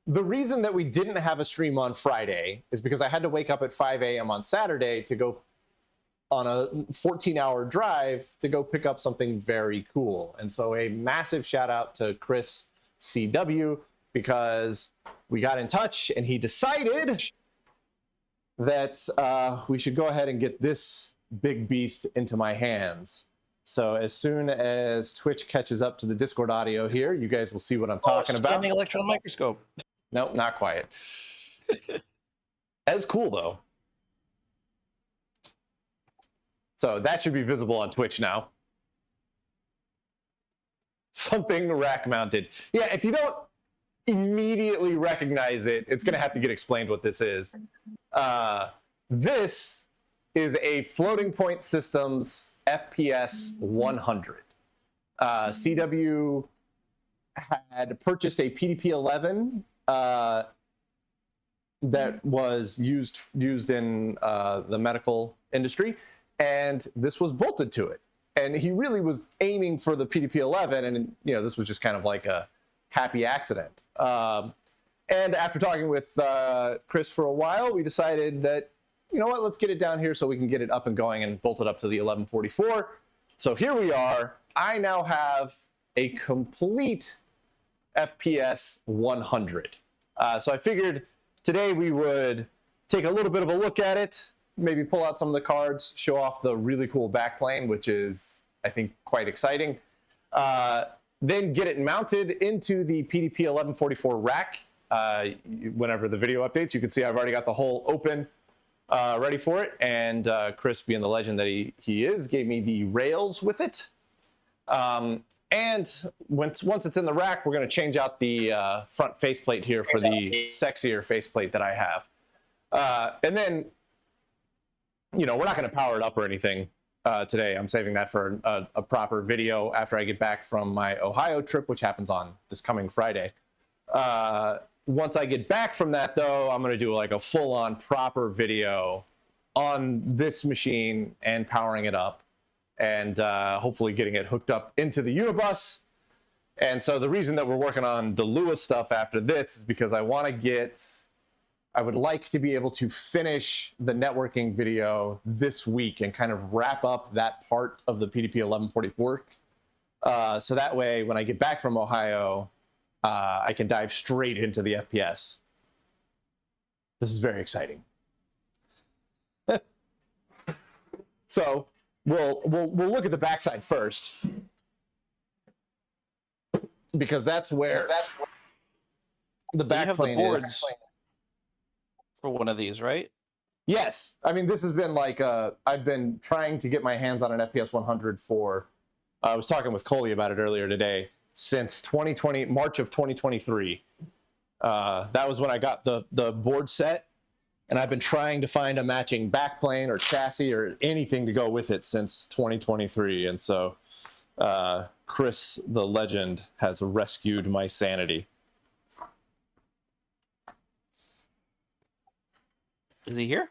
the reason that we didn't have a stream on Friday is because I had to wake up at 5 a.m. on Saturday to go on a 14-hour drive to go pick up something very cool. And so a massive shout out to Chris CW, because we got in touch and he decided that we should go ahead and get this big beast into my hands. So as soon as Twitch catches up to the Discord audio here, you guys will see what I'm talking about. Scanning electron microscope. Nope, not quite. That's cool though. So that should be visible on Twitch now. Something rack mounted. Yeah, if you don't immediately recognize it, it's going to have to get explained what this is. This is a Floating Point Systems FPS 100. CW had purchased a PDP-11 that was used in the medical industry, and this was bolted to it. And he really was aiming for the PDP-11, and this was just kind of like a happy accident. And after talking with Chris for a while, we decided that, you know what, let's get it down here so we can get it up and going and bolt it up to the 1144. So here we are. I now have a complete FPS 100. So I figured today we would take a little bit of a look at it, maybe pull out some of the cards, show off the really cool backplane, which is, I think, quite exciting. Then get it mounted into the PDP 1144 rack. Whenever the video updates, you can see I've already got the hole open, ready for it. And Chris, being the legend that he is, gave me the rails with it. And once it's in the rack, we're going to change out the front faceplate here for the sexier faceplate that I have. And then, we're not going to power it up or anything today. I'm saving that for a proper video after I get back from my Ohio trip, which happens on this coming Friday. Once I get back from that, though, I'm going to do like a full-on proper video on this machine and powering it up, and hopefully getting it hooked up into the Unibus. And so the reason that we're working on the Lua stuff after this is because I would like to be able to finish the networking video this week and kind of wrap up that part of the PDP 1144. So that way, when I get back from Ohio, I can dive straight into the FPS. This is very exciting. So we'll look at the backside first, because that's where the backplane is. For one of these, right? Yes. I mean, this has been like, I've been trying to get my hands on an FPS 100 for, I was talking with Coley about it earlier today, since March of 2023. That was when I got the board set, and I've been trying to find a matching backplane or chassis or anything to go with it since 2023. And so Chris, the legend, has rescued my sanity. Is he here?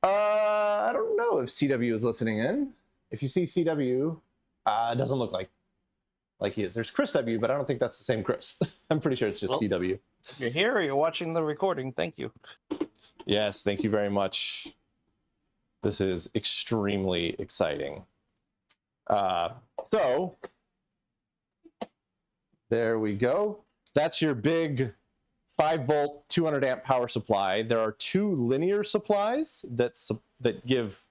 I don't know if CW is listening in. If you see CW, it doesn't look like he is. There's Chris W, but I don't think that's the same Chris. I'm pretty sure it's just CW. If you're here or you're watching the recording, thank you. Yes, thank you very much. This is extremely exciting. So there we go. That's your big 5-volt, 200-amp power supply. There are 2 linear supplies that give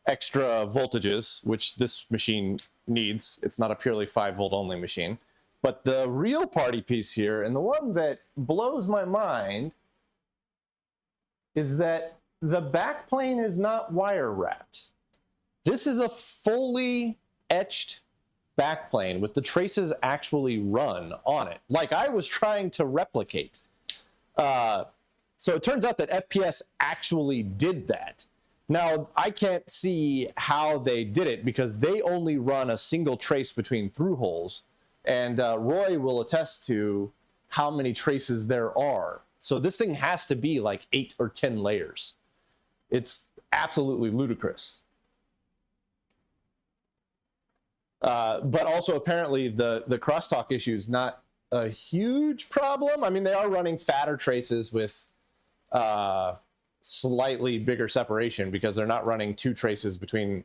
extra voltages, which this machine needs. It's not a purely 5-volt only machine. But the real party piece here, and the one that blows my mind, is that the backplane is not wire wrapped. This is a fully etched backplane with the traces actually run on it, like I was trying to replicate. So it turns out that FPS actually did that. Now, I can't see how they did it because they only run a single trace between through holes. And Roy will attest to how many traces there are. So this thing has to be like 8 or 10 layers. It's absolutely ludicrous. But also apparently the crosstalk issue is not a huge problem. I mean, they are running fatter traces with slightly bigger separation because they're not running two traces between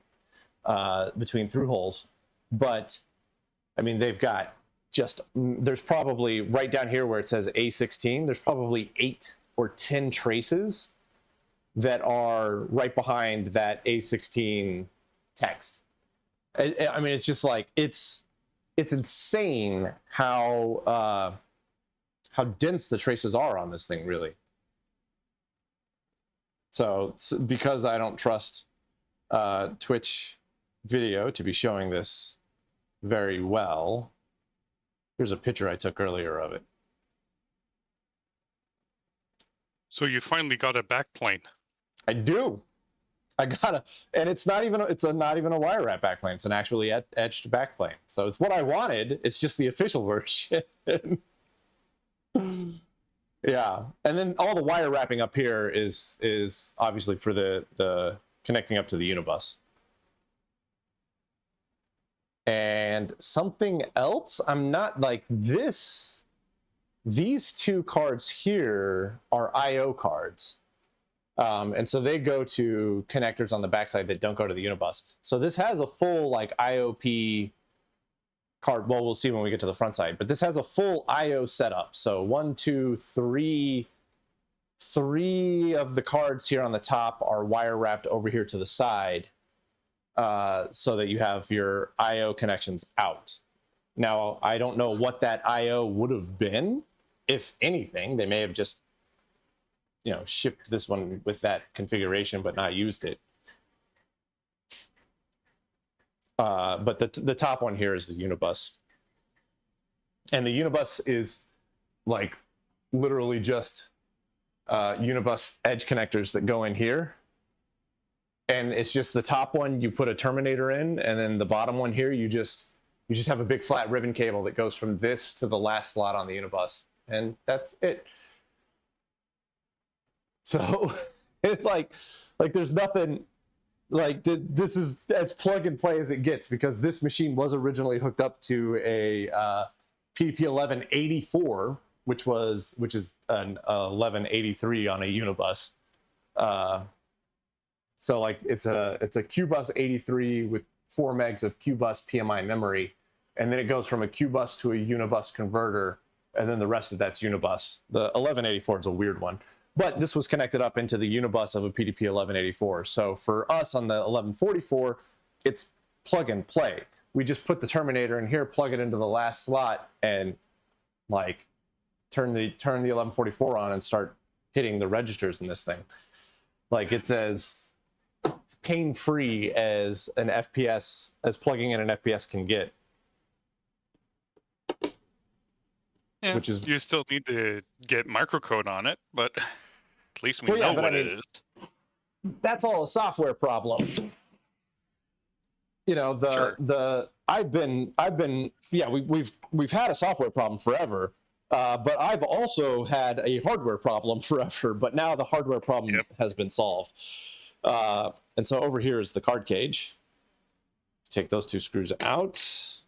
through holes. But I mean, they've got there's probably right down here where it says A16, there's probably 8 or 10 traces that are right behind that A16 text. I mean, it's just like, it's insane how dense the traces are on this thing, really. So because I don't trust Twitch video to be showing this very well, here's a picture I took earlier of it. So you finally got a backplane. I do. I gotta, and it's not even a wire wrap backplane. It's an actually etched backplane. So it's what I wanted. It's just the official version. Yeah, and then all the wire wrapping up here is obviously for the connecting up to the Unibus. And something else, I'm not like this. These two cards here are I/O cards. And so they go to connectors on the backside that don't go to the Unibus. So this has a full like IOP card. Well, we'll see when we get to the front side, but this has a full IO setup. So 1, 2, 3 of the cards here on the top are wire wrapped over here to the side, so that you have your IO connections out. Now, I don't know what that IO would have been. If anything, they may have just, shipped this one with that configuration, but not used it. But the top one here is the Unibus. And the Unibus is like literally just Unibus edge connectors that go in here. And it's just the top one, you put a terminator in, and then the bottom one here, you just have a big flat ribbon cable that goes from this to the last slot on the Unibus. And that's it. So it's like there's nothing, like this is as plug and play as it gets, because this machine was originally hooked up to a PDP-1184, which is an 1183 on a Unibus. So like it's a QBus 83 with 4 megs of QBus PMI memory, and then it goes from a QBus to a Unibus converter, and then the rest of that's Unibus. The 1184 is a weird one. But this was connected up into the Unibus of a PDP-1184. So for us on the 1144, it's plug and play. We just put the terminator in here, plug it into the last slot, and like turn the 1144 on and start hitting the registers in this thing. Like it's as pain-free as an FPS, as plugging in an FPS can get. Yeah, Which is, you still need to get microcode on it, but at least we know what it is. That's all a software problem. Sure. We've had a software problem forever, but I've also had a hardware problem forever. But now the hardware problem has been solved, and so over here is the card cage. Take those 2 screws out.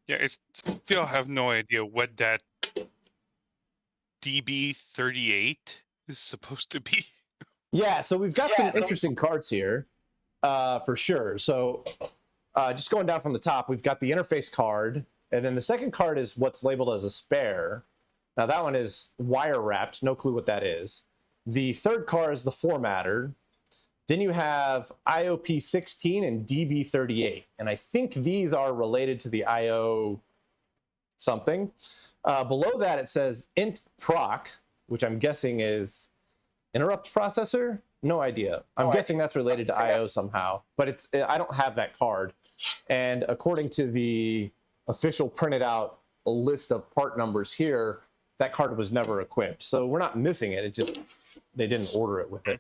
Yeah, I still have no idea what that DB38 is supposed to be. Yeah, so we've got some interesting cards here, for sure. So just going down from the top, we've got the interface card, and then the second card is what's labeled as a spare. Now that one is wire wrapped, no clue what that is. The third card is the formatter. Then you have IOP16 and DB38, and I think these are related to the IO something. Below that it says int proc, which I'm guessing is interrupt processor. No idea. I'm guessing that's related to IO somehow, but I don't have that card. And according to the official printed out list of part numbers here, that card was never equipped. So we're not missing it. It just they didn't order it with it.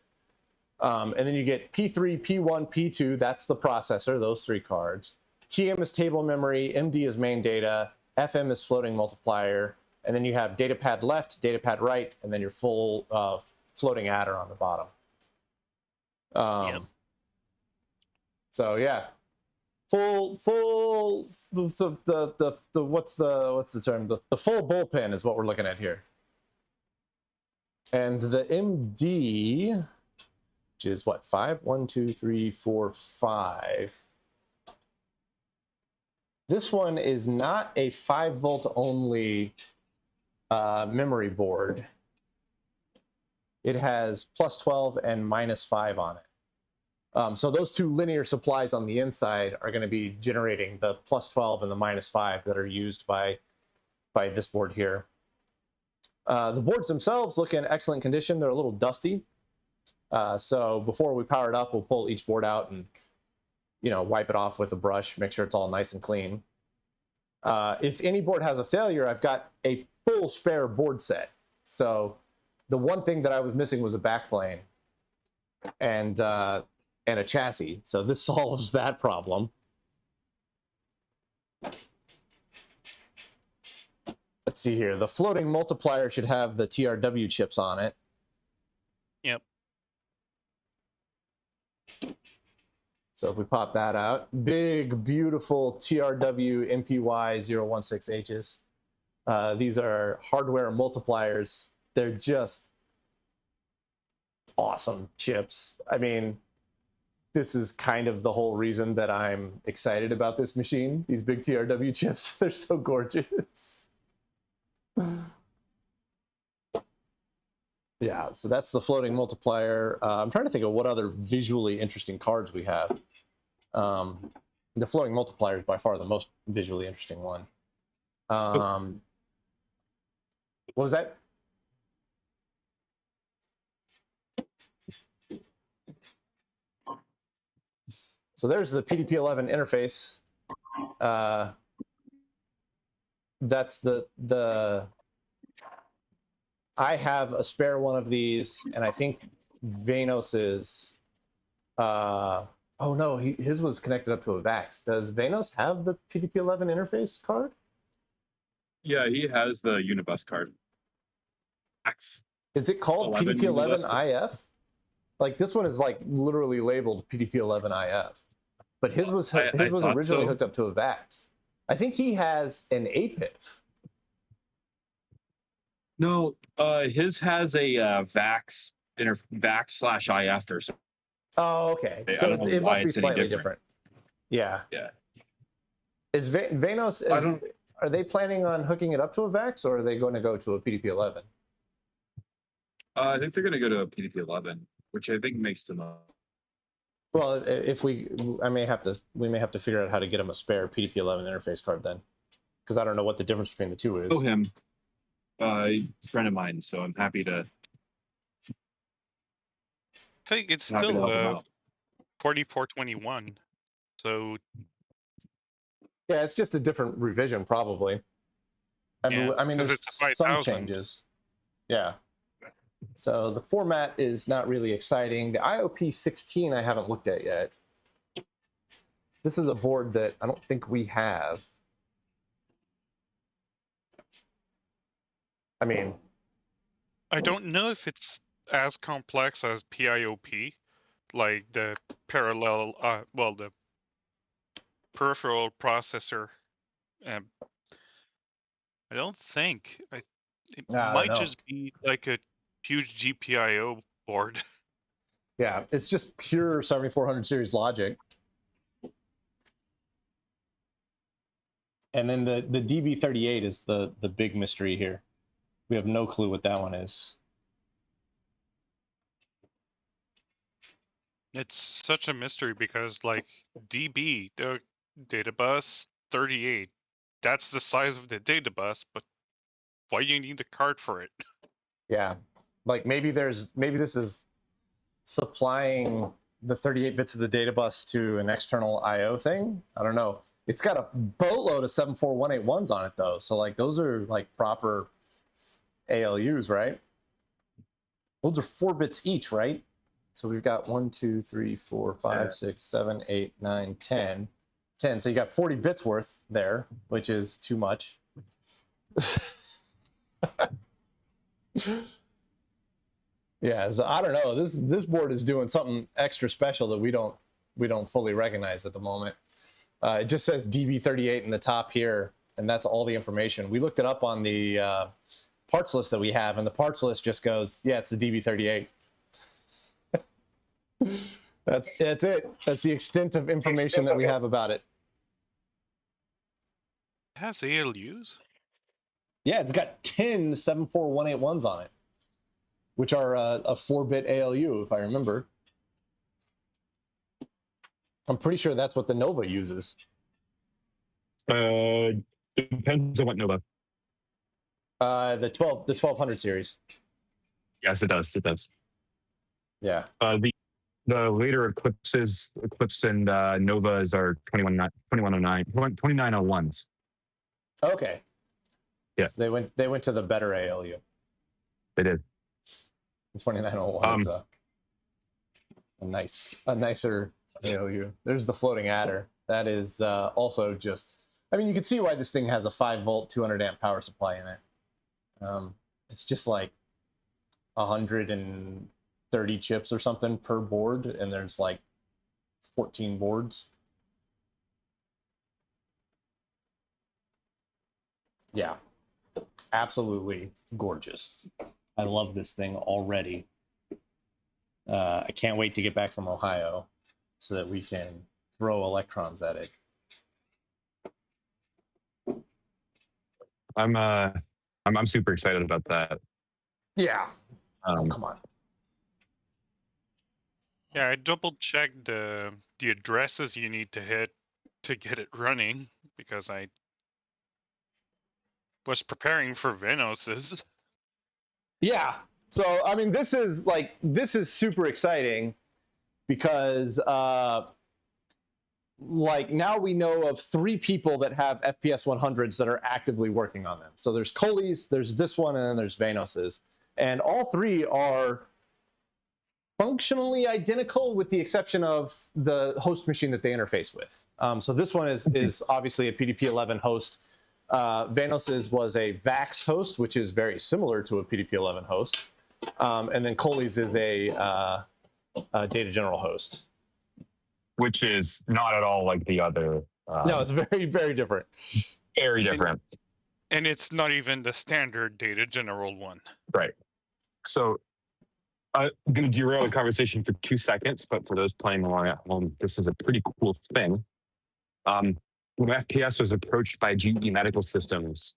And then you get P3, P1, P2, that's the processor, those 3 cards. TM is table memory, MD is main data, FM is floating multiplier, and then you have datapad left, datapad right, and then your full floating adder on the bottom. So yeah, full the what's the term? The full bullpen is what we're looking at here. And the MD, which is what, 5? 1, 2, 3, 4, 5. This one is not a 5-volt only memory board. It has plus 12 and minus 5 on it. So those two linear supplies on the inside are going to be generating the plus 12 and the minus 5 that are used by this board here. The boards themselves look in excellent condition. They're a little dusty. So before we power it up, we'll pull each board out and, you know, wipe it off with a brush, make sure it's all nice and clean. If any board has a failure, I've got a full spare board set. So the one thing that I was missing was a backplane and a chassis. So this solves that problem. Let's see here. The floating multiplier should have the TRW chips on it. Yep. So if we pop that out, big, beautiful TRW MPY 016Hs. These are hardware multipliers. They're just awesome chips. I mean, this is kind of the whole reason that I'm excited about this machine. These big TRW chips, they're so gorgeous. Yeah, so that's the floating multiplier. I'm trying to think of what other visually interesting cards we have. The floating multiplier is by far the most visually interesting one. What was that? So there's the PDP-11 interface. That's the I have a spare one of these, and I think Vanos's oh no, his was connected up to a VAX. Does Vanos have the PDP-11 interface card? Yeah, he has the Unibus card. X. Is it called 11 PDP-11 IF? Like this one is like literally labeled PDP-11 IF, but his was originally hooked up to a VAX. I think he has an APIF. No, his has a VAX /IF or something. Oh, okay. I So don't know it why must be it's any slightly different. different. Yeah. Yeah. Is Vanos? Are they planning on hooking it up to a VAX, or are they going to go to a PDP-11? I think they're going to go to a PDP-11, which I think makes them a... Well, if we may have to figure out how to get him a spare PDP-11 interface card then, because I don't know what the difference between the two is. Oh, him. He's a friend of mine, so I'm happy to... I think it's happy to still help him out. 4421. So Yeah, it's just a different revision, probably. I mean, 'cause there's it's some 5000. changes. Yeah. So the format is not really exciting. The IOP16 I haven't looked at yet. This is a board that I don't think we have. I mean, I don't know if it's as complex as PIOP, like the parallel, the peripheral processor. I don't think. It I might don't know. just be like a huge GPIO board. yeah, it's just pure 7400 series logic. And then the DB38 is the big mystery here. We have no clue what that one is. It's such a mystery because, like, DB, the data bus 38, that's the size of the data bus, but why do you need a card for it? Yeah, like maybe this is supplying the 38 bits of the data bus to an external I/O thing. I don't know. It's got a boatload of 74181s on it though, so like those are like proper ALUs, right? Those are 4 bits each, right? So we've got 1, 2, 3, 4, 5, 6, 7, 8, 9, 10. 10. So you got 40 bits worth there, which is too much. Yeah, so I don't know. This board is doing something extra special that we don't fully recognize at the moment. It just says DB38 in the top here, and that's all the information. We looked it up on the parts list that we have, and the parts list just goes, yeah, it's the DB38. That's it. That's the extent of information that we have about it. It has ALUs? Yeah, it's got 10 74181s on it, which are a 4-bit ALU, if I remember. I'm pretty sure that's what the Nova uses. Depends on what Nova. The 1200 series. Yes, it does. It does. Yeah. The later Eclipse and Novas are 2901s. Okay. Yeah. So they went to the better ALU. They did. 2901 is a nicer ALU. There's the floating adder. That is also just, I mean, you can see why this thing has a 5-volt, 200-amp power supply in it. It's just like 130 chips or something per board, and there's like 14 boards. Yeah, absolutely gorgeous. I love this thing already. I can't wait to get back from Ohio so that we can throw electrons at it. I'm super excited about that. Yeah. Oh, come on. Yeah, I double checked the addresses you need to hit to get it running because I was preparing for Venos's. Yeah. So, I mean, this is super exciting because like now we know of 3 people that have FPS 100s that are actively working on them. So there's Coley's, there's this one, and then there's Vanos's. And all 3 are functionally identical with the exception of the host machine that they interface with. So this one is obviously a PDP-11 host. Vanos's was a VAX host, which is very similar to a PDP-11 host. And then Coley's is a Data General host. Which is not at all like the other. No, it's very, very different. Very different. And it's not even the standard Data General one. Right. So I'm going to derail the conversation for 2 seconds, but for those playing along at home, this is a pretty cool thing. When FPS was approached by GE Medical Systems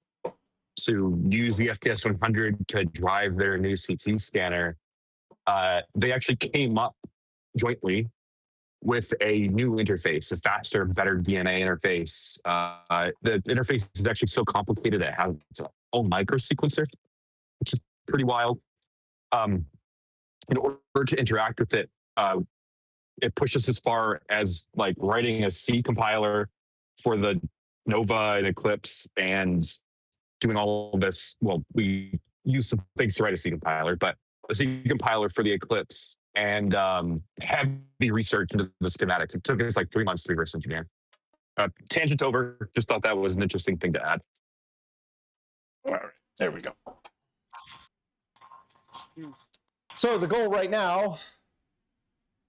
to use the FPS 100 to drive their new CT scanner, they actually came up jointly with a new interface, a faster, better DNA interface. The interface is actually so complicated it has its own microsequencer, which is pretty wild. In order to interact with it, it pushes as far as like writing a C compiler for the Nova and Eclipse and doing all of this. Well, we use some things to write a C compiler, but a C compiler for the Eclipse and heavy research into the schematics. It took us like 3 months to reverse engineer. Tangent over. Just thought that was an interesting thing to add. All right, there we go. So the goal right now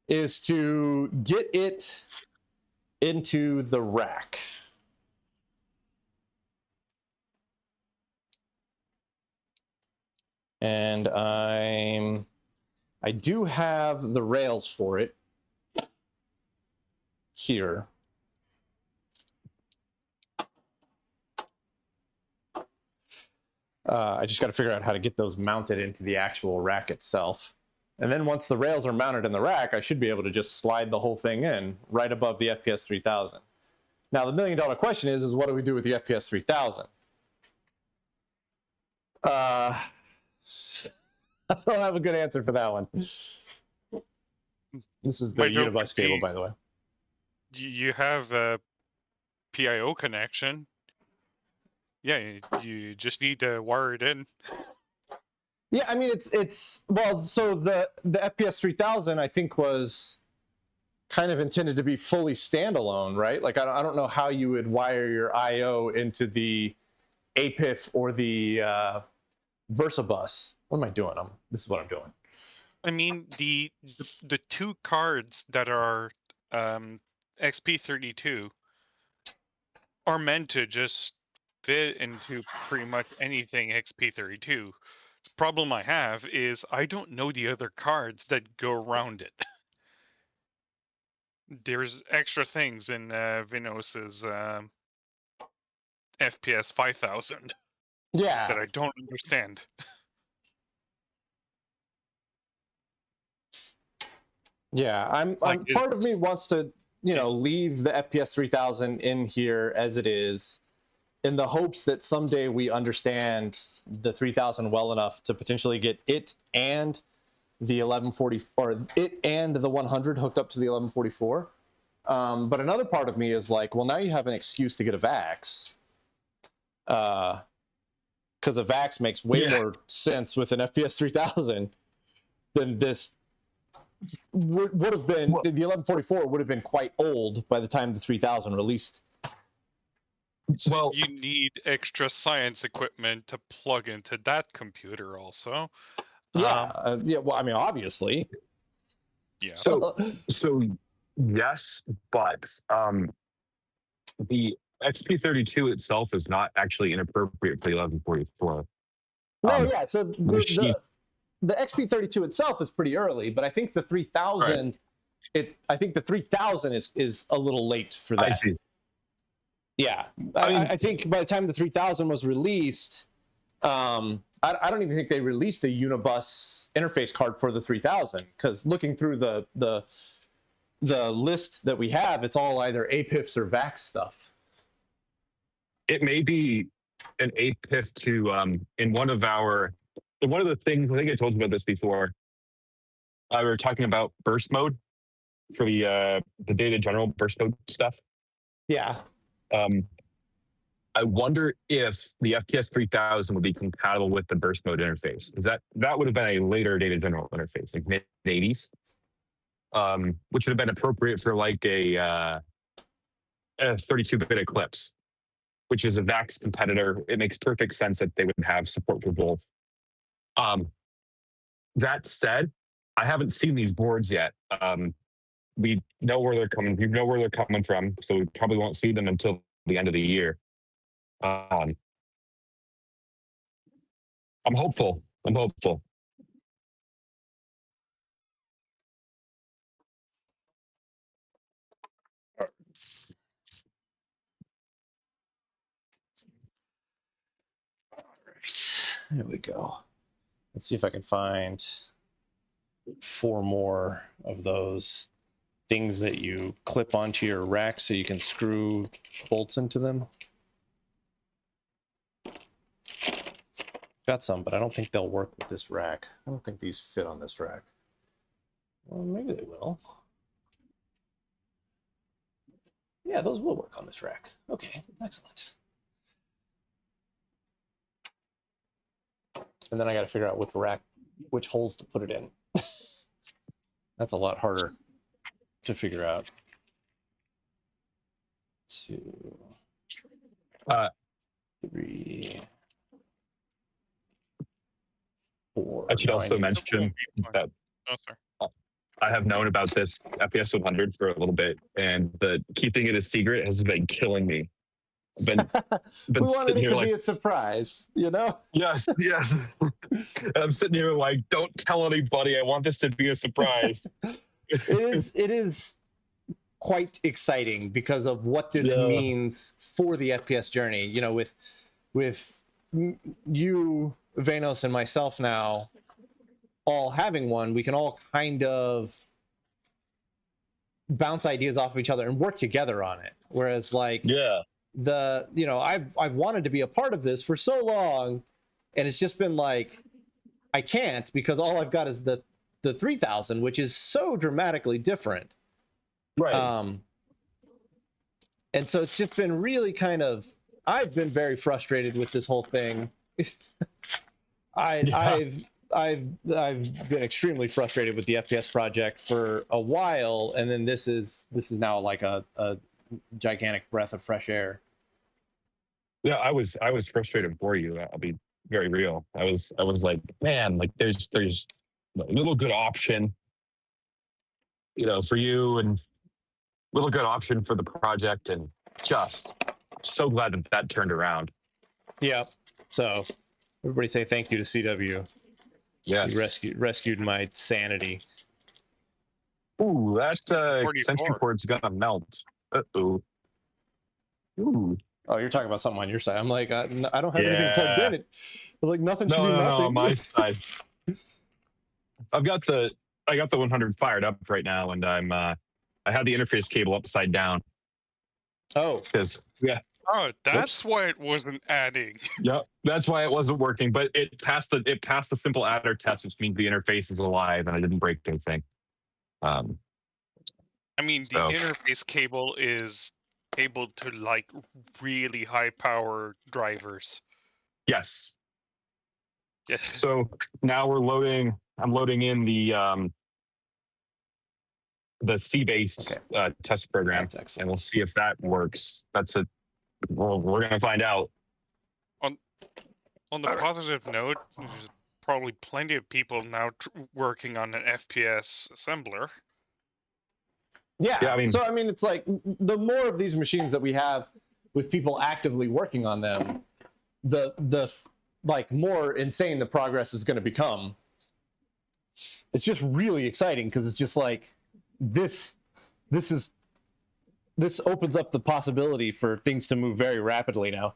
is to get it into the rack. And I do have the rails for it here. I just got to figure out how to get those mounted into the actual rack itself. And then once the rails are mounted in the rack, I should be able to just slide the whole thing in right above the FPS 3000. Now, the $1 million question is what do we do with the FPS 3000? I don't have a good answer for that one. This is the Unibus cable, by the way. You have a PIO connection. Yeah, you just need to wire it in. Yeah, I mean it's well, so the FPS 3000 I think was kind of intended to be fully standalone, right? Like I don't know how you would wire your I/O into the APIF or the VersaBus. What am I doing? This is what I'm doing. I mean the 2 cards that are XP32 are meant to just fit into pretty much anything XP32. The problem I have is I don't know the other cards that go around it. There's extra things in Vinos's FPS 5000 that Yeah. I don't understand. Yeah. I'm Like, part of me wants to, leave the FPS 3000 in here as it is, in the hopes that someday we understand the 3000 well enough to potentially get it and the 1140 or it and the 100 hooked up to the 1144. But another part of me is like, well, now you have an excuse to get a VAX. Because a VAX makes way more sense with an FPS 3000 than this would have been. The 1144 would have been quite old by the time the 3000 released. So Well- you need extra science equipment to plug into that computer also. Yeah. Yeah. Well, I mean, obviously. Yeah. So yes, but the XP32 itself is not actually inappropriate for the 1144. No, yeah. So machine- the XP32 itself is pretty early, but I think the 3000, I think the 3000 is a little late for that. I see. Yeah, I mean- I think by the time the 3000 was released, I don't even think they released a Unibus interface card for the 3000, because looking through the list that we have, it's all either APIFs or VAX stuff. It may be an APIF to in one of the things, I think I told you about this before. We were talking about burst mode for the data general burst mode stuff. Yeah. I wonder if the FPS 3000 would be compatible with the burst mode interface. Because that would have been a later data general interface, like mid 80s, which would have been appropriate for like a 32-bit Eclipse, which is a VAX competitor. It makes perfect sense that they would have support for both. That said, I haven't seen these boards yet. We know where they're coming. We know where they're coming from, so we probably won't see them until the end of the year. I'm hopeful. All right. There we go. Let's see if I can find 4 more of those things that you clip onto your rack so you can screw bolts into them. Got some, but I don't think they'll work with this rack. I don't think these fit on this rack. Well, maybe they will. Yeah, those will work on this rack. Okay, excellent. And then I got to figure out which holes to put it in. That's a lot harder to figure out. 2, 3, 4. I should No, also need- mention that Oh, sorry. I have known about this FPS 100 for a little bit, and keeping it a secret has been killing me. I've been we wanted sitting it here to like, be a surprise, you know? yes. And I'm sitting here like, don't tell anybody. I want this to be a surprise. It is quite exciting because of what this means for the FPS journey. You know, with you, Vanos, and myself now all having one, we can all kind of bounce ideas off of each other and work together on it. Whereas, like, I've wanted to be a part of this for so long, and it's just been like, I can't, because all I've got is the 3000, which is so dramatically different. Right. And so it's just been really kind of, I've been very frustrated with this whole thing. I've been extremely frustrated with the FPS project for a while, and then this is now like a gigantic breath of fresh air. Yeah, I was frustrated for you. I'll be very real. I was like, man, like there's a little good option, for you, and little good option for the project, and just so glad that that turned around. Yeah. So everybody say thank you to CW. Yes. You rescued my sanity. Ooh, that extension 44. cord's gonna melt. Uh-oh. Ooh. Oh, you're talking about something on your side. I'm like, I don't have anything plugged Yeah. in. It was like nothing should No, be no, melting. no, on my side. I got the 100 fired up right now, and I had the interface cable upside down Oh, because Oh, that's why it wasn't adding. yep, that's why it wasn't working. But it passed the simple adder test, which means the interface is alive, and I didn't break anything. I mean, So- the interface cable is able to like really high power drivers. Yes. Yeah. So now I'm loading in the C-based test program, that's excellent. and we'll see if that works. We're gonna find out. On the positive note, there's probably plenty of people now working on an FPS assembler. Yeah. Yeah, I mean- so I mean, it's like the more of these machines that we have with people actively working on them, the like more insane the progress is going to become. It's just really exciting because it's just like this opens up the possibility for things to move very rapidly now.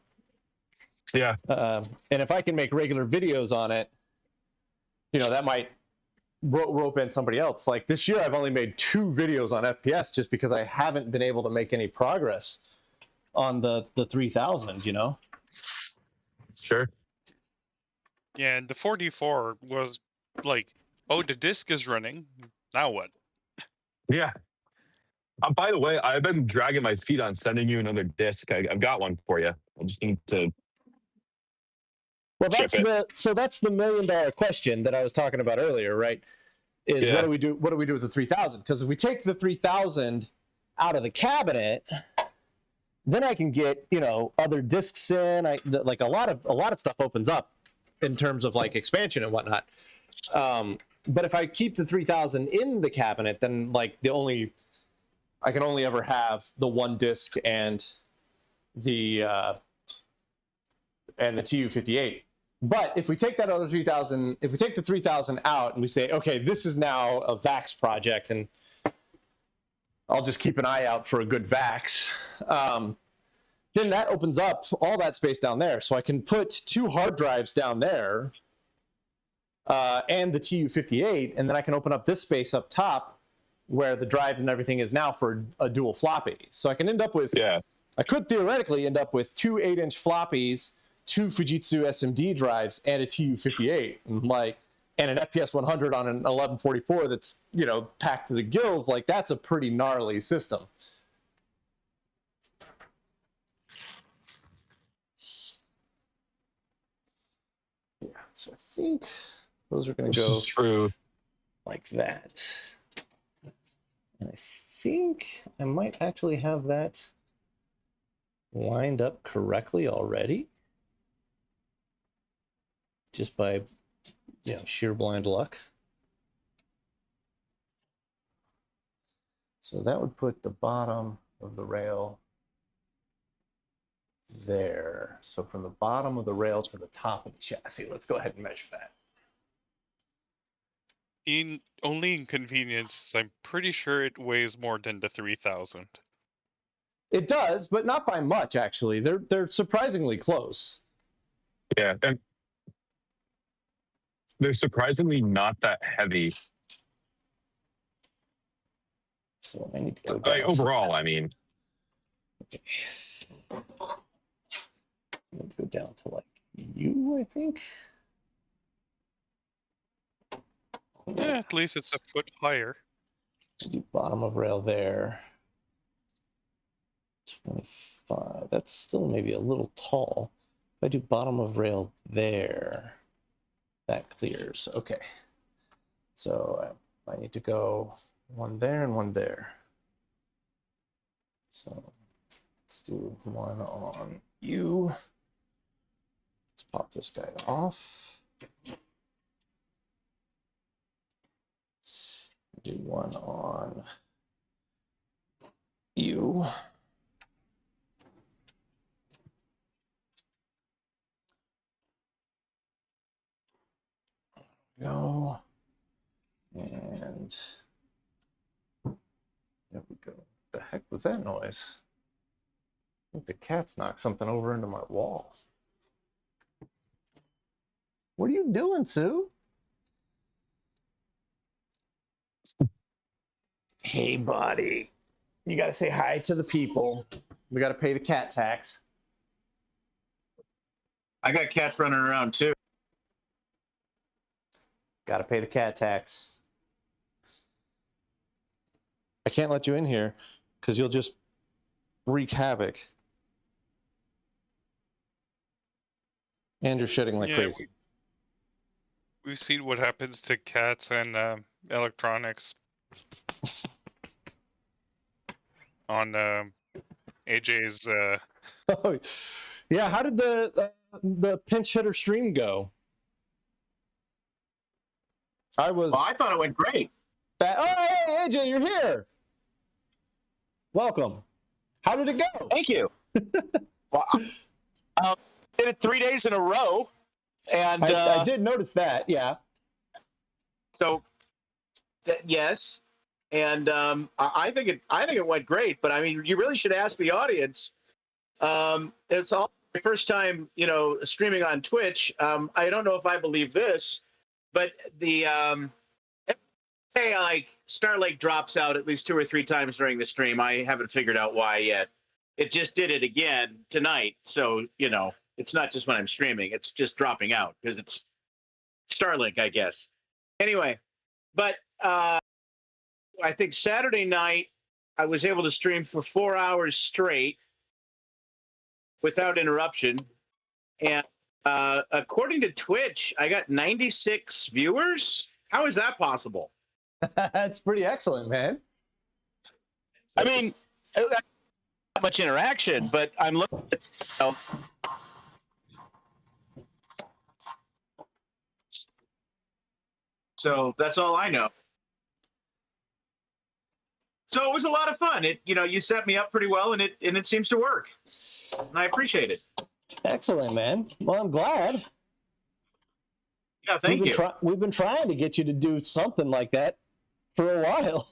Yeah. And if I can make regular videos on it, that might rope in somebody else. Like this year, I've only made 2 videos on FPS just because I haven't been able to make any progress on the 3000. Sure. Yeah, and the 44 was like, oh, the disk is running. Now what? Yeah. By the way, I've been dragging my feet on sending you another disc. I've got one for you. I just need to. Well, Ship that's the $1 million question that I was talking about earlier, right? Is Yeah. what do we do? What do we do with the 3000? Because if we take the 3000 out of the cabinet, then I can get other discs in. Like a lot of stuff opens up in terms of like expansion and whatnot. But if I keep the 3000 in the cabinet, then like I can only ever have the one disc and the TU-58. But if we take that other 3000, if we take the 3000 out and we say, okay, this is now a VAX project, and I'll just keep an eye out for a good VAX, then that opens up all that space down there. So I can put 2 hard drives down there and the TU-58, and then I can open up this space up top where the drive and everything is now for a dual floppy. So I can end up with, I could theoretically end up with 2 8-inch floppies, 2 Fujitsu SMD drives, and a TU-58, and an FPS 100 on an 1144 that's packed to the gills. Like that's a pretty gnarly system. Yeah, so I think those are going to This go is true. like that. And I think I might actually have that lined up correctly already, just by sheer blind luck. So that would put the bottom of the rail there. So from the bottom of the rail to the top of the chassis, let's go ahead and measure that. Only inconvenience is I'm pretty sure it weighs more than the 3000. It does, but not by much, actually. They're surprisingly close. Yeah, and they're surprisingly not that heavy. So I need to go down. Overall, I mean. Okay. I need to go down to like U, I think. Yeah, at least it's a foot higher. Do bottom of rail there. 25. That's still maybe a little tall. If I do bottom of rail there, that clears. Okay. So I need to go one there and one there. So let's do one on U. Let's pop this guy off. Do one on U. go. And there we go. The heck was that noise? I think the cat's knocked something over into my wall. What are you doing, Sue? Hey, buddy. You got to say hi to the people. We got to pay the cat tax. I got cats running around too. Got to pay the cat tax. I can't let you in here because you'll just wreak havoc. And you're shitting like Yeah, crazy. We've seen what happens to cats and electronics on AJ's. Oh, yeah. How did the pinch hitter stream go? I was. Well, I thought it went great. Oh, hey, AJ, you're here. Welcome. How did it go? Thank you. Well, I did it 3 days in a row, and I did notice that. Yeah. so yes, and I think it went great. But I mean, you really should ask the audience. It's all my first time, streaming on Twitch. I don't know if I believe this, but the hey, like Starlink drops out at least 2 or 3 times during the stream. I haven't figured out why yet. It just did it again tonight. So, it's not just when I'm streaming. It's just dropping out because it's Starlink, I guess. Anyway, but I think Saturday night I was able to stream for 4 hours straight without interruption. And according to Twitch, I got 96 viewers. How is that possible? That's pretty excellent, man. I mean, not much interaction, but I'm looking at, so that's all I know. So it was a lot of fun. You set me up pretty well, and it seems to work, and I appreciate it. Excellent, man. Well, I'm glad. Yeah, thank you. We've been trying to get you to do something like that for a while.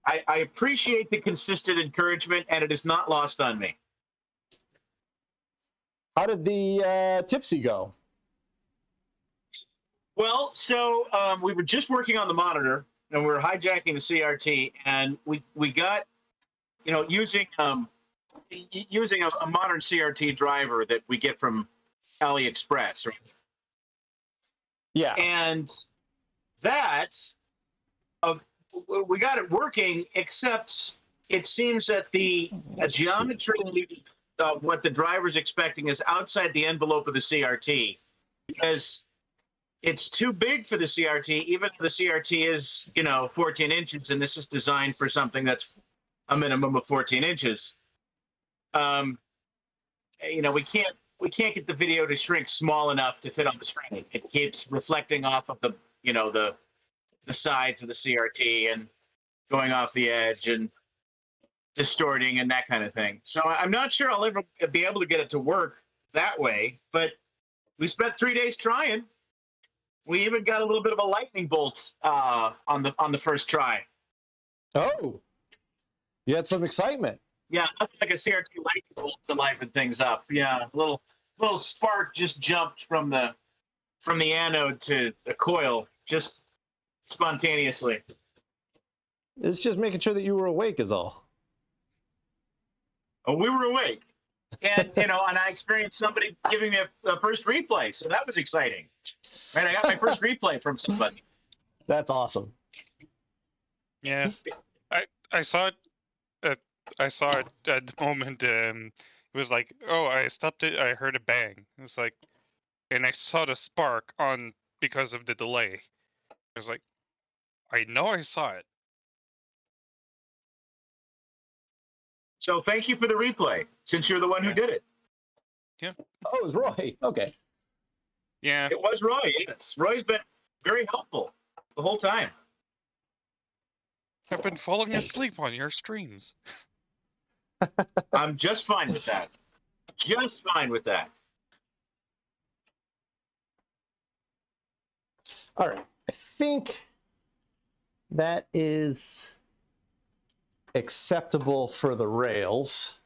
I appreciate the consistent encouragement, and it is not lost on me. How did the Tipsy go? Well, so we were just working on the monitor, and we were hijacking the CRT, and we got, using a modern CRT driver that we get from AliExpress, right? Yeah. And that we got it working, except it seems that the geometry of what the driver's expecting is outside the envelope of the CRT, because it's too big for the CRT, even if the CRT is 14 inches, and this is designed for something that's a minimum of 14 inches. We can't get the video to shrink small enough to fit on the screen. It keeps reflecting off of the sides of the CRT and going off the edge and distorting and that kind of thing. So I'm not sure I'll ever be able to get it to work that way, but we spent 3 days trying. We even got a little bit of a lightning bolt on the first try. Oh, you had some excitement. Yeah, nothing like a CRT lightning bolt to liven things up. Yeah, a little spark just jumped from the anode to the coil, just spontaneously. It's just making sure that you were awake is all. Oh, we were awake. And, and I experienced somebody giving me a first replay. So that was exciting. Right? I got my first replay from somebody. That's awesome. Yeah, I saw it. I saw it at the moment. It was like, oh, I stopped it. I heard a bang. It's like, and I saw the spark on because of the delay. I was like, I know I saw it. So thank you for the replay, since you're the one who did it. Oh, it was Roy. Okay. Yeah. It was Roy, yes. Roy's been very helpful the whole time. I've been falling asleep on your streams. I'm just fine with that. Just fine with that. All right. I think that is acceptable for the rails.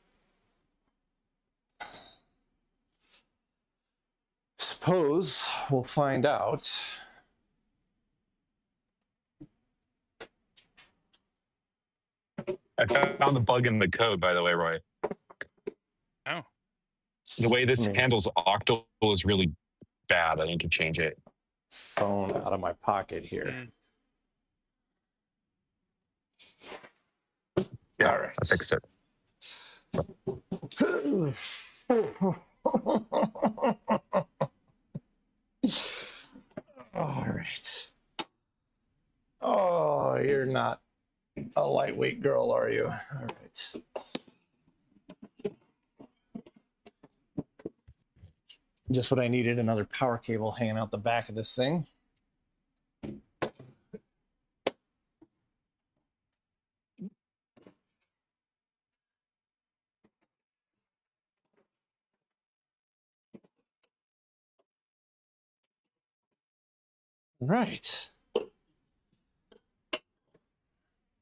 Suppose we'll find out. I found the bug in the code, by the way, Roy. Oh. The way this I mean- handles octal is really bad. I need to change it. Phone out of my pocket here. Yeah, All right. I fixed it. All right. Oh, you're not a lightweight girl, are you? All right. Just what I needed, another power cable hanging out the back of this thing. Right.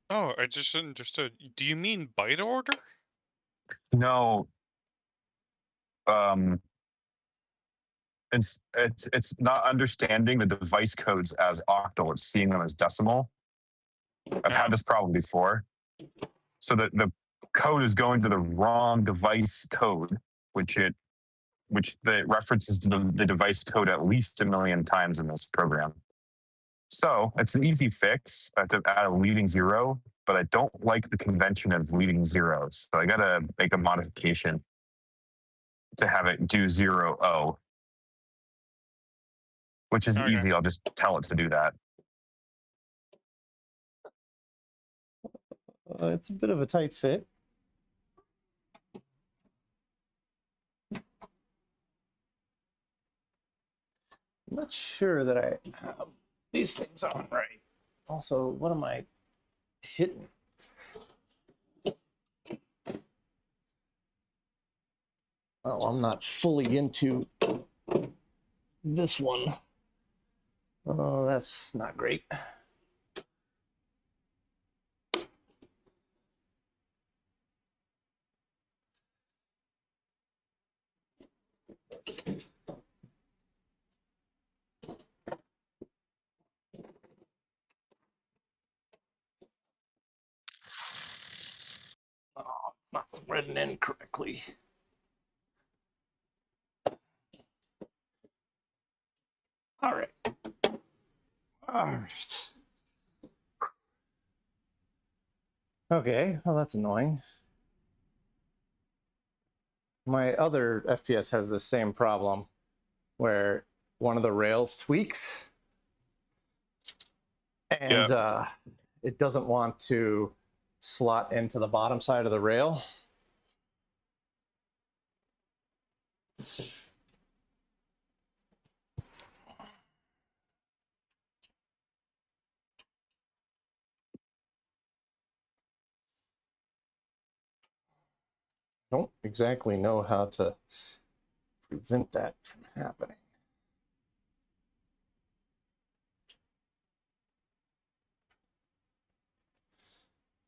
Oh, I just understood. Do you mean byte order? No. It's not understanding the device codes as octal. It's seeing them as decimal. I've had this problem before. So that the code is going to the wrong device code, which the references to the device code at least 1 million times in this program. So it's an easy fix. I have to add a leading zero, but I don't like the convention of leading zero. So I got to make a modification to have it do 0-0, which is Okay. easy. I'll just tell it to do that. It's a bit of a tight fit. I'm not sure that I have these things on right. Also, what am I hitting? Oh, I'm not fully into this one. Oh, that's not great. Oh, it's not threading in correctly. All right. All right. Okay, well, that's annoying. My other FPS has the same problem where one of the rails tweaks and it doesn't want to slot into the bottom side of the rail. Don't exactly know how to prevent that from happening.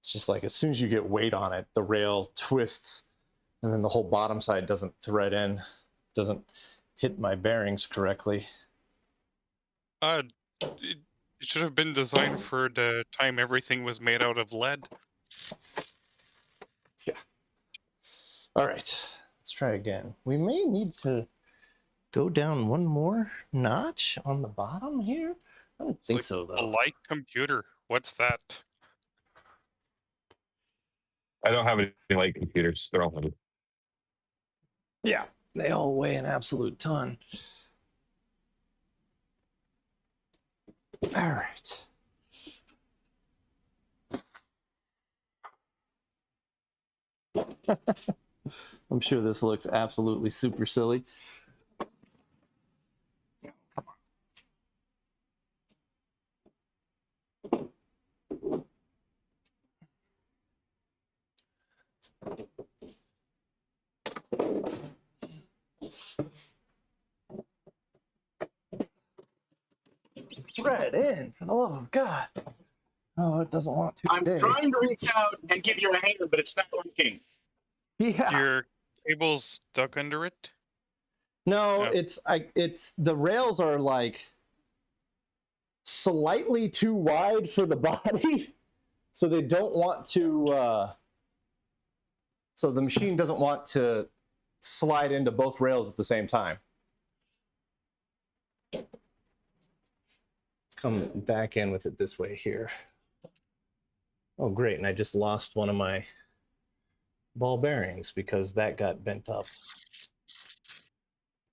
It's just like as soon as you get weight on it, the rail twists and then the whole bottom side doesn't thread in, doesn't hit my bearings correctly. It should have been designed for the time everything was made out of lead. Yeah. All right, let's try again. We may need to go down one more notch on the bottom here. I don't think like so, A though. light computer. What's that? I don't have any light computers. They're all heavy. Yeah, they all weigh an absolute ton. All right. I'm sure this looks absolutely super silly. thread in, for the love of God. Oh, it doesn't want to I'm today. trying to reach out and give you a hand, but it's not working. Yeah. Your cable's stuck under it. No, Oh. it's the rails are like slightly too wide for the body, so they don't want to. So the machine doesn't want to slide into both rails at the same time. Let's come back in with it this way here. Oh, great! And I just lost one of my ball bearings because that got bent up.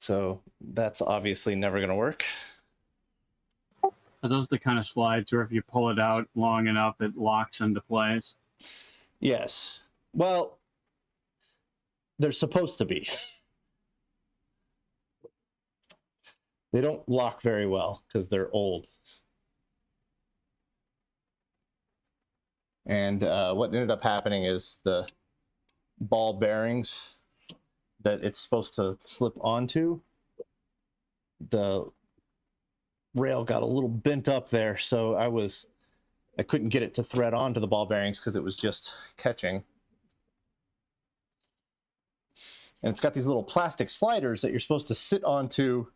So that's obviously never going to work. Are those the kind of slides where if you pull it out long enough, it locks into place? Yes. Well, they're supposed to be. They don't lock very well because they're old. And what ended up happening is the ball bearings that it's supposed to slip onto, the rail got a little bent up there, so I couldn't get it to thread onto the ball bearings because it was just catching. And it's got these little plastic sliders that you're supposed to sit onto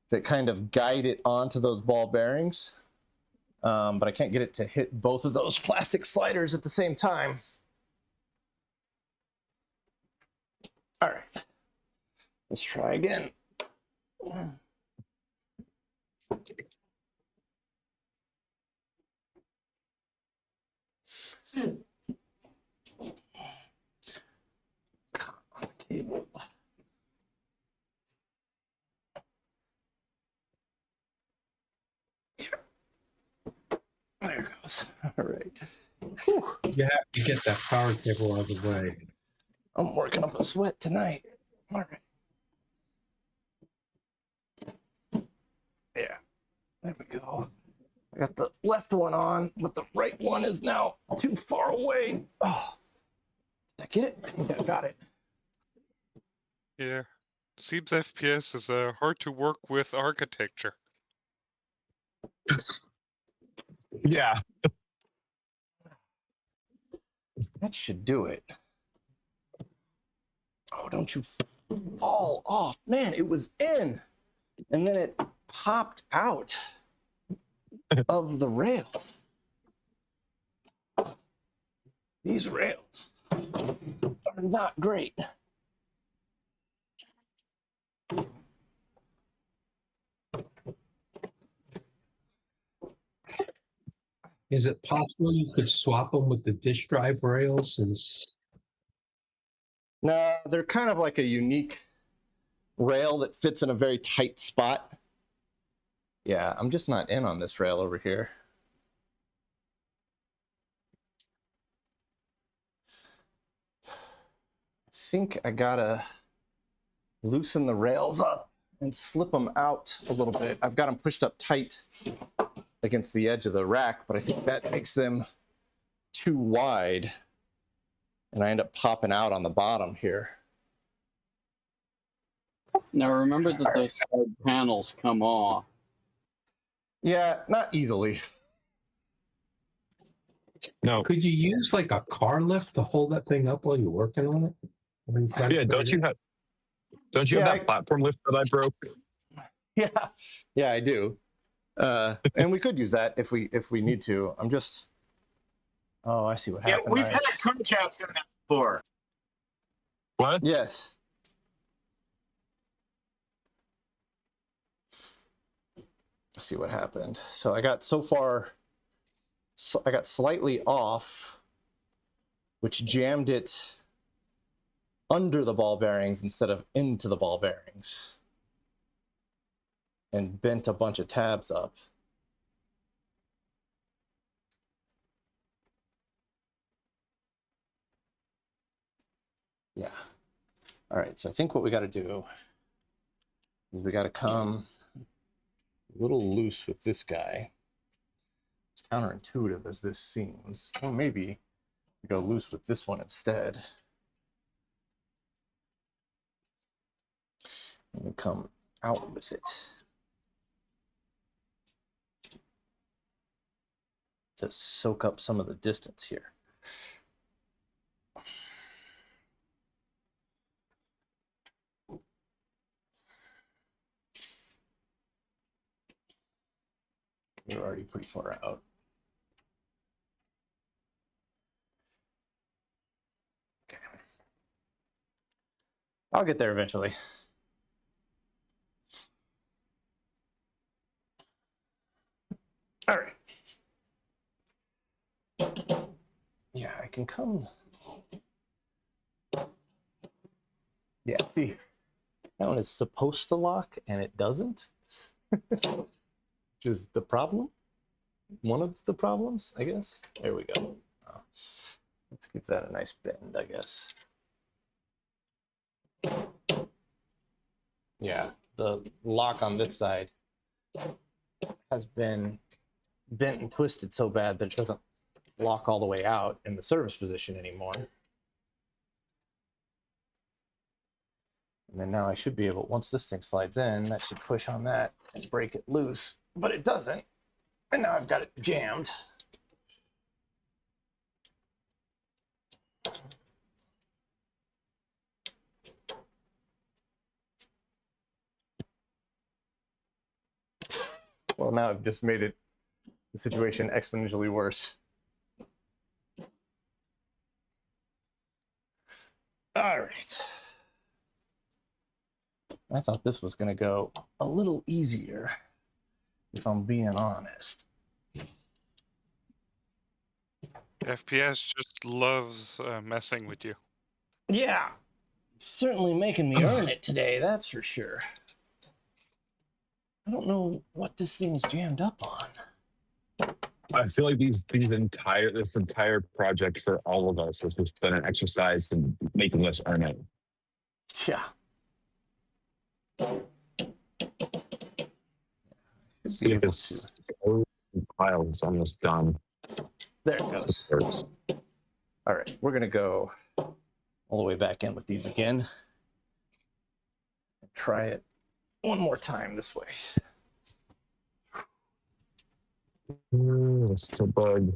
that kind of guide it onto those ball bearings. But I can't get it to hit both of those plastic sliders at the same time. All right, let's try again. Cable. There it goes. All right. Whew. You have to get that power cable out of the way. I'm working up a sweat tonight. All right. Yeah. There we go. I got the left one on, but the right one is now too far away. Oh, did I get it? I think I got it. Yeah. Seems FPS is hard to work with architecture. Yeah. That should do it. Oh, don't you fall off. Man, it was in. And then it popped out of the rail. These rails are not great. Is it possible you could swap them with the disk drive rails? Since No, they're kind of like a unique rail that fits in a very tight spot. Yeah, I'm just not in on this rail over here. I think I gotta loosen the rails up and slip them out a little bit. I've got them pushed up tight against the edge of the rack, but I think that makes them too wide. And I end up popping out on the bottom here. Now remember that those side panels come off. Yeah, not easily. No. could you use like a car lift to hold that thing up while you're working on it? When you try to Yeah, put don't it you in? have Yeah, that platform lift that I broke? Yeah, I do. And we could use that if we need to. I'm just. Oh, I see what Yeah, happened. we've I- had Kojaks in that before. What? Yes. I see what happened. So I got I got slightly off, which jammed it under the ball bearings instead of into the ball bearings, and bent a bunch of tabs up. Yeah. All right, so I think what we got to do is we got to come a little loose with this guy. It's counterintuitive as this seems. Or maybe we go loose with this one instead. And we come out with it. to soak up some of the distance here. You're already pretty far out. Okay. I'll get there eventually. All right. Yeah, I can come. Yeah, see, that one is supposed to lock and it doesn't, which is the problem. One of the problems, I guess. There we go. Oh, let's give that a nice bend, I guess. Yeah, the lock on this side has been bent and twisted so bad that it doesn't lock all the way out in the service position anymore. And then now I should be able, once this thing slides in, that should push on that and break it loose, but it doesn't. And now I've got it jammed. Well, now I've just made it, the situation exponentially worse. All right. I thought this was going to go a little easier, if I'm being honest. FPS just loves messing with you. Yeah, it's certainly making me earn it today, that's for sure. I don't know what this thing's jammed up on. I feel like this entire project for all of us has just been an exercise in making us earn it. Yeah. See if this pile is almost done. There it goes. All right, we're gonna go all the way back in with these again. Try it one more time this way. It's a bug.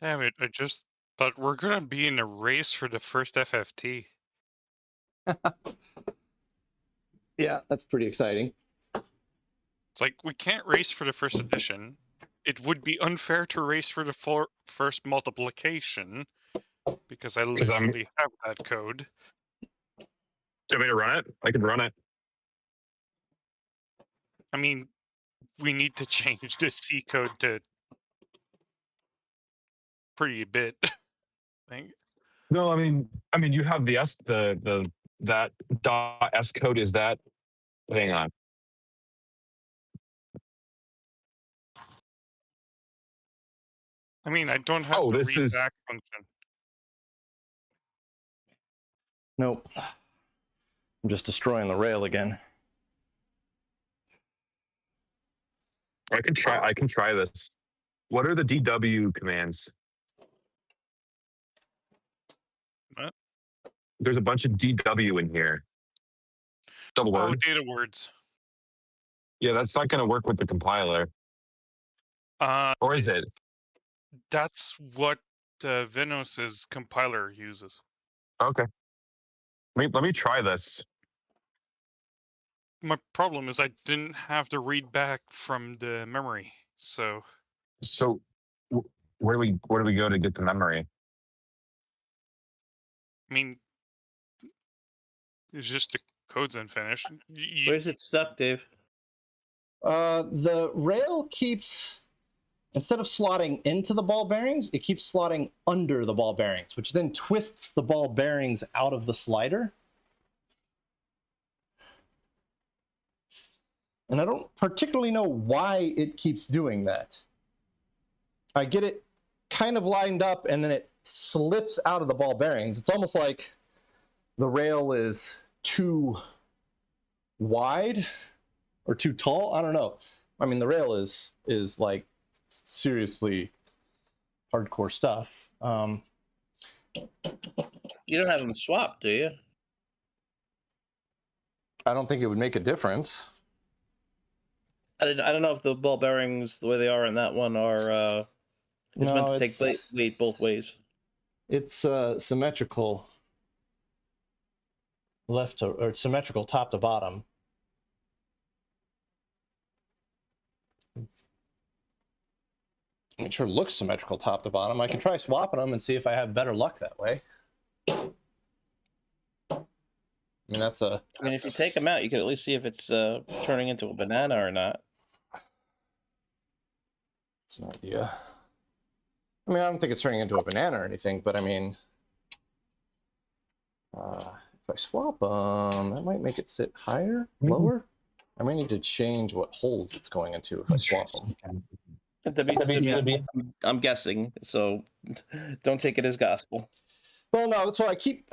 Damn it, I just thought we're gonna be in a race for the first FFT. Yeah, that's pretty exciting. It's like, we can't race for the first edition. It would be unfair to race for the first multiplication, because I literally have that code. Do you want me to run it? I can run it. I mean, we need to change the C code to pretty a bit. I think. No, I mean, you have the S, that dot S code is that. Hang on. I mean, I don't have Oh, the this read is- back function. Nope. I'm just destroying the rail again. I can try this. What are the DW commands? What? There's a bunch of DW in here. Double Oh, word. data words. Yeah, that's not going to work with the compiler. Or is it? That's what Venos's compiler uses. Okay. Let me try this. My problem is I didn't have the read back from the memory, so So where do we go to get the memory? I mean, it's just the code's unfinished. Where's it stuck, Dave? The rail keeps, instead of slotting into the ball bearings, it keeps slotting under the ball bearings, which then twists the ball bearings out of the slider. And I don't particularly know why it keeps doing that. I get it kind of lined up and then it slips out of the ball bearings. It's almost like the rail is too wide or too tall. I don't know. I mean, the rail is like seriously hardcore stuff. You don't have them swapped, do you? I don't think it would make a difference. I don't know if the ball bearings, the way they are in that one, are it's meant to take weight both ways. It's symmetrical left to, or symmetrical top to bottom. It sure looks symmetrical top to bottom. I can try swapping them and see if I have better luck that way. I mean, that's a... I mean, if you take them out, you can at least see if it's turning into a banana or not. That's an idea. I mean, I don't think it's turning into a banana or anything, but I mean, if I swap them, that might make it sit higher, lower. I might need to change what holes it's going into if I swap them. I'm guessing, so don't take it as gospel. Well, no, so I keep,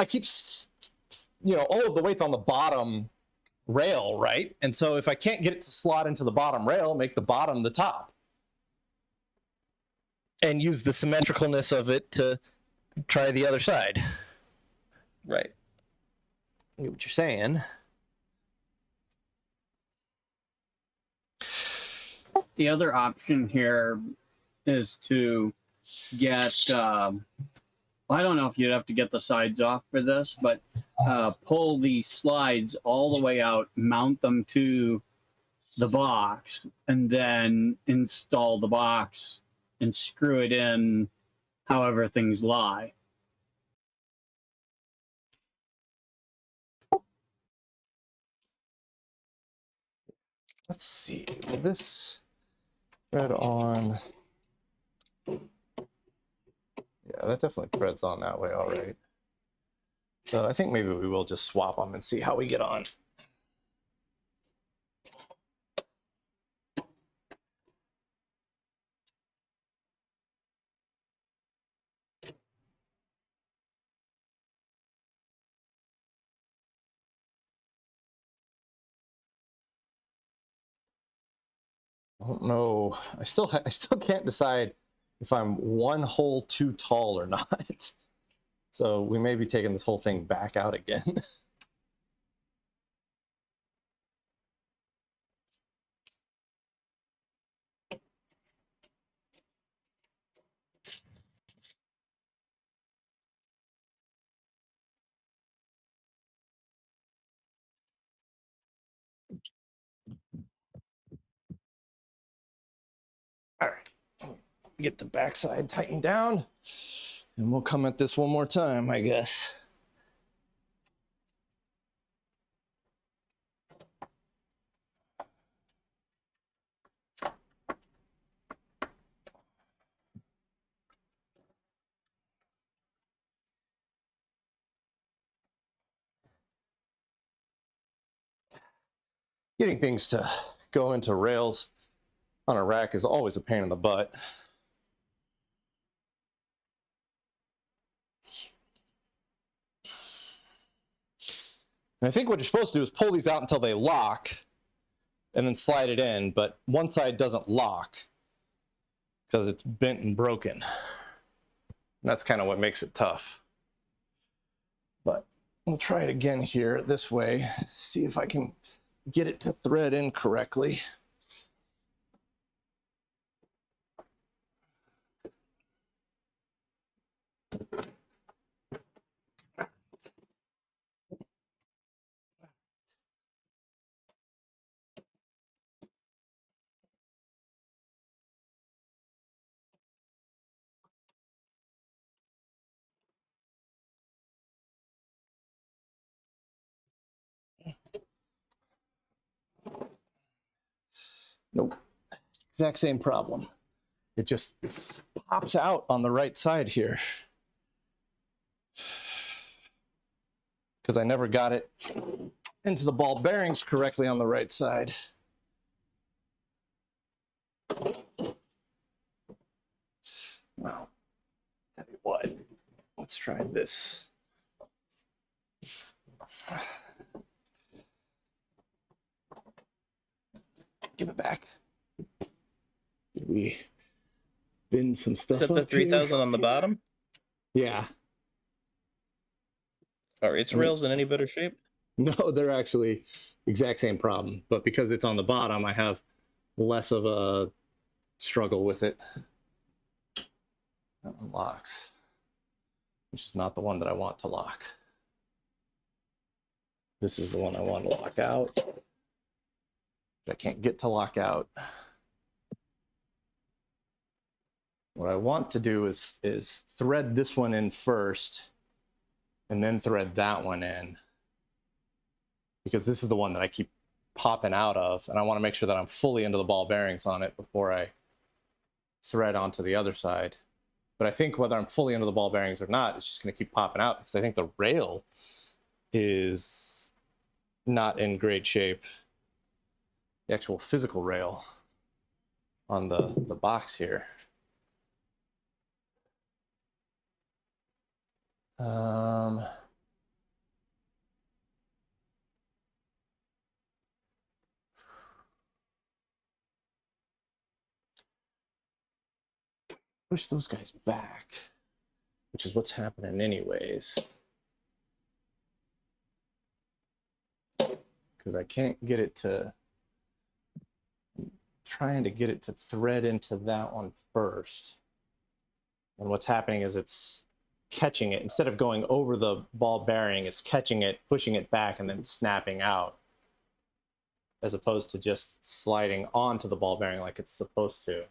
you know, all of the weight's on the bottom rail, right? And so if I can't get it to slot into the bottom rail, make the bottom the top. And use the symmetricalness of it to try the other side. Right. I get what you're saying. The other option here is to get, I don't know if you'd have to get the sides off for this, but pull the slides all the way out, mount them to the box, and then install the box and screw it in however things lie. Let's see. Will this thread on? Yeah, that definitely threads on that way. All right. So I think maybe we will just swap them and see how we get on. I don't know. I still can't decide if I'm one hole too tall or not. So we may be taking this whole thing back out again. All right, get the backside tightened down, and we'll come at this one more time, I guess. Getting things to go into rails on a rack is always a pain in the butt. And I think what you're supposed to do is pull these out until they lock and then slide it in, but one side doesn't lock because it's bent and broken. And that's kind of what makes it tough. But we'll try it again here this way, see if I can get it to thread in correctly. Nope. Exact same problem. It just pops out on the right side here. Because I never got it into the ball bearings correctly on the right side. Well, tell you what, let's try this. Give it back. Did we bin some stuff Is that the up here? 3000 on the bottom? Yeah. Are its rails in any better shape? No, they're actually exact same problem, but because it's on the bottom, I have less of a struggle with it. That one locks, which is not the one that I want to lock. This is the one I want to lock out. I can't get to lock out. What I want to do is thread this one in first and then thread that one in, because this is the one that I keep popping out of, and I want to make sure that I'm fully into the ball bearings on it before I thread onto the other side. But I think whether I'm fully into the ball bearings or not, it's just going to keep popping out because I think the rail is not in great shape. The actual physical rail on the box here. Push those guys back, which is what's happening anyways. Because I can't get it to, I'm trying to get it to thread into that one first. And what's happening is it's catching it. Instead of going over the ball bearing, it's catching it, pushing it back, and then snapping out, as opposed to just sliding onto the ball bearing like it's supposed to.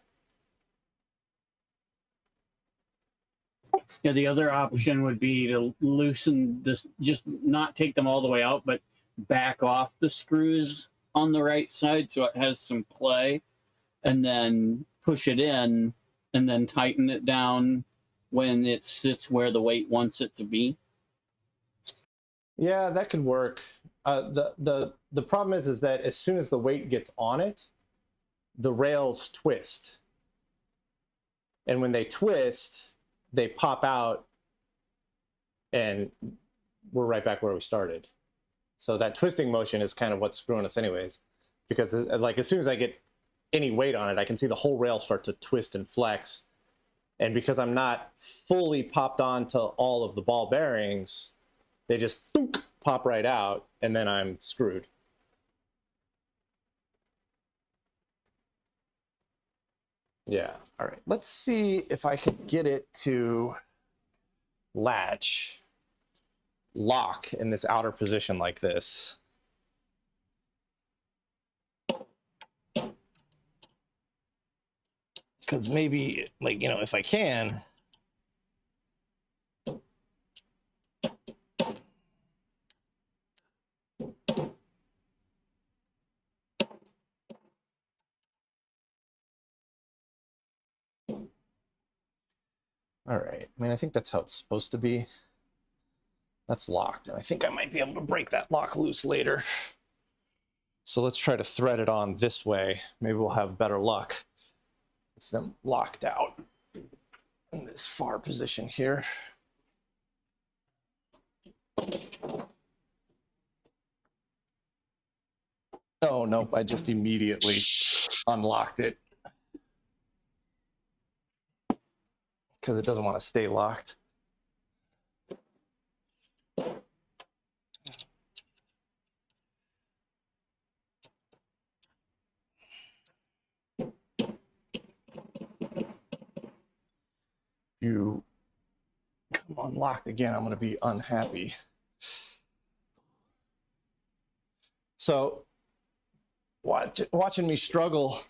Yeah, the other option would be to loosen this, just not take them all the way out, but back off the screws on the right side so it has some play, and then push it in and then tighten it down when it sits where the weight wants it to be. Yeah, that could work. The problem is that as soon as the weight gets on it, the rails twist. And when they twist, they pop out and we're right back where we started. So that twisting motion is kind of what's screwing us anyways, because like as soon as I get any weight on it, I can see the whole rail start to twist and flex. And because I'm not fully popped onto all of the ball bearings, they just pop right out and then I'm screwed. Yeah, all right. Let's see if I can get it to lock in this outer position like this. Because maybe, like, you know, if I can. All right. I mean, I think that's how it's supposed to be. That's locked. And I think I might be able to break that lock loose later. So let's try to thread it on this way. Maybe we'll have better luck. It's them locked out in this far position here. Oh, nope. I just immediately unlocked it because it doesn't want to stay locked. You come unlocked again, I'm going to be unhappy. So watching me struggle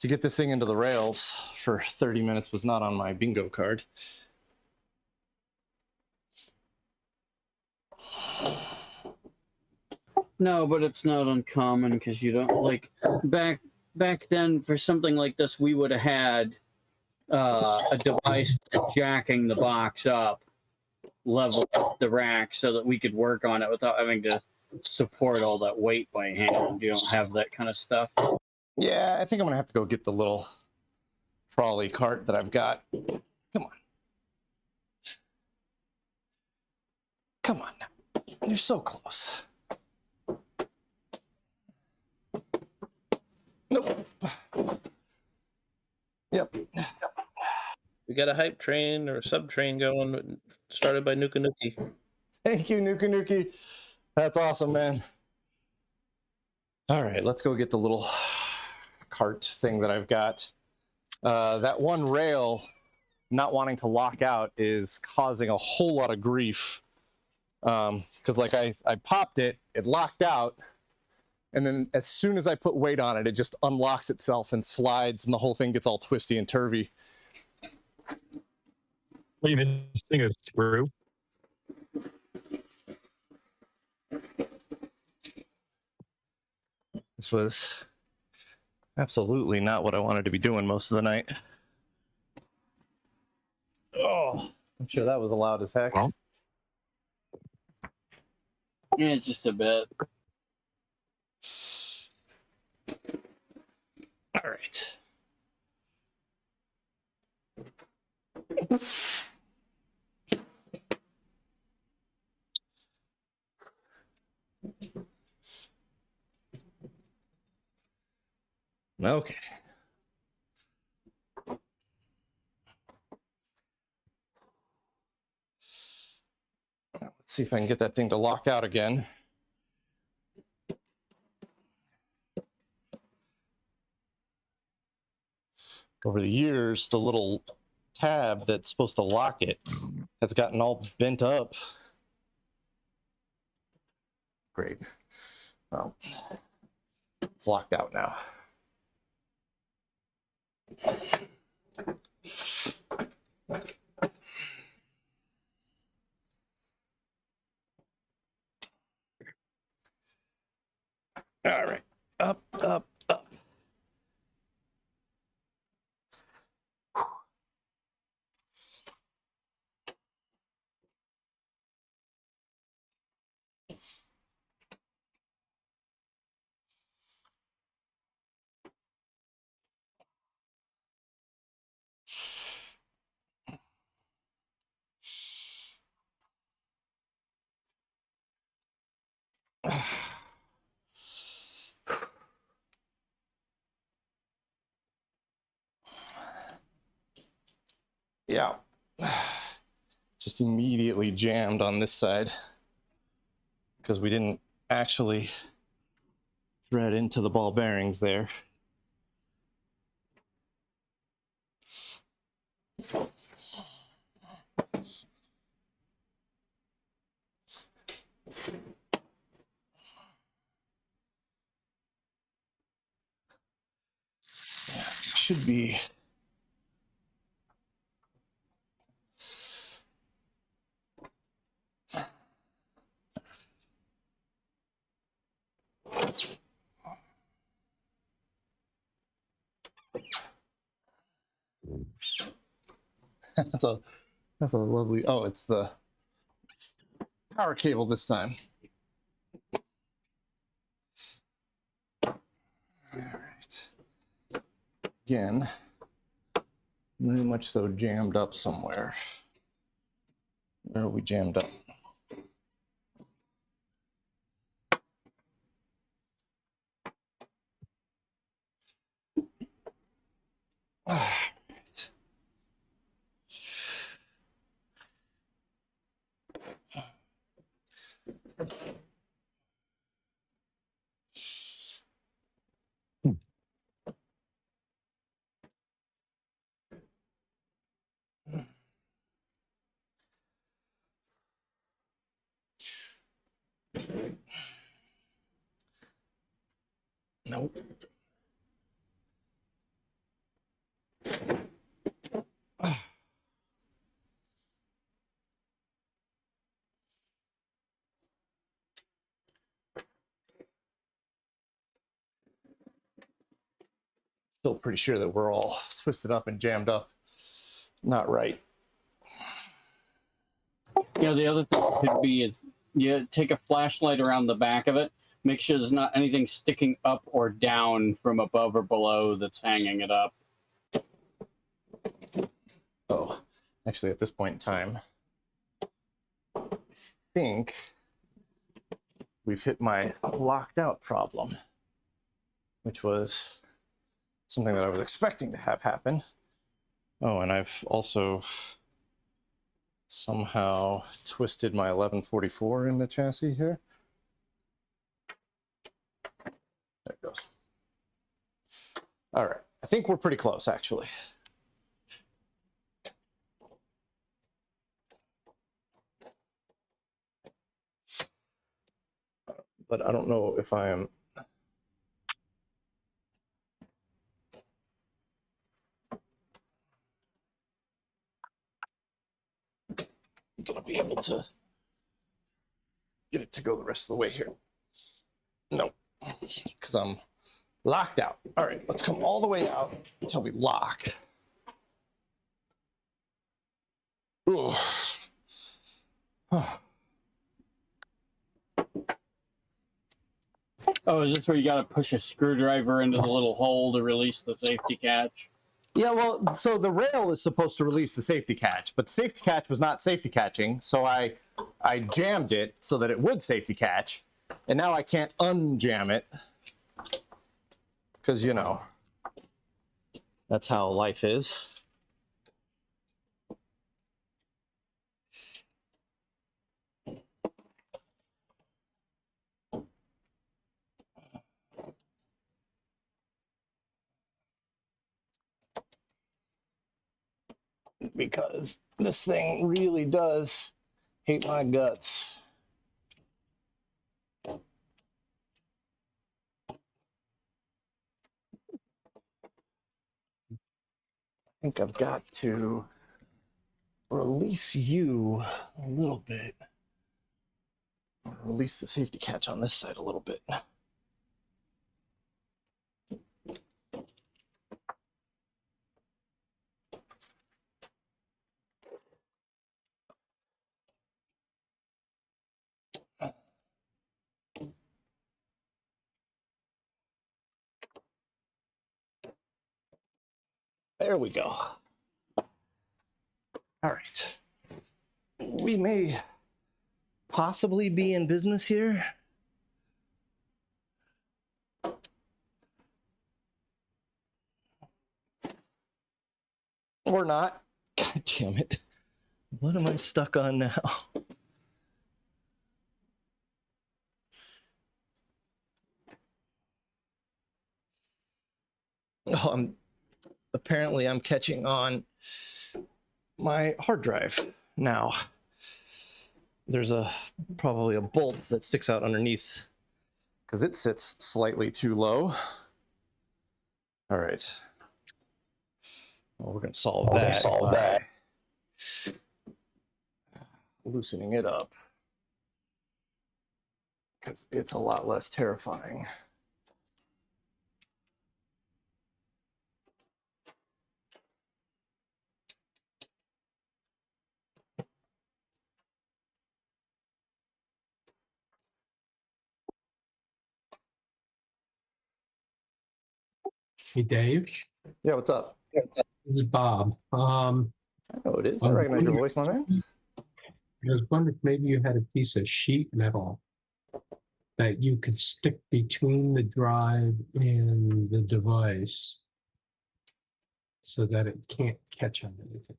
to get this thing into the rails for 30 minutes was not on my bingo card. No, but it's not uncommon because you don't like back then for something like this we would have had a device for jacking the box up, level up the rack so that we could work on it without having to support all that weight by hand. You don't have that kind of stuff. Yeah, I think I'm gonna have to go get the little trolley cart that I've got. Come on. Come on now. You're so close. Nope. Yep. We got a hype train or a sub train going, started by Nuka Nuki. Thank you, Nuka Nuki. That's awesome, man. All right, let's go get the little cart thing that I've got. That one rail not wanting to lock out is causing a whole lot of grief. Because like I popped it, it locked out, and then as soon as I put weight on it, it just unlocks itself and slides, and the whole thing gets all twisty and turvy. What are you missing a screw? This was absolutely not what I wanted to be doing most of the night. Oh, I'm sure that was loud as heck. Well. Yeah, just a bit. All right. Okay. Let's see if I can get that thing to lock out again. Over the years, the little tab that's supposed to lock it has gotten all bent up. Great. Well, it's locked out now. All right, up, up, up. Yeah, just immediately jammed on this side because we didn't actually thread into the ball bearings there. Should be that's a lovely. Oh, it's the power cable this time. All right. Again, very much so jammed up somewhere. Where are we jammed up? All right. Nope. Still pretty sure that we're all twisted up and jammed up. Not right. Yeah, the other thing could be is you take a flashlight around the back of it, make sure there's not anything sticking up or down from above or below that's hanging it up. Oh, actually, at this point in time, I think we've hit my locked out problem, which was something that I was expecting to have happen. Oh, and I've also somehow twisted my 1144 in the chassis here. All right. I think we're pretty close, actually. But I don't know if I am. Gonna be able to get it to go the rest of the way here. No, because I'm locked out. All right, let's come all the way out until we lock. Ugh. Oh, is this where you got to push a screwdriver into the little hole to release the safety catch? Yeah, well, so the rail is supposed to release the safety catch, but the safety catch was not safety catching, so I jammed it so that it would safety catch, and now I can't unjam it because, you know, that's how life is. Because this thing really does hate my guts. I think I've got to release you a little bit. Release the safety catch on this side a little bit. There we go. All right. We may possibly be in business here. Or not. God damn it. What am I stuck on now? Oh, apparently I'm catching on my hard drive now. There's probably a bolt that sticks out underneath because it sits slightly too low. All right. Well, we're going to solve that. Loosening it up because it's a lot less terrifying. Hey, Dave. Yeah, what's up? This is Bob. I know it is. I recognize your voice, my man. I was wondering if maybe you had a piece of sheet metal that you could stick between the drive and the device so that it can't catch on anything.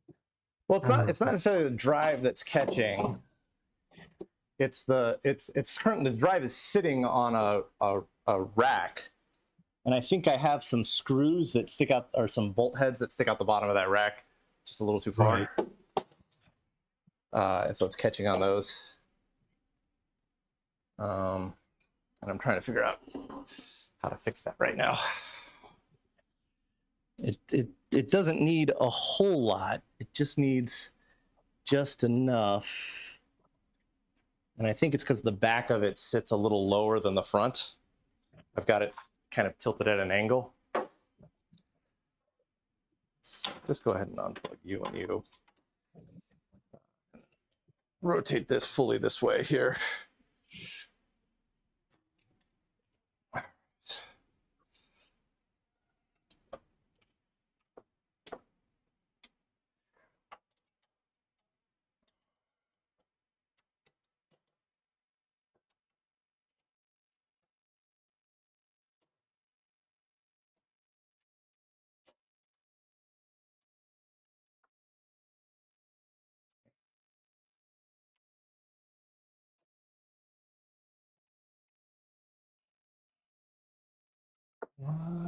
Well, it's not necessarily the drive that's catching. It's the drive is sitting on a rack. And I think I have some screws that stick out, or some bolt heads that stick out the bottom of that rack just a little too far. Right. And so it's catching on those. And I'm trying to figure out how to fix that right now. It doesn't need a whole lot. It just needs just enough. And I think it's because the back of it sits a little lower than the front. I've got it kind of tilted at an angle. Let's just go ahead and unplug you and you. Rotate this fully this way here.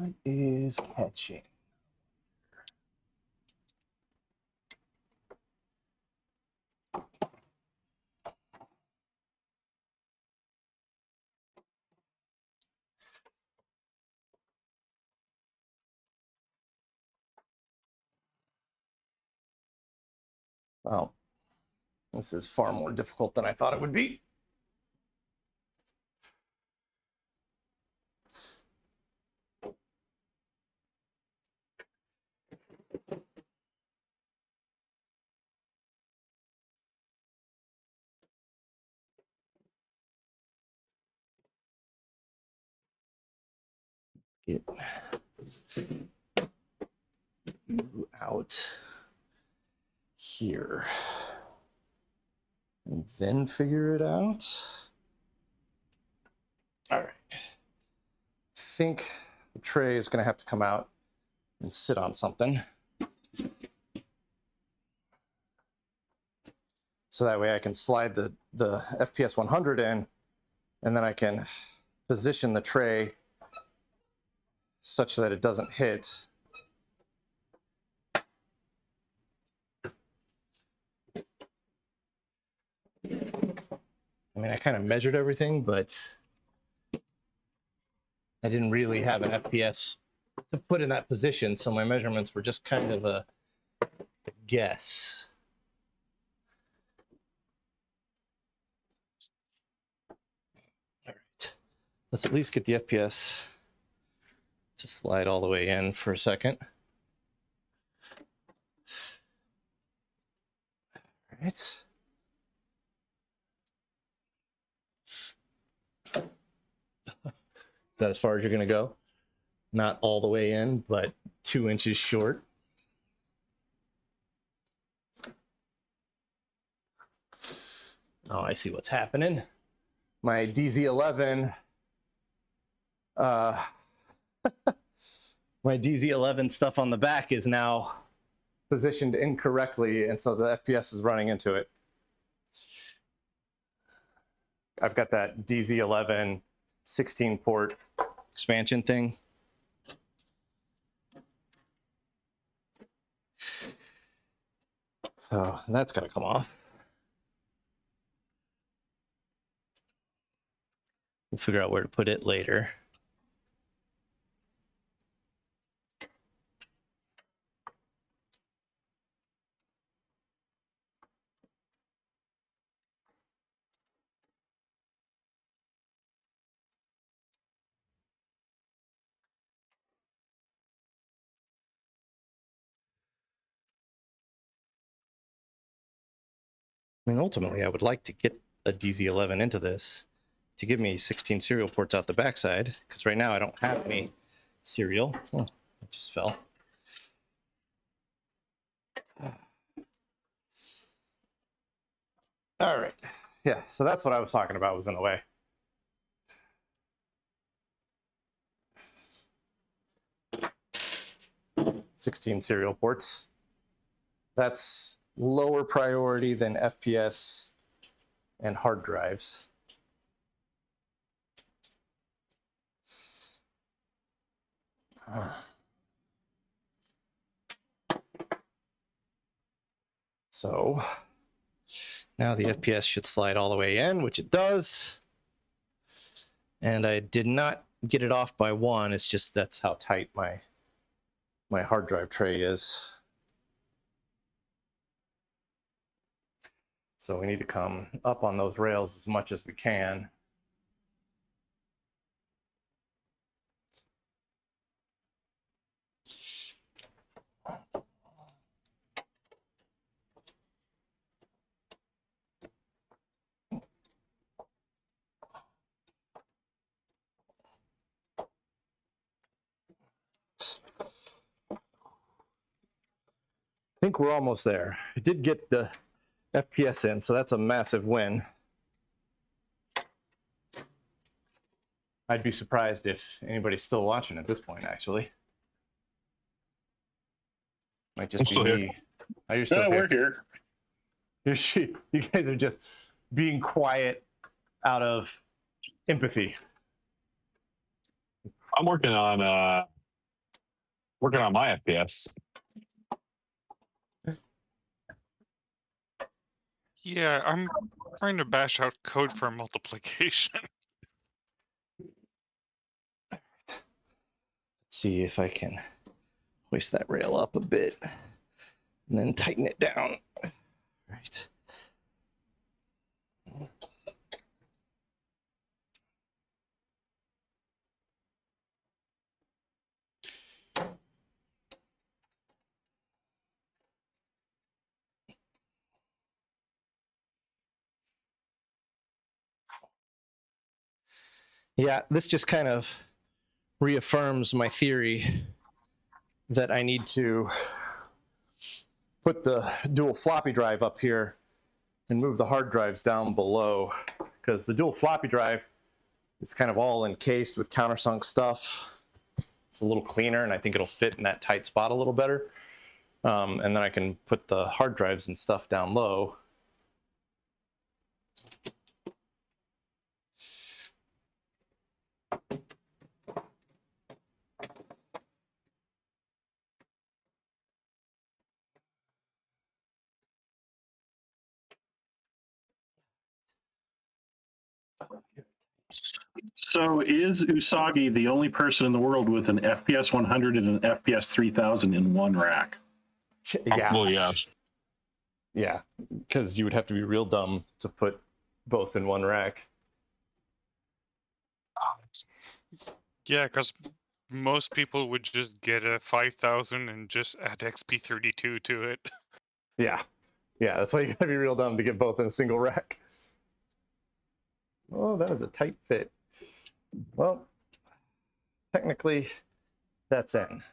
What is catching? Well, this is far more difficult than I thought it would be. Get you out here and then figure it out. All right. I think the tray is going to have to come out and sit on something. So that way I can slide the FPS 100 in, and then I can position the tray such that it doesn't hit. I mean, I kind of measured everything, but I didn't really have an FPS to put in that position, so my measurements were just kind of a guess. All right, let's at least get the FPS to slide all the way in for a second. All right. Is that as far as you're going to go? Not all the way in, but 2 inches short. Oh, I see what's happening. My DZ11 my DZ11 stuff on the back is now positioned incorrectly, and so the FPS is running into it. I've got that DZ11 16 port expansion thing. So that's got to come off. We'll figure out where to put it later. I mean, ultimately, I would like to get a DZ11 into this to give me 16 serial ports out the backside, because right now I don't have any serial. Oh, it just fell. All right. Yeah, so that's what I was talking about was in the way. $16 serial ports. That's lower priority than FPS and hard drives. So now the FPS should slide all the way in, which it does. And I did not get it off by 1. It's just that's how tight my hard drive tray is. So we need to come up on those rails as much as we can. I think we're almost there. I did get the FPS in, so that's a massive win. I'd be surprised if anybody's still watching at this point, actually. Might just be me. Oh, you're still here. We're here. You guys are just being quiet out of empathy. I'm working on Working on my FPS. Yeah, I'm trying to bash out code for multiplication. Let's see if I can hoist that rail up a bit and then tighten it down. Right. Yeah, this just kind of reaffirms my theory that I need to put the dual floppy drive up here and move the hard drives down below, because the dual floppy drive is kind of all encased with countersunk stuff. It's a little cleaner, and I think it'll fit in that tight spot a little better. And then I can put the hard drives and stuff down low. So is Usagi the only person in the world with an FPS 100 and an FPS 3000 in one rack? Yeah. Well, yes. Yeah, because you would have to be real dumb to put both in one rack. Yeah, because most people would just get a 5000 and just add XP32 to it. Yeah. Yeah, that's why you gotta be real dumb to get both in a single rack. Oh, that is a tight fit. Well, technically, that's in.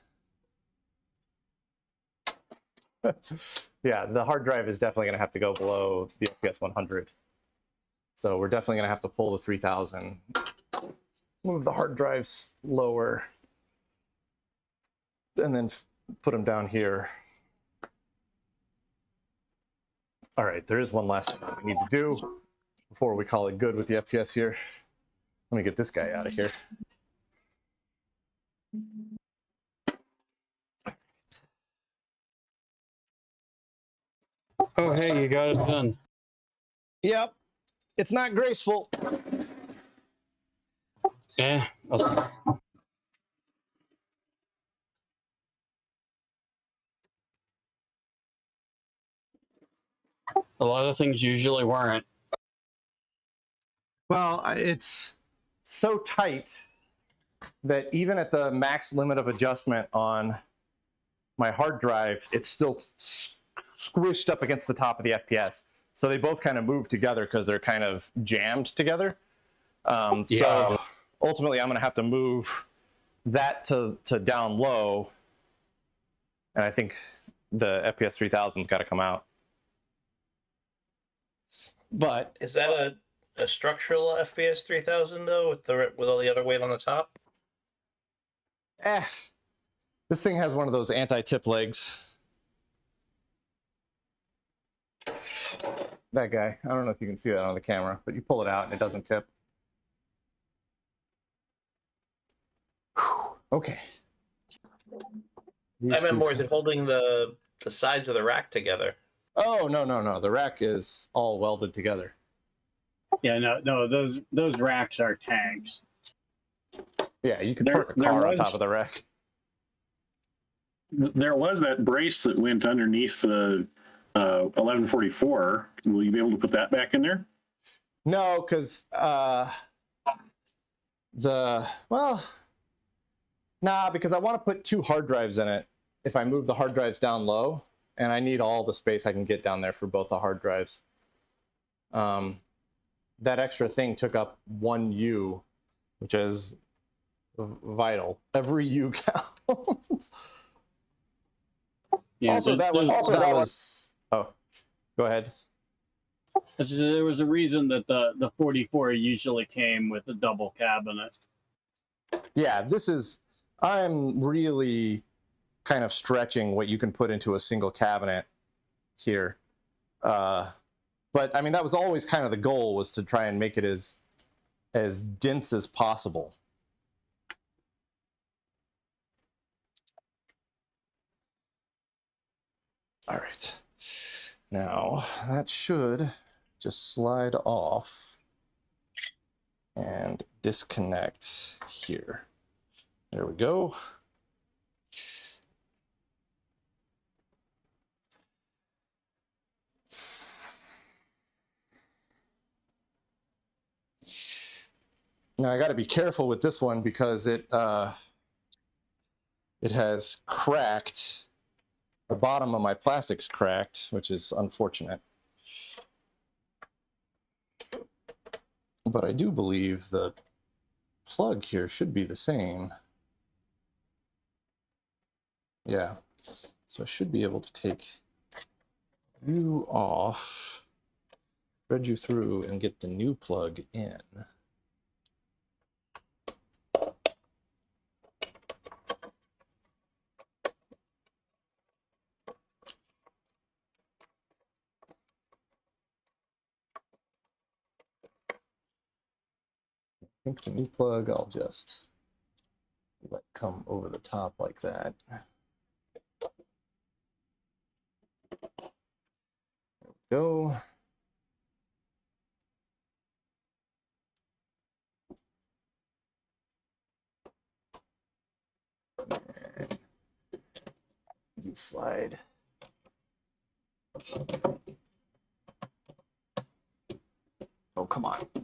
Yeah, the hard drive is definitely going to have to go below the FPS 100. So we're definitely going to have to pull the 3000, move the hard drives lower, and then put them down here. All right, there is one last thing that we need to do before we call it good with the FPS here. Let me get this guy out of here. Oh, hey, you got it done. Yep, it's not graceful. Yeah. A lot of things usually weren't. Well, it's so tight that even at the max limit of adjustment on my hard drive, it's still squished up against the top of the FPS. So they both kind of move together because they're kind of jammed together. So ultimately, I'm going to have to move that to down low. And I think the FPS 3000's got to come out. But Is that a structural FPS 3000 though, with all the other weight on the top? this thing has one of those anti-tip legs. That guy. I don't know if you can see that on the camera, but you pull it out and it doesn't tip. Whew. Okay. I meant more, is it holding the sides of the rack together? Oh, no. The rack is all welded together. Yeah, no, those racks are tanks. Yeah, you could There- park a there car on was- top of the rack. There was that brace that went underneath the 1144. Will you be able to put that back in there? No, because because I want to put 2 hard drives in it if I move the hard drives down low, and I need all the space I can get down there for both the hard drives. That extra thing took up 1 U, which is vital. Every U counts. Yeah, also, that was. Oh, go ahead. There was a reason that the 44 usually came with a double cabinet. Yeah, I'm really kind of stretching what you can put into a single cabinet here. But I mean, that was always kind of the goal, was to try and make it as dense as possible. All right. Now that should just slide off and disconnect here. There we go. Now I got to be careful with this one because it has cracked. The bottom of my plastic's cracked, which is unfortunate. But I do believe the plug here should be the same. Yeah, so I should be able to take you off, thread you through, and get the new plug in. I think the new plug I'll just let come over the top like that. There we go. And you slide. Oh, come on. I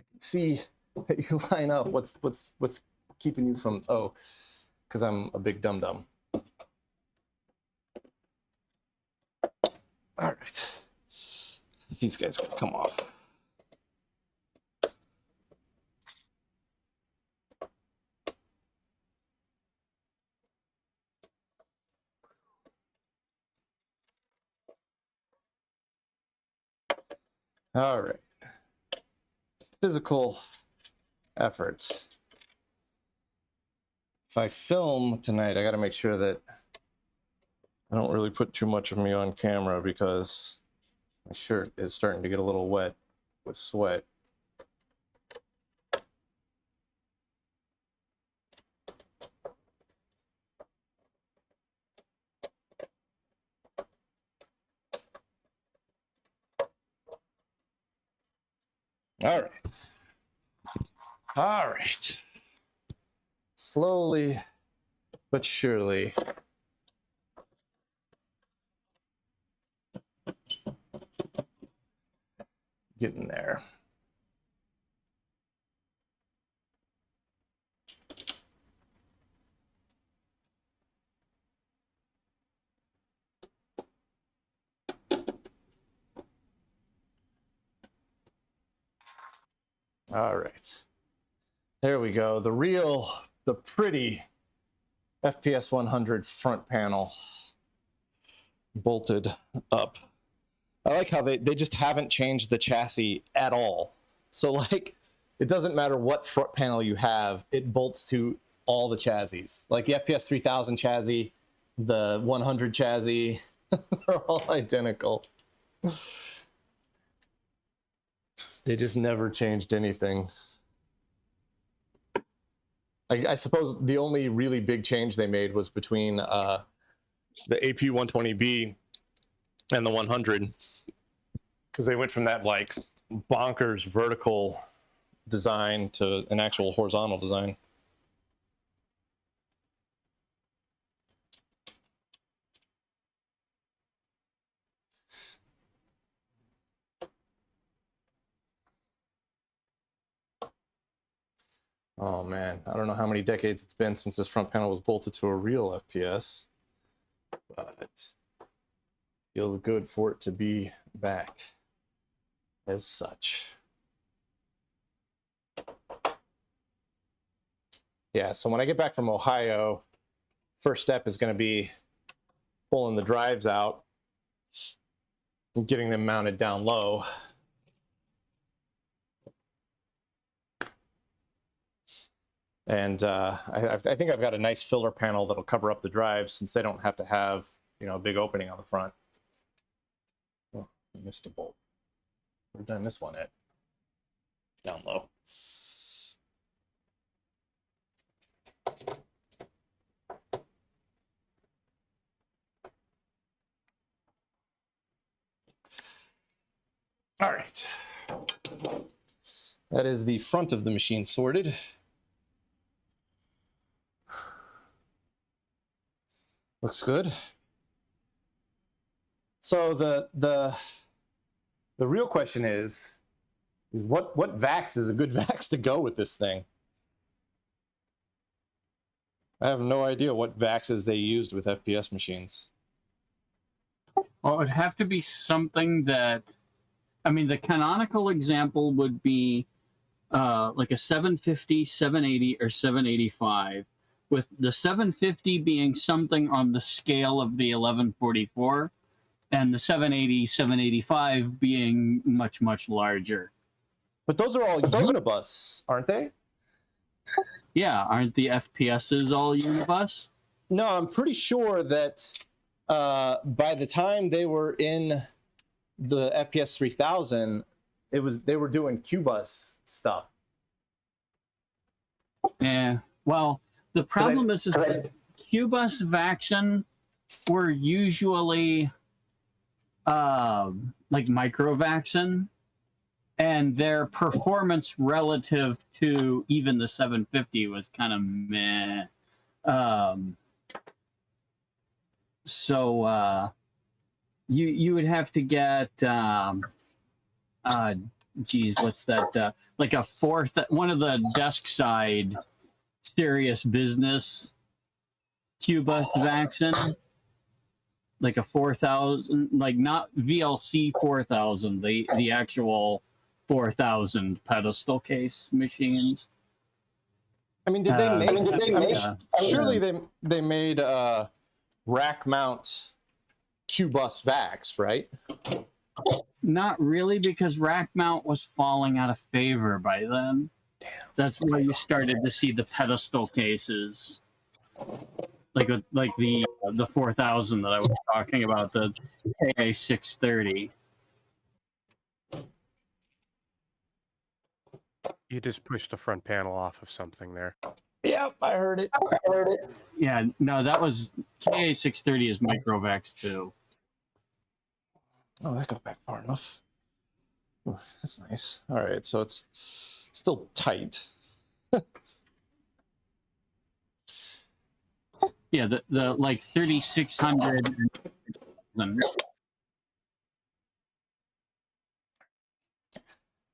can see that you line up. What's keeping you from, oh, because I'm a big dum-dum. All right. These guys can come off. All right. Physical effort. If I film tonight, I got to make sure that I don't really put too much of me on camera because my shirt is starting to get a little wet with sweat. All right. All right. Slowly but surely. Getting there. All right. There we go. The pretty FPS 100 front panel bolted up. I like how they just haven't changed the chassis at all. So like, it doesn't matter what front panel you have, it bolts to all the chassis. Like the FPS 3000 chassis, the 100 chassis, they're all identical. They just never changed anything. I suppose the only really big change they made was between the AP120B and the 100, because they went from that like bonkers vertical design to an actual horizontal design. Oh man, I don't know how many decades it's been since this front panel was bolted to a real FPS, but feels good for it to be back as such. Yeah, so when I get back from Ohio, first step is going to be pulling the drives out and getting them mounted down low. And I think I've got a nice filler panel that'll cover up the drives since they don't have to have, you know, a big opening on the front. Oh, I missed a bolt. Where did I miss one at? Down low. That is the front of the machine sorted. Looks good. So the real question is what VAX is a good VAX to go with this thing? I have no idea what VAXs they used with FPS machines. Well, it would have to be something that, I mean, the canonical example would be like a 750, 780, or 785, with the 750 being something on the scale of the 1144, and the 780, 785 being much, much larger. But those are all Unibus, aren't they? Yeah, aren't the FPSs all Unibus? No, I'm pretty sure that by the time they were in the FPS 3000, they were doing QBus stuff. Yeah. Well, the problem is that QBus Vaxxon were usually like microvaxxon, and their performance relative to even the 750 was kind of meh. So you would have to get geez, what's that? Like a fourth, one of the desk side serious business QBus Vaxxon, like a 4000, like not VLC 4000, the actual 4000 pedestal case machines. I mean, did they make? Surely yeah. they made rack mount QBus VAX, right? Not really, because rack mount was falling out of favor by then. Damn. That's where you started to see the pedestal cases, like the 4000 that I was talking about, the KA630. You just pushed the front panel off of something there. Yep, I heard it. Yeah, no, that was KA630 is Microvax too. Oh, that got back far enough. Ooh, that's nice. All right, so it's still tight. Yeah, the like 3600.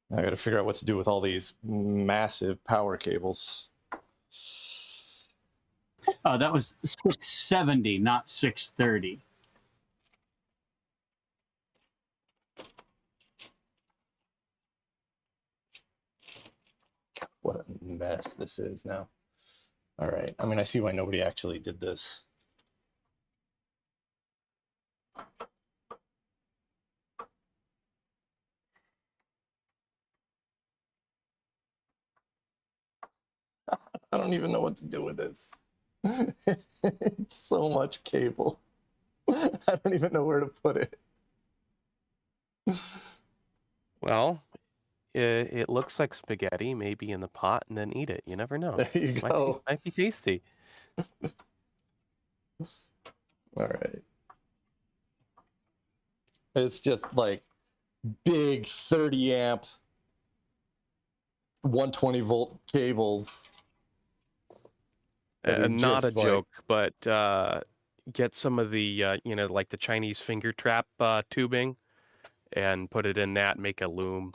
I got to figure out what to do with all these massive power cables. Oh, that was 670, not 630. What a mess this is now. All right, I mean, I see why nobody actually did this. I don't even know what to do with this. It's so much cable. I don't even know where to put it. Well, it looks like spaghetti, maybe in the pot, and then eat it. You never know. There you go. Might be tasty. All right. It's just like big 30 amp 120 volt cables. Not a just, like- joke, but get some of the like the Chinese finger trap tubing and put it in that and make a loom.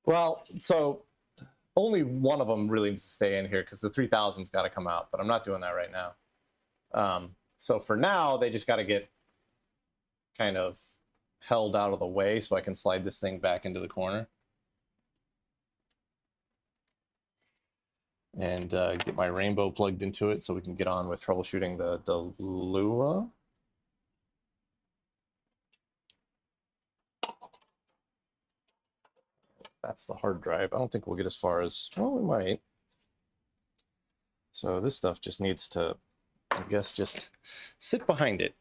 Well, so only one of them really needs to stay in here because the 3000's got to come out, but I'm not doing that right now. So for now, they just got to get kind of held out of the way so I can slide this thing back into the corner. And get my rainbow plugged into it so we can get on with troubleshooting the Lua. That's the hard drive. I don't think we'll get as far as, well, we might. So this stuff just needs to, I guess, just sit behind it.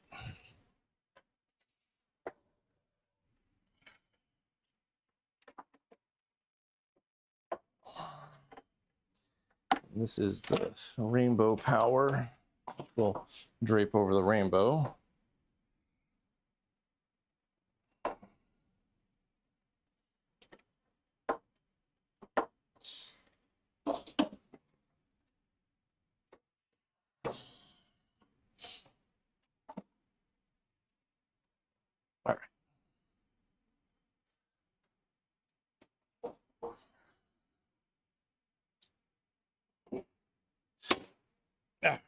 This is the rainbow power. We'll drape over the rainbow. All right. All right.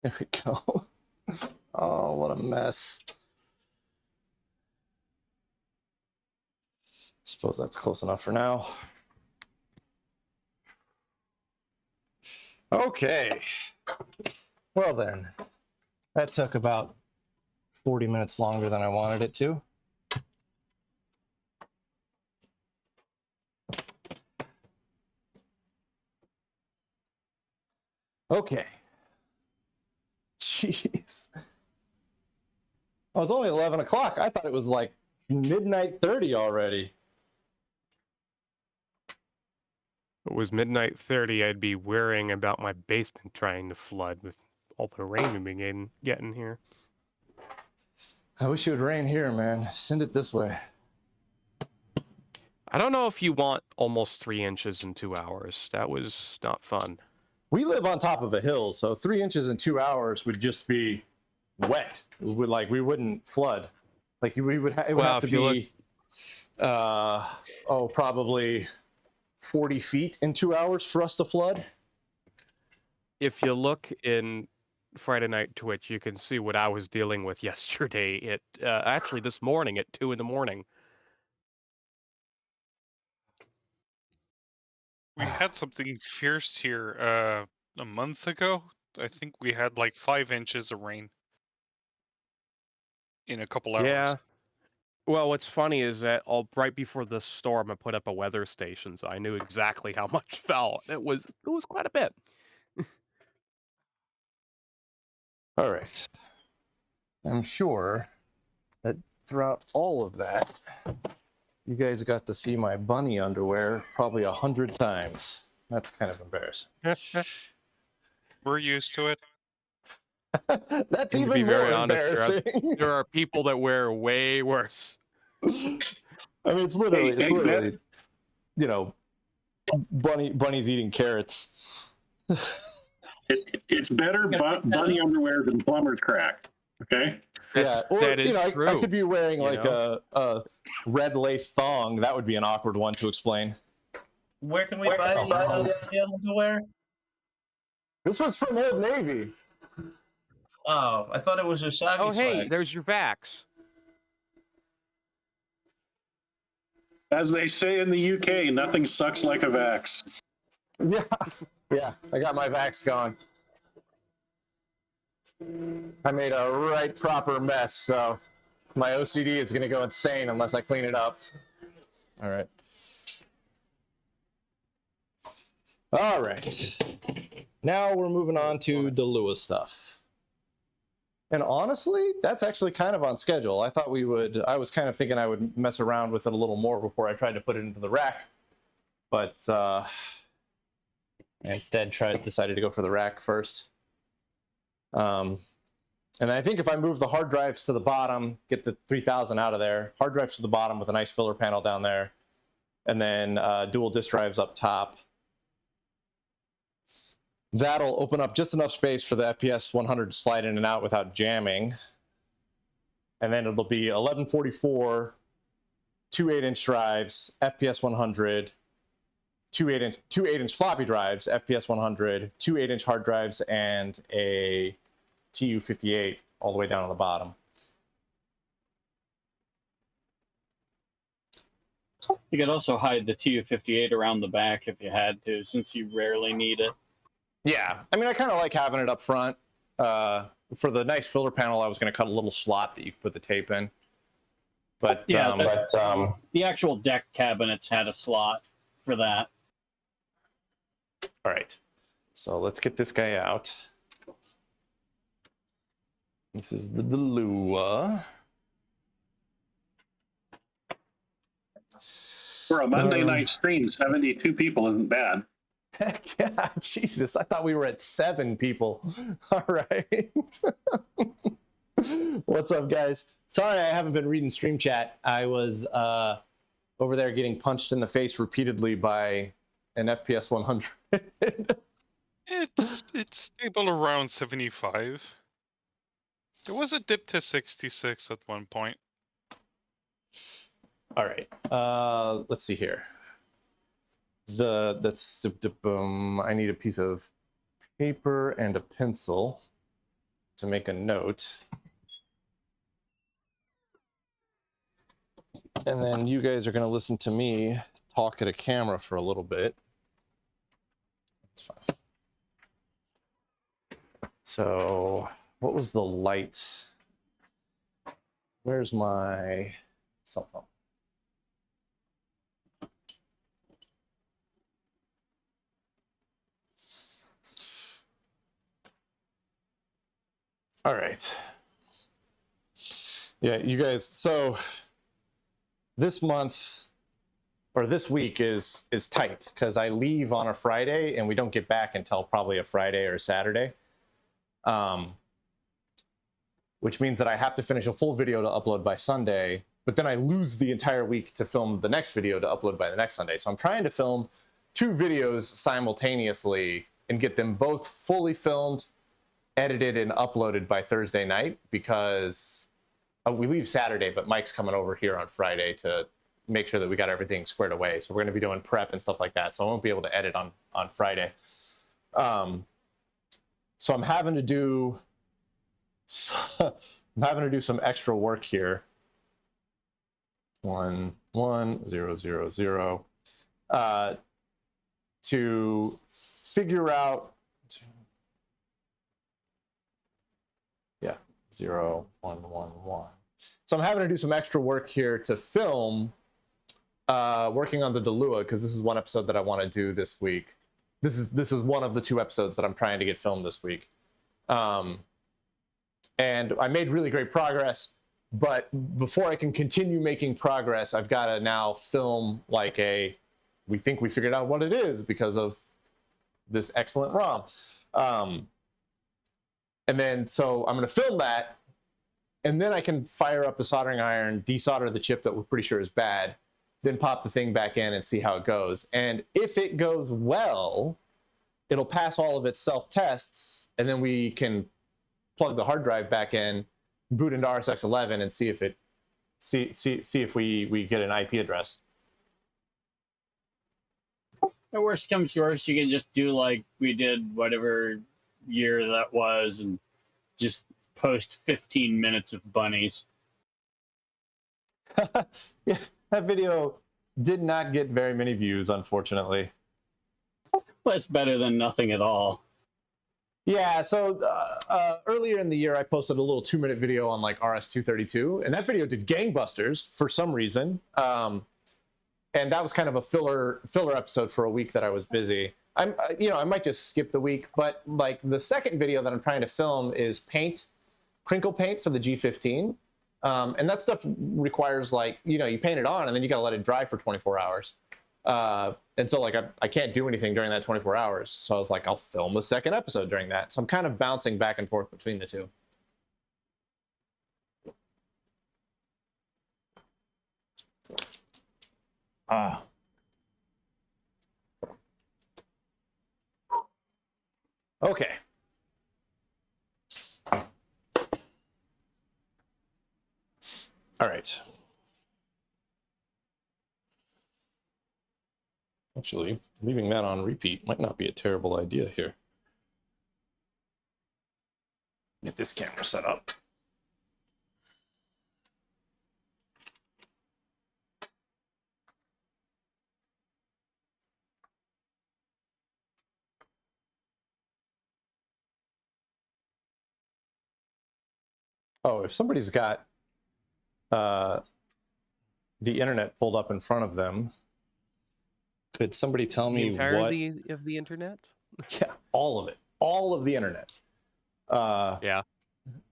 There we go. Oh, what a mess. Suppose that's close enough for now. Okay. Well then, that took about 40 minutes longer than I wanted it to. Okay. Jeez. Oh, it's only 11 o'clock. I thought it was like midnight 30 already. If it was midnight 30, I'd be worrying about my basement trying to flood with all the rain we've been getting here. I wish it would rain here, man. Send it this way. I don't know if you want almost 3 inches in 2 hours. That was not fun. We live on top of a hill, so 3 inches in 2 hours would just be wet. We wouldn't flood. Like we would. It would have to be, probably 40 feet in 2 hours for us to flood. If you look in Friday Night Twitch, you can see what I was dealing with yesterday. Actually this morning at 2 a.m. We had something fierce here a month ago. I think we had like 5 inches of rain in a couple hours. Yeah. Well, what's funny is that right before the storm, I put up a weather station, so I knew exactly how much fell. It was quite a bit. All right. I'm sure that throughout all of that, you guys got to see my bunny underwear probably 100 times. That's kind of embarrassing. We're used to it. That's And to even be more very honest, embarrassing. there are people that wear way worse. I mean, it's literally, you know, bunnies eating carrots. It's better bunny underwear than plumber's crack. Okay. Yeah, or that is I true, could be wearing you like know? a red lace thong. That would be an awkward one to explain. Where can we buy the underwear? This was from Old Navy. Oh, I thought it was Usagi. Oh, hey, swag. there's your Vax. As they say in the UK, nothing sucks like a vax. Yeah, I got my Vax going. I made a right proper mess, so my OCD is going to go insane unless I clean it up. All right. All right. Now we're moving on to DeLua stuff. And honestly, that's actually kind of on schedule. I was kind of thinking I would mess around with it a little more before I tried to put it into the rack. But I instead decided to go for the rack first. And I think if I move the hard drives to the bottom, get the 3000 out of there, hard drives to the bottom with a nice filler panel down there, and then dual disk drives up top, that'll open up just enough space for the FPS 100 to slide in and out without jamming. And then it'll be 1144, two 8-inch drives, FPS 100, two 8-inch floppy drives, FPS 100, two 8-inch hard drives, and a TU-58 all the way down on the bottom. You could also hide the TU-58 around the back if you had to, since you rarely need it. Yeah, I mean, I kind of like having it up front. For the nice filler panel, I was going to cut a little slot that you could put the tape in. But Yeah, the actual deck cabinets had a slot for that. all right, so let's get this guy out. This is the DeLua. For a Monday night stream, 72 people isn't bad. Heck yeah, Jesus, I thought we were at 7 people. All right. What's up, guys? Sorry I haven't been reading stream chat. I was over there getting punched in the face repeatedly by an FPS 100. It's stable around 75. There was a dip to 66 at one point. All right. Let's see here. I need a piece of paper and a pencil to make a note. And then you guys are going to listen to me talk at a camera for a little bit. That's fine. So, what was the light? Where's my cell phone? All right. Yeah, you guys, so this month or this week is tight because I leave on a Friday and we don't get back until probably a Friday or Saturday. Which means that I have to finish a full video to upload by Sunday, but then I lose the entire week to film the next video to upload by the next Sunday. So I'm trying to film 2 videos simultaneously and get them both fully filmed, edited, and uploaded by Thursday night because we leave Saturday, but Mike's coming over here on Friday to make sure that we got everything squared away. So we're going to be doing prep and stuff like that. So I won't be able to edit on Friday. So I'm having to do some extra work here. 1 1 0 0 0 to figure out 0 1 1 1. So I'm having to do some extra work here to film working on the Dalua because this is one episode that I want to do this week. This is one of the 2 episodes that I'm trying to get filmed this week. And I made really great progress, but before I can continue making progress, I've got to now film like we think we figured out what it is because of this excellent ROM. And then, so I'm going to film that, and then I can fire up the soldering iron, desolder the chip that we're pretty sure is bad, then pop the thing back in and see how it goes. And if it goes well, it'll pass all of its self-tests, and then we can plug the hard drive back in, boot into RSX 11, and see if we get an IP address. The worst comes to worst, you can just do like we did whatever year that was and just post 15 minutes of bunnies. Yeah, that video did not get very many views, unfortunately. Well, it's better than nothing at all. Yeah, so earlier in the year, I posted a little 2-minute video on like RS-232, and that video did gangbusters for some reason. And that was kind of a filler episode for a week that I was busy. I might just skip the week, but like the second video that I'm trying to film is crinkle paint for the G15. And that stuff requires like, you paint it on and then you got to let it dry for 24 hours. And so like I can't do anything during that 24 hours. So I was like, I'll film a second episode during that. So I'm kind of bouncing back and forth between the 2. Okay. All right. Actually, leaving that on repeat might not be a terrible idea here. Get this camera set up. Oh, if somebody's got the internet pulled up in front of them, could somebody tell me the entirety of the internet? Yeah, all of it, all of the internet. Yeah,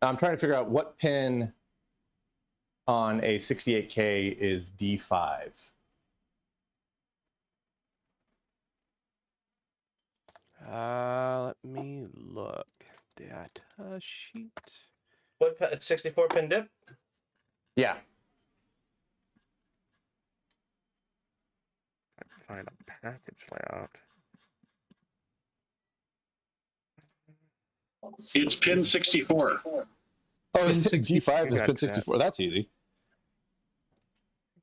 I'm trying to figure out what pin on a 68K is D5. Let me look. Data sheet. What 64 pin dip? Yeah. Find a package layout. It's pin 64. Oh, Pin D5 is got pin that. 64. That's easy.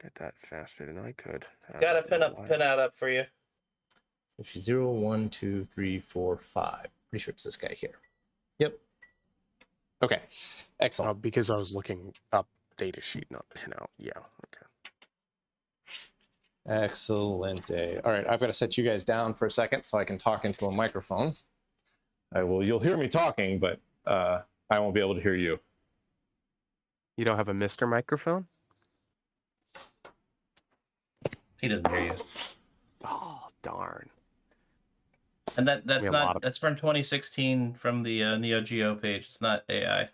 Got that faster than I could. Got a pin out up for you. 0, 1, 2, 3, 4, 5. Pretty sure it's this guy here. Yep. Okay. Excellent. Because I was looking up data sheet, not pin out. Yeah. Okay. Excellent day. All right, I've got to set you guys down for a second so I can talk into a microphone. You'll hear me talking, but I won't be able to hear you. You don't have a Mr. microphone? He doesn't hear you. Oh, darn. And that's We have a lot not of- that's from 2016 from the Neo Geo page. It's not AI.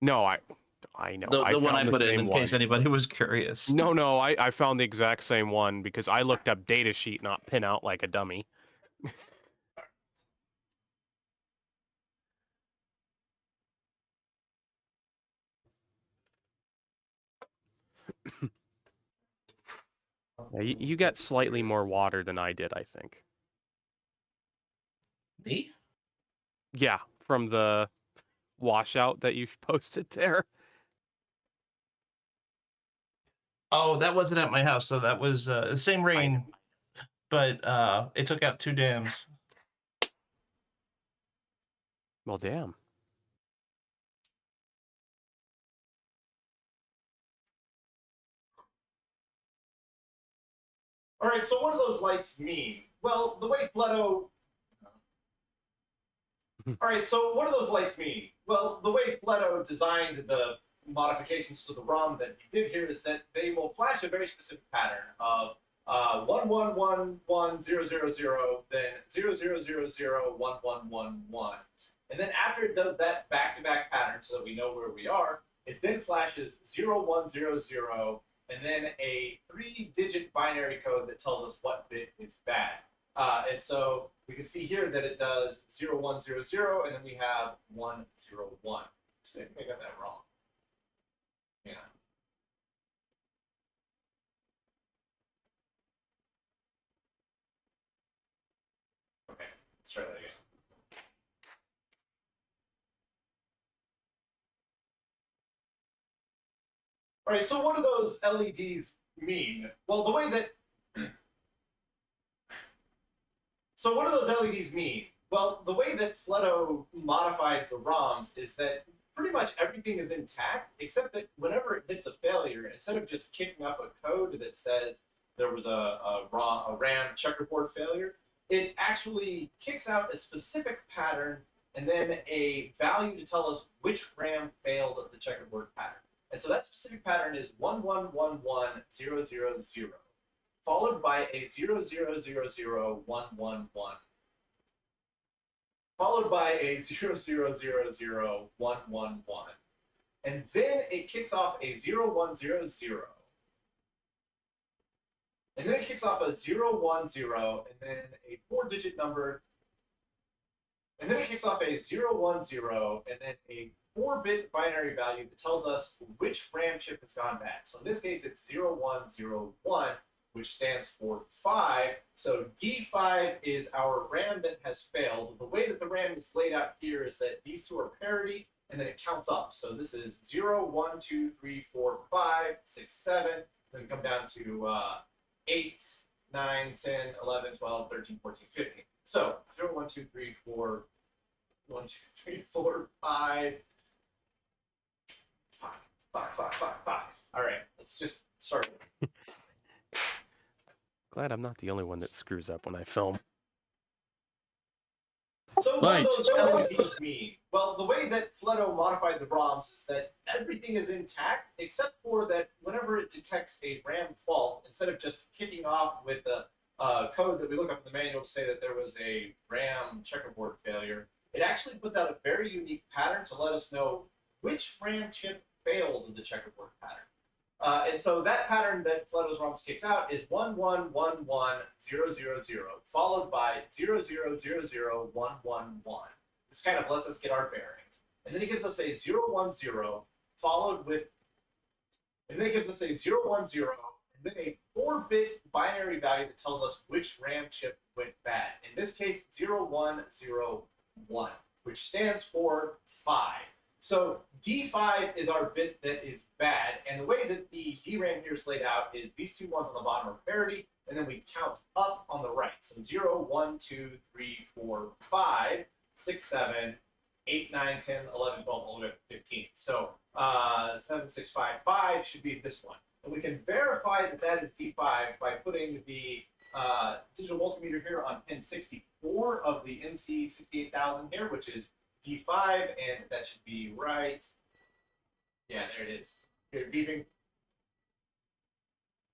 No, I know. The one I found put in same case one. anybody was curious. No, I found the exact same one because I looked up data sheet, not pin out like a dummy. Yeah, you got slightly more water than I did, I think. Me? Yeah, from the washout that you've posted there. Oh, that wasn't at my house. So that was the same rain, but it took out 2 dams. Well, damn. All right, so what do those lights mean? Well, the way Fleto... All right, so what do those lights mean? Well, the way Fleto designed the modifications to the ROM that he did here is that they will flash a very specific pattern of 11111000, then 00001111. And then after it does that back-to-back pattern so that we know where we are, it then flashes 0100 and then a 3-digit binary code that tells us what bit is bad. And so we can see here that it does 0100, and then we have 101. I think I got that wrong. Yeah. Okay, let's try that again. All right, so what do those LEDs mean? Well, the way that... So what do those LEDs mean? Well, the way that Fleto modified the ROMs is that pretty much everything is intact, except that whenever it hits a failure, instead of just kicking up a code that says there was a RAM checkerboard failure, it actually kicks out a specific pattern and then a value to tell us which RAM failed the checkerboard pattern. And so that specific pattern is 1111000, followed by a 0000111, followed by a 0000111, and then it kicks off a 0100, and then it kicks off a 010, and then a 4-digit number, and then it kicks off a 010, and then a 4-bit binary value that tells us which RAM chip has gone bad. So in this case, it's 0101, which stands for 5. So D5 is our RAM that has failed. The way that the RAM is laid out here is that these two are parity, and then it counts up. So this is 0, 1, 2, 3, 4, 5, 6, 7. Then come down to 8, 9, 10, 11, 12, 13, 14, 15. So 0, 1, 2, 3, 4, 1, 2, 3, 4, 5. Fuck. All right, let's just start. Glad I'm not the only one that screws up when I film. So what do those LEDs mean? Well, the way that Fleto modified the ROMs is that everything is intact, except for that whenever it detects a RAM fault, instead of just kicking off with the code that we look up in the manual to say that there was a RAM checkerboard failure, it actually puts out a very unique pattern to let us know which RAM chip failed the checkerboard pattern. And so that pattern that Fleto's ROMs kicks out is 11111000 followed by 0000111. This kind of lets us get our bearings. And then it gives us a 010 followed with, and then it gives us a 010 and then a 4-bit binary value that tells us which RAM chip went bad. In this case, 0101, which stands for 5. So D5 is our bit that is bad, and the way that the DRAM here is laid out is these two ones on the bottom are parity, and then we count up on the right. So 0, 1, 2, 3, 4, 5, 6, 7, 8, 9, 10, 11, 12, all the way up to 15. So 7, 6, 5, 5 should be this one. And we can verify that that is D5 by putting the digital multimeter here on pin 64 of the MC68000 here, which is D5, and that should be right. Yeah, there it is. Here, beeping.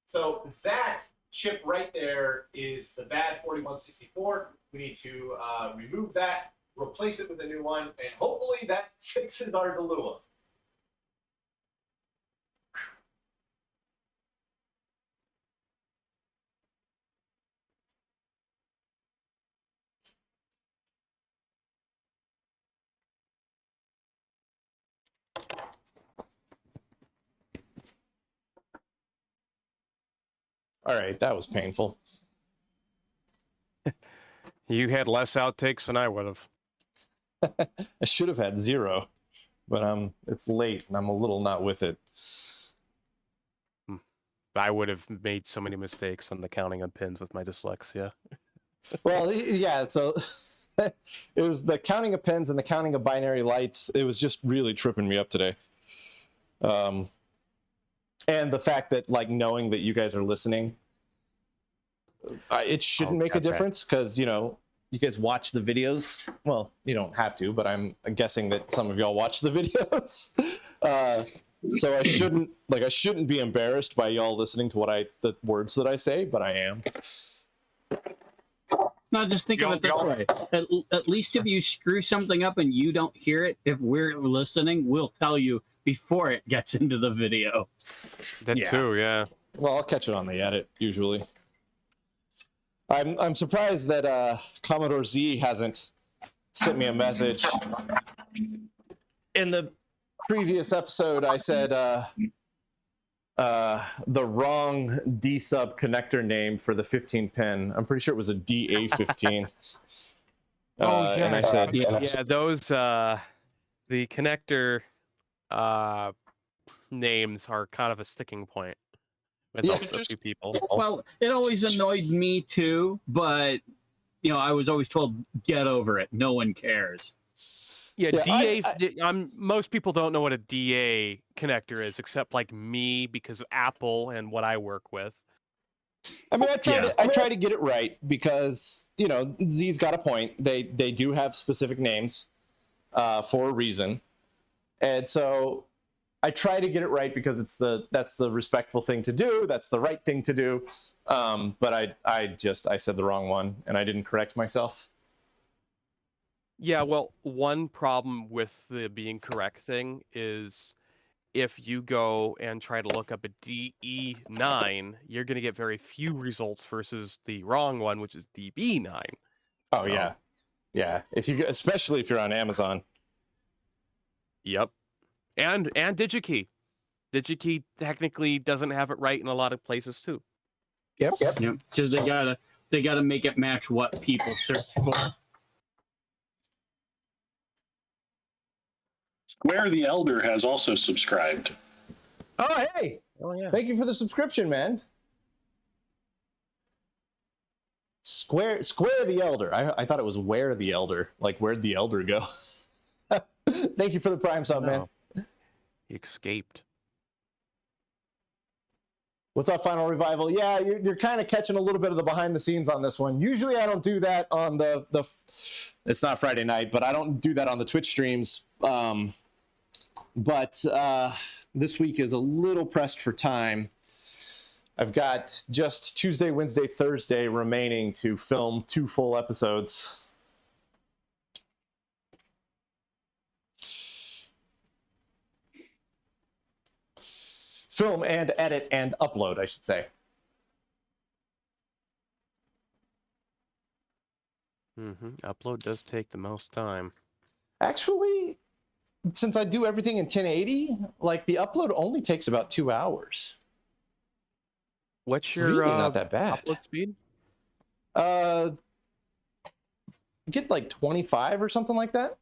So that chip right there is the bad 4164. We need to remove that, replace it with a new one, and hopefully that fixes our DeLua. All right, that was painful. You had less outtakes than I would have. I should have had 0, but it's late and I'm a little not with it. I would have made so many mistakes on the counting of pins with my dyslexia. Well, yeah, so it was the counting of pins and the counting of binary lights. It was just really tripping me up today. And the fact that, like, knowing that you guys are listening, it shouldn't make a difference because, you know, you guys watch the videos. Well, you don't have to, but I'm guessing that some of y'all watch the videos. So I shouldn't be embarrassed by y'all listening to the words that I say, but I am. No, just think of it this way. At least if you screw something up and you don't hear it, if we're listening, we'll tell you before it gets into the video. That too, yeah. Well, I'll catch it on the edit usually. I'm surprised that Commodore Z hasn't sent me a message. In the previous episode, I said the wrong D sub connector name for the 15 pin. I'm pretty sure it was a DA15. And I said, yeah, those the connector names are kind of a sticking point with a few people. Well, it always annoyed me too, but you know, I was always told, get over it. No one cares. Yeah, DA. Most people don't know what a DA connector is, except like me, because of Apple and what I work with. I mean, I try to get it right because, you know, Z's got a point. They do have specific names for a reason, and so I try to get it right because that's the respectful thing to do. That's the right thing to do. But I said the wrong one and I didn't correct myself. Yeah, well, one problem with the being correct thing is if you go and try to look up a DE9, you're going to get very few results versus the wrong one, which is DB9. Oh, so. Yeah. Especially if you're on Amazon. Yep. And DigiKey. DigiKey technically doesn't have it right in a lot of places too. Yep. Because they gotta make it match what people search for. Square the Elder has also subscribed. Oh, hey! Oh, yeah. Thank you for the subscription, man. Square the Elder. I thought it was Where the Elder. Like, where'd the Elder go? Thank you for the Prime sub, man. He escaped. What's up, Final Revival? Yeah, you're kind of catching a little bit of the behind the scenes on this one. Usually I don't do that on the it's not Friday night, but I don't do that on the Twitch streams. But this week is a little pressed for time. I've got just Tuesday, Wednesday, Thursday remaining to film 2 full episodes. film and edit and upload, I should say. Upload does take the most time. Actually, since I do everything in 1080, like the upload only takes about 2 hours. What's It's your really not that bad. upload speed? Get like 25 or something like that.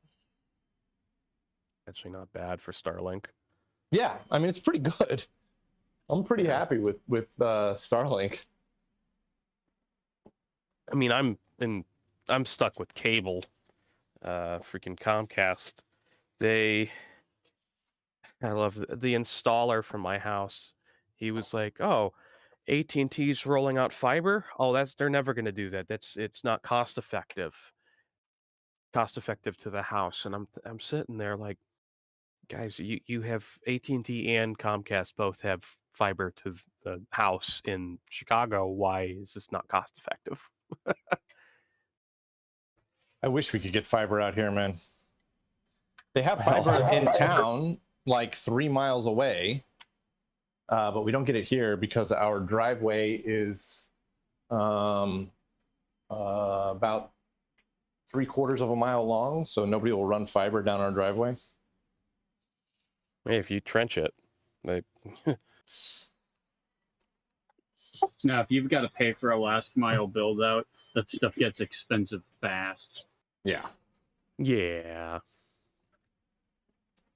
Actually, not bad for Starlink. Yeah, I mean it's pretty good. I'm pretty happy with Starlink. I mean, I'm stuck with cable. Freaking Comcast. I love the installer from my house. He was like, "Oh, AT&T's rolling out fiber. Oh, they're never going to do that. It's not cost effective. Cost effective to the house." And I'm sitting there like, guys, you have AT&T and Comcast both have fiber to the house in Chicago. Why is this not cost effective? I wish we could get fiber out here, man. They have fiber in town, like 3 miles away, but we don't get it here because our driveway is about 3/4 of a mile long, so nobody will run fiber down our driveway. Hey, if you trench it, like Now, if you've got to pay for a last mile build out, that stuff gets expensive fast. Yeah. yeah.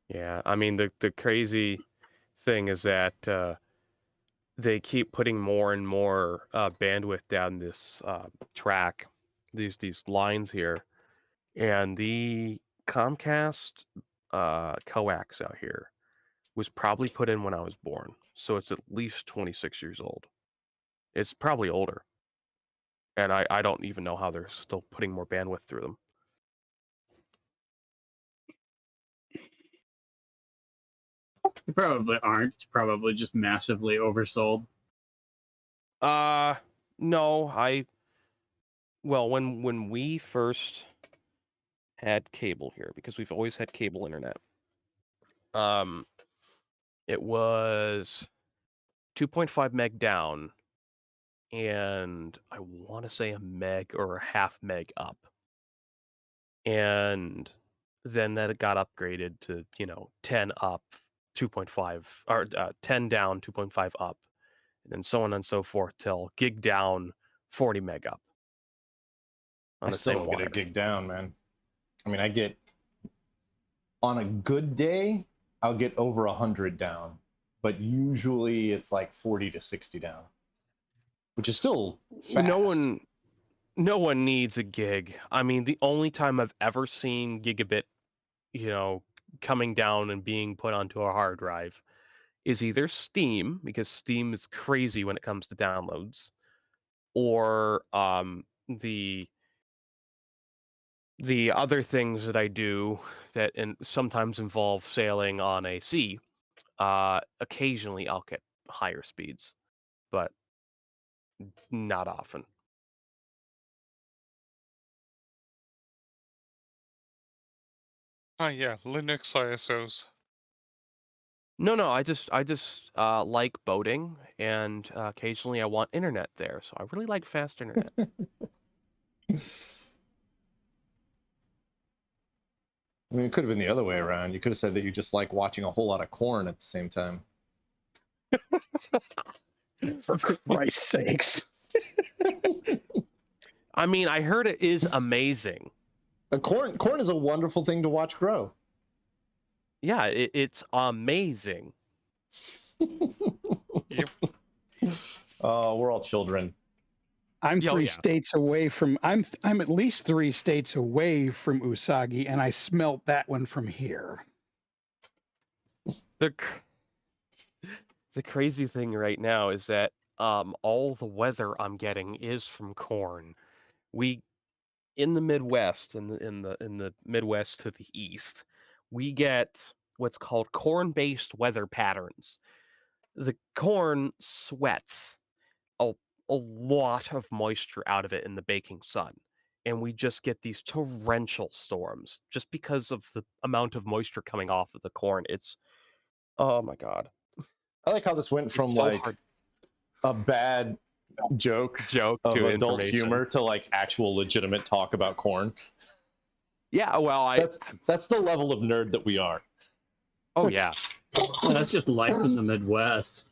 Yeah, I mean the crazy thing is that they keep putting more and more bandwidth down this track, these lines here, and the Comcast coax out here was probably put in when I was born, so it's at least 26 years old. It's probably older, and I don't even know how they're still putting more bandwidth through them. They probably aren't. It's probably just massively oversold. No, well, when we first had cable here, because we've always had cable internet, it was 2.5 meg down, and I want to say a meg or a half meg up, and then that got upgraded to 10 up, 2.5, or 10 down, 2.5 up, and then so on and so forth till gig down, 40 meg up. I still don't get a gig down, man. I mean, I get, on a good day, I'll get over 100 down, but usually it's like 40 to 60 down, which is still fast. No one needs a gig. I mean, the only time I've ever seen gigabit, coming down and being put onto a hard drive is either Steam, because Steam is crazy when it comes to downloads, or the other things that I do that sometimes involve sailing on a sea. Occasionally I'll get higher speeds, but not often. Oh yeah, Linux ISOs. No, I just like boating, and occasionally I want internet there, so I really like fast internet. I mean, it could have been the other way around. You could have said that you just like watching a whole lot of corn at the same time. For Christ's sakes. I mean, I heard it is amazing. Corn is a wonderful thing to watch grow. Yeah, it's amazing. Yep. Oh, we're all children. I'm Oh, three yeah. states away from. I'm at least 3 states away from Usagi, and I smelt that one from here. The crazy thing right now is that all the weather I'm getting is from corn. We in the Midwest, in the Midwest to the east, we get what's called corn-based weather patterns. The corn sweats a lot of moisture out of it in the baking sun, and we just get these torrential storms just because of the amount of moisture coming off of the corn. It's, oh my god. I like how this went from so like hard. a bad joke Joke of to adult information. humor to like actual legitimate talk about corn. Yeah, well, That's the level of nerd that we are. oh yeah. Well, that's just life in the Midwest.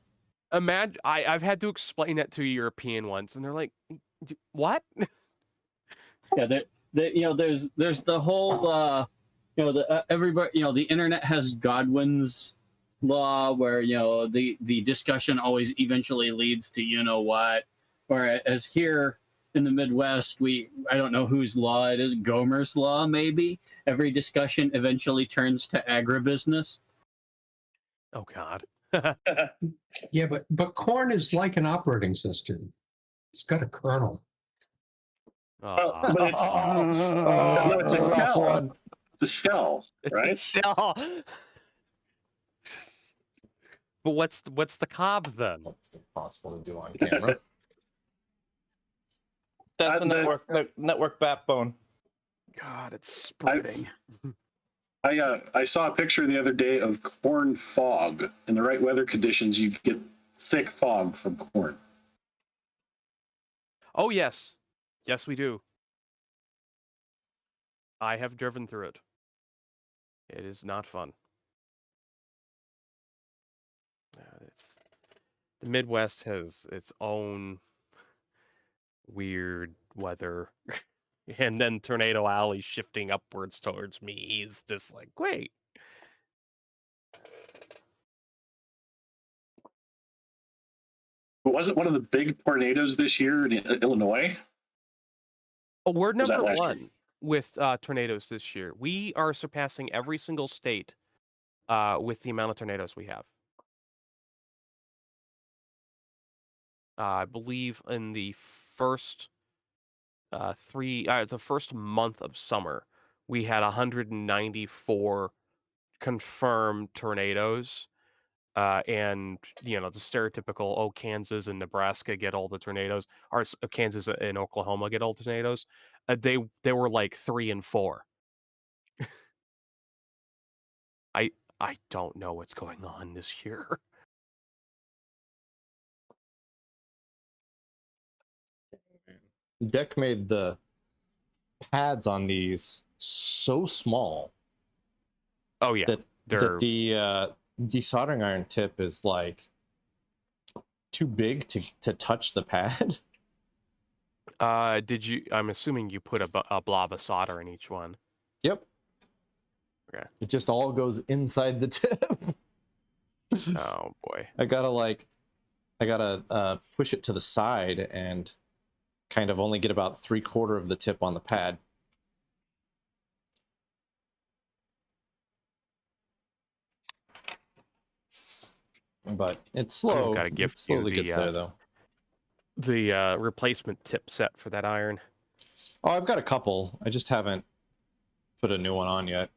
Imagine I've had to explain that to a European once, and they're like, "What?" Yeah, there's the whole everybody, the internet has Godwin's law where the discussion always eventually leads to what, whereas here in the Midwest I don't know whose law it is, Gomer's law maybe. Every discussion eventually turns to agribusiness. Oh God. Yeah, but corn is like an operating system. It's got a kernel. But it's no, it's a rough shell. one. The shell, It's right? a shell. But what's the cob then? It's impossible to do on camera. That's the network backbone. God, it's spreading. I saw a picture the other day of corn fog. In the right weather conditions, you get thick fog from corn. Oh yes, yes we do. I have driven through it. It is not fun. It's the Midwest has its own weird weather, and then Tornado Alley shifting upwards towards me is just like, wait. But wasn't one of the big tornadoes this year in Illinois? Oh, we're Was that number last year? one with tornadoes this year. We are surpassing every single state with the amount of tornadoes we have. I believe in the first the first month of summer, we had 194 confirmed tornadoes. And the stereotypical Kansas and Nebraska get all the tornadoes, or Kansas and Oklahoma get all the tornadoes. They were like 3 and 4. I don't know what's going on this year. Deck made the pads on these so small Oh yeah, that they're the desoldering iron tip is like too big to touch the pad. did you? I'm assuming you put a blob of solder in each one. Yep. Okay. It just all goes inside the tip. Oh boy. I gotta push it to the side and kind of only get about 3/4 of the tip on the pad. But it's slow. Gotta give It slowly you the, gets there though. The replacement tip set for that iron. Oh, I've got a couple. I just haven't put a new one on yet.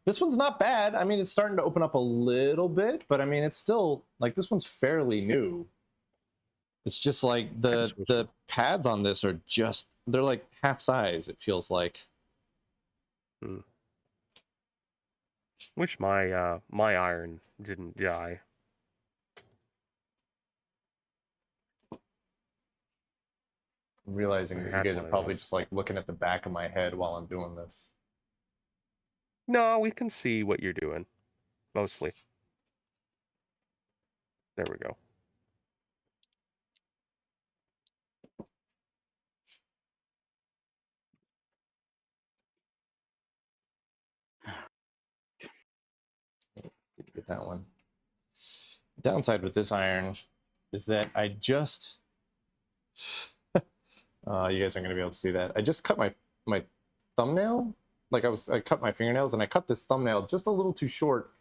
This one's not bad. I mean, it's starting to open up a little bit, but I mean, it's still like this one's fairly new. It's just like the pads on this are just they're like half size. It feels like. Wish my my iron didn't die. I'm realizing I that had you guys one are of probably those. just like looking at the back of my head while I'm doing this. No, we can see what you're doing. Mostly. There we go. Get that one. Downside with this iron is that I just you guys aren't gonna be able to see that. I just cut my thumbnail. Like I cut my fingernails and I cut this thumbnail just a little too short.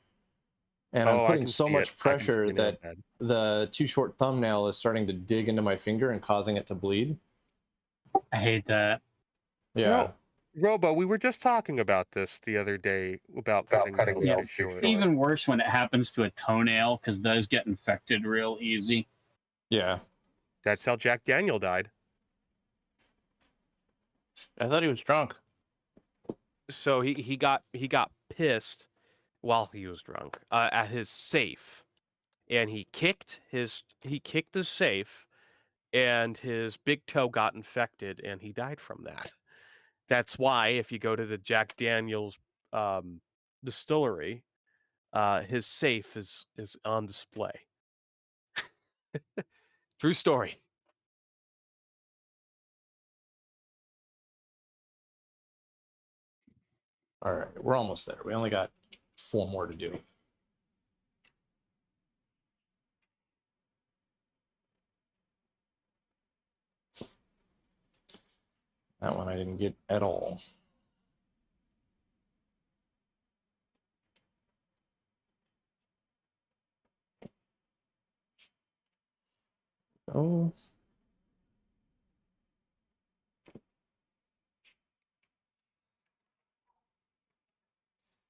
And I'm I putting can so see much it. I can pressure see it that bad. the too short thumbnail is starting to dig into my finger and causing it to bleed. I hate that. Yeah. No. Robo, we were just talking about this the other day about cutting nails Yeah, too short. even worse when it happens to a toenail because those get infected real easy. Yeah. That's how Jack Daniel died. I thought he was drunk. So he got pissed while he was drunk at his safe, and he kicked the safe, and his big toe got infected, and he died from that. That's why if you go to the Jack Daniel's distillery, his safe is on display. True story. All right, we're almost there. We only got 4 more to do. That one I didn't get at all. Oh.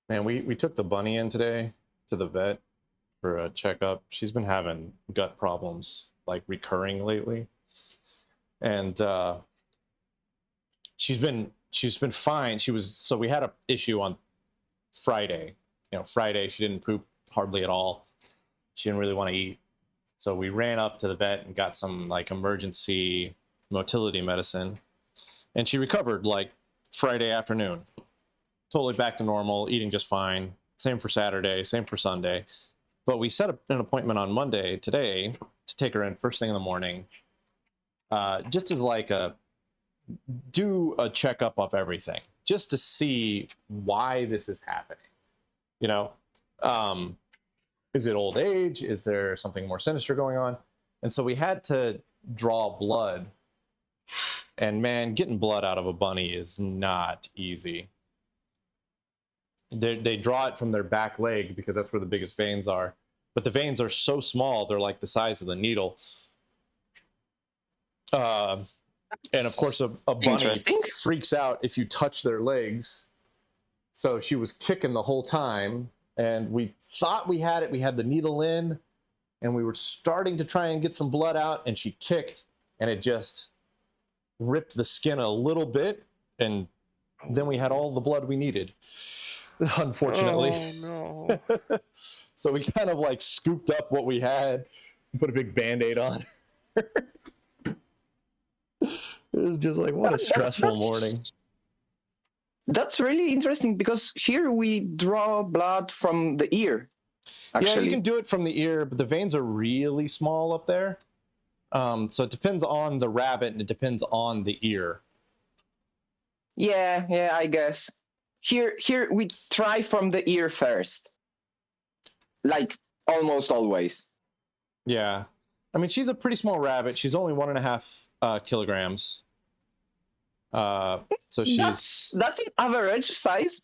Man, we took the bunny in today to the vet for a checkup. She's been having gut problems like recurring lately. And she's been fine. So we had a issue on Friday. Friday she didn't poop hardly at all. She didn't really want to eat. So we ran up to the vet and got some like emergency motility medicine. And she recovered like Friday afternoon. Totally back to normal, eating just fine. Same for Saturday, same for Sunday. But we set up an appointment on Monday today to take her in first thing in the morning. Just as like do a checkup of everything, just to see why this is happening. Is it old age? Is there something more sinister going on? And so we had to draw blood. And man, getting blood out of a bunny is not easy. They draw it from their back leg because that's where the biggest veins are. But the veins are so small, they're like the size of the needle. And of course, a bunny freaks out if you touch their legs. So she was kicking the whole time. And we thought we had it. We had the needle in. And we were starting to try and get some blood out. And she kicked. And it just ripped the skin a little bit. And then we had all the blood we needed. Unfortunately. Oh, no. So we kind of like scooped up what we had, put a big Band-Aid on. It was just like, what a stressful morning. That's really interesting because here we draw blood from the ear. Actually. Yeah, you can do it from the ear, but the veins are really small up there. So it depends on the rabbit and it depends on the ear. Yeah, I guess. Here we try from the ear first. Like almost always. Yeah. I mean, she's a pretty small rabbit. She's only 1.5 kilograms. So she's... That's an average size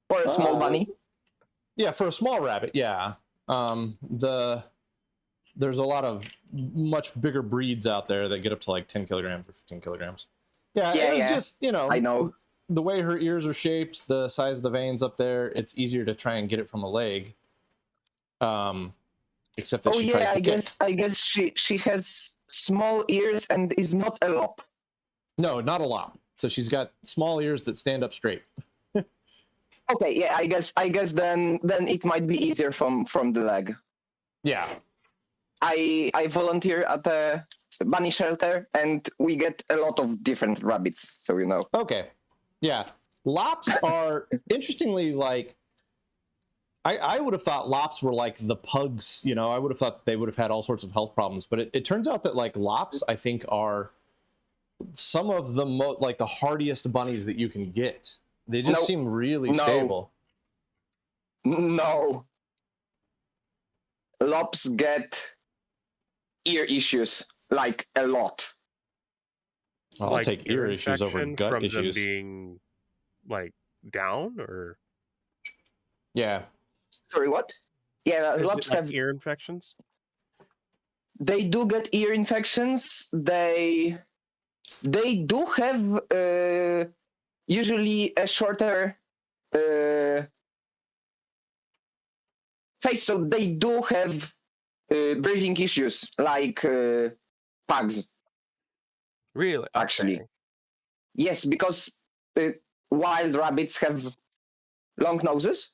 for a small bunny. Yeah, for a small rabbit, yeah. There's a lot of much bigger breeds out there that get up to like 10 kilograms or 15 kilograms. Yeah, it was just, I know. The way her ears are shaped, the size of the veins up there, it's easier to try and get it from a leg. Except that she tries to I guess she has small ears and is not a lop. No, not a lop. So she's got small ears that stand up straight. Okay, yeah, I guess then it might be easier from the leg. Yeah. I volunteer at a bunny shelter and we get a lot of different rabbits, so you know. Okay. Yeah. Lops are interestingly like I would have thought lops were like the pugs, I would have thought they would have had all sorts of health problems, but it turns out that like lops I think are some of the like the hardiest bunnies that you can get. They just seem really stable. No. Lops get ear issues like a lot. I'll Like take ear issues over infection gut from issues. them being like down or Yeah. Sorry, what? Yeah, is it lops like have ear infections. They do get ear infections. They do have usually a shorter face, so they do have breathing issues like pugs. Really? Actually, yes, because wild rabbits have long noses.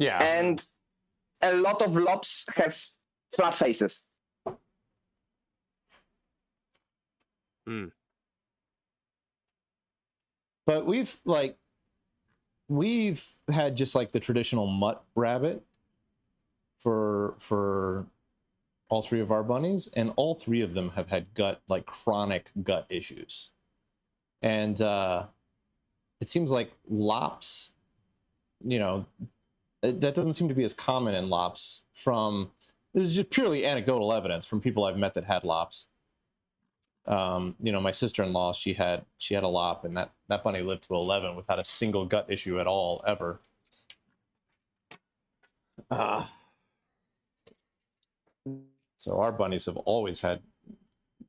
Yeah. And a lot of lobs have flat faces. But we've had just like the traditional mutt rabbit for all three of our bunnies, and all three of them have had chronic gut issues. And it seems like lops, that doesn't seem to be as common in lops. This is just purely anecdotal evidence from people I've met that had lops. My sister-in-law, she had a lop, and that bunny lived to 11 without a single gut issue at all, ever. So our bunnies have always had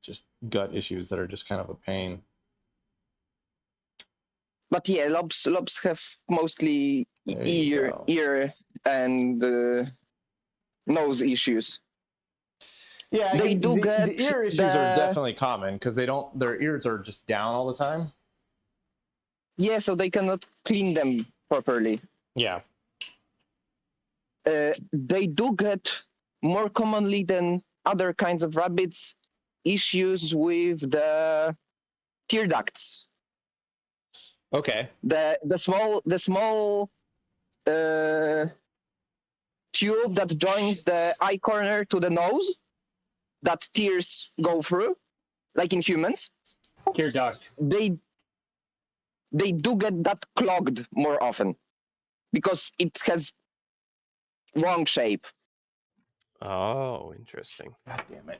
just gut issues that are just kind of a pain. But yeah, lobs have mostly ear and nose issues. Yeah, they do get the ear issues are definitely common because their ears are just down all the time. Yeah, so they cannot clean them properly. Yeah. They do get more commonly than other kinds of rabbits issues with the tear ducts. Okay. The small tube that joins the eye corner to the nose that tears go through, like in humans. Tear duct. They do get that clogged more often because it has wrong shape. Oh, interesting. God damn it.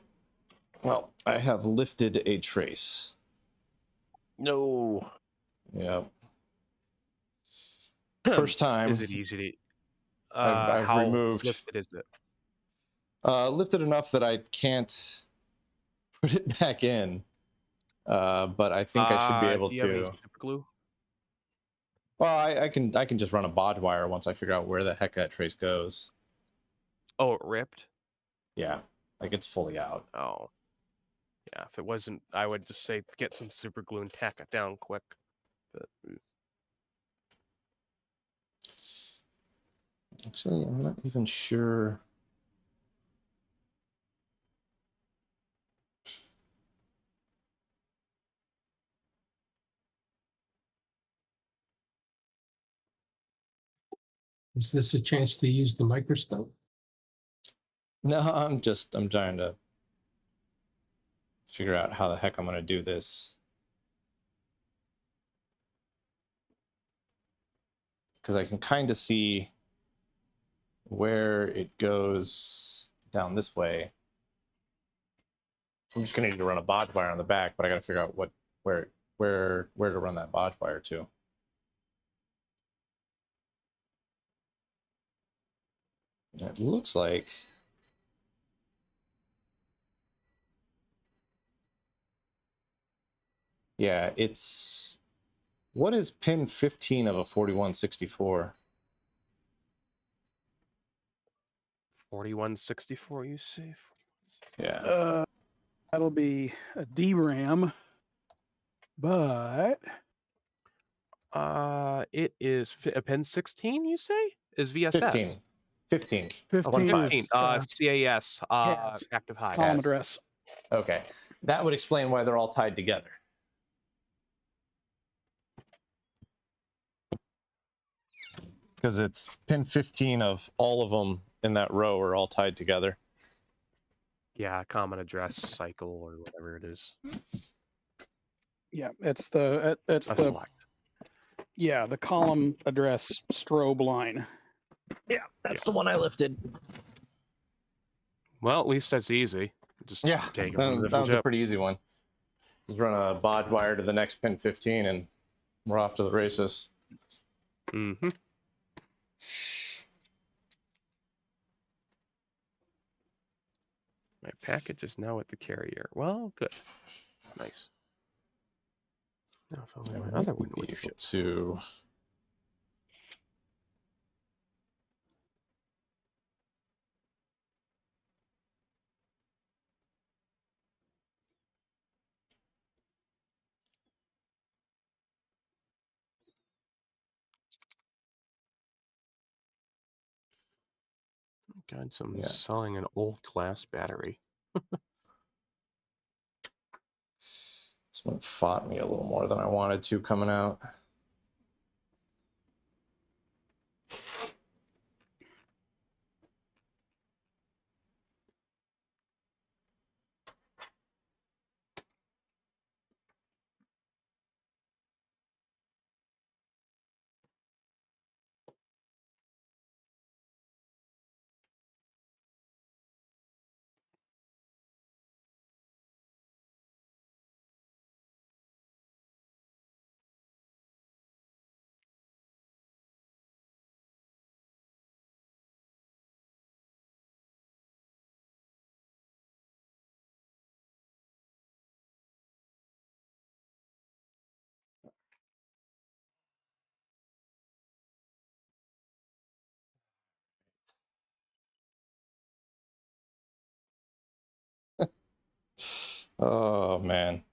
Well, I have lifted a trace. No. Yep. First time. Is it easy to... I've how removed. lifted is it? Lifted enough that I can't put it back in. But I think I should be able do you have any to. super glue? Well, I can just run a bodge wire once I figure out where the heck that trace goes. Oh, it ripped? Yeah, like it's fully out. Oh. Yeah, if it wasn't, I would just say get some super glue and tack it down quick. But... Actually, I'm not even sure. Is this a chance to use the microscope? No, I'm trying to figure out how the heck I'm going to do this. Because I can kind of see where it goes down this way. I'm just going to need to run a bodge wire on the back, but I got to figure out where to run that bodge wire to. It looks like yeah, it's what is pin 15 of a 4164? 4164, you say? Yeah. That'll be a DRAM, but it is a pin 16. You say is VSS 15. 15. 15 CAS CAS. active high column Yes. address. Okay, that would explain why they're all tied together. Because it's pin 15 of all of them in that row are all tied together. Yeah, common address cycle or whatever it is. Yeah, it's the Select. yeah, the column address strobe line. Yeah, that's the one I lifted. Well, at least that's easy. Just Yeah, take it that, from a that different was a chip. pretty easy one. Just run a bodge wire to the next pin 15 and we're off to the races. Mm-hmm. My package is now at the carrier. Well, good. Nice. Now, if only my other one would have shipped. To God, someone's Yeah. selling an old glass battery. This one fought me a little more than I wanted to coming out. Oh man.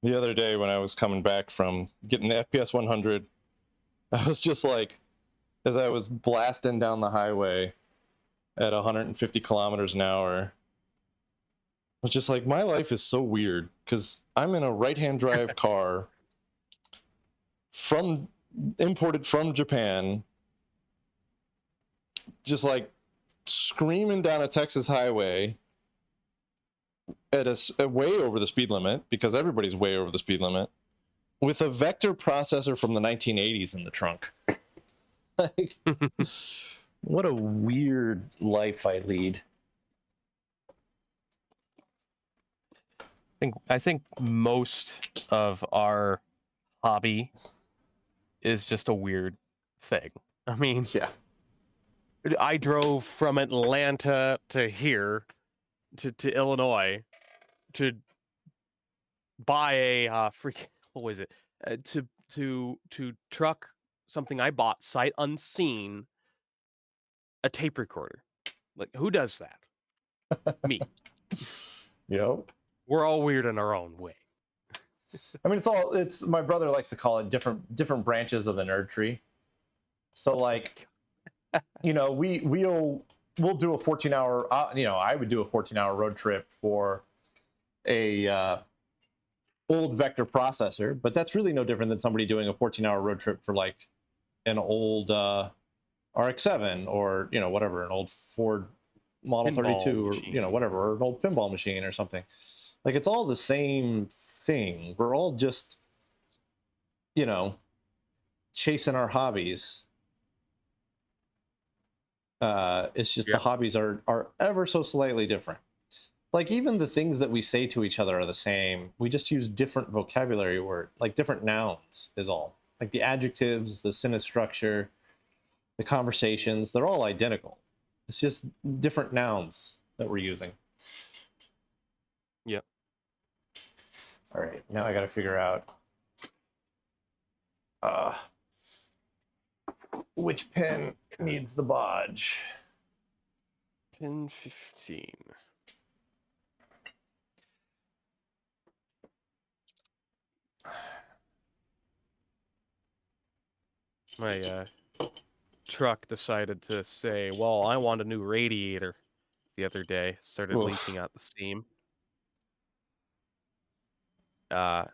The other day when I was coming back from getting the FPS 100, I was just like, as I was blasting down the highway at 150 kilometers an hour, I was just like, my life is so weird because I'm in a right-hand drive car imported from Japan, just like screaming down a Texas highway at a way over the speed limit, because everybody's way over the speed limit, with a vector processor from the 1980s in the trunk. Like, what a weird life I lead. I think most of our hobby is just a weird thing. I mean, Yeah. I drove from Atlanta to here, to Illinois, to buy a freaking, what was it? To truck something I bought sight unseen, a tape recorder. Like, who does that? Me. Yep. We're all weird in our own way. I mean, it's my brother likes to call it different branches of the nerd tree. So like, you know, we'll do a 14-hour, I would do a 14-hour road trip for a old vector processor, but that's really no different than somebody doing a 14-hour road trip for like an old RX-7 or, you know, whatever, an old Ford Model Pinball 32 or, machine. you know, whatever, or an old pinball machine or something. Like, it's all the same thing. We're all just, you know, chasing our hobbies. It's just the hobbies are ever so slightly different. Like, even the things that we say to each other are the same. We just use different vocabulary word, like different nouns is all. Like the adjectives, the sentence structure, the conversations, they're all identical. It's just different nouns that we're using. Yep. All right, now I got to figure out which pin needs the bodge. Pin 15. My truck decided to say, well, I want a new radiator the other day. Started leaking out the steam.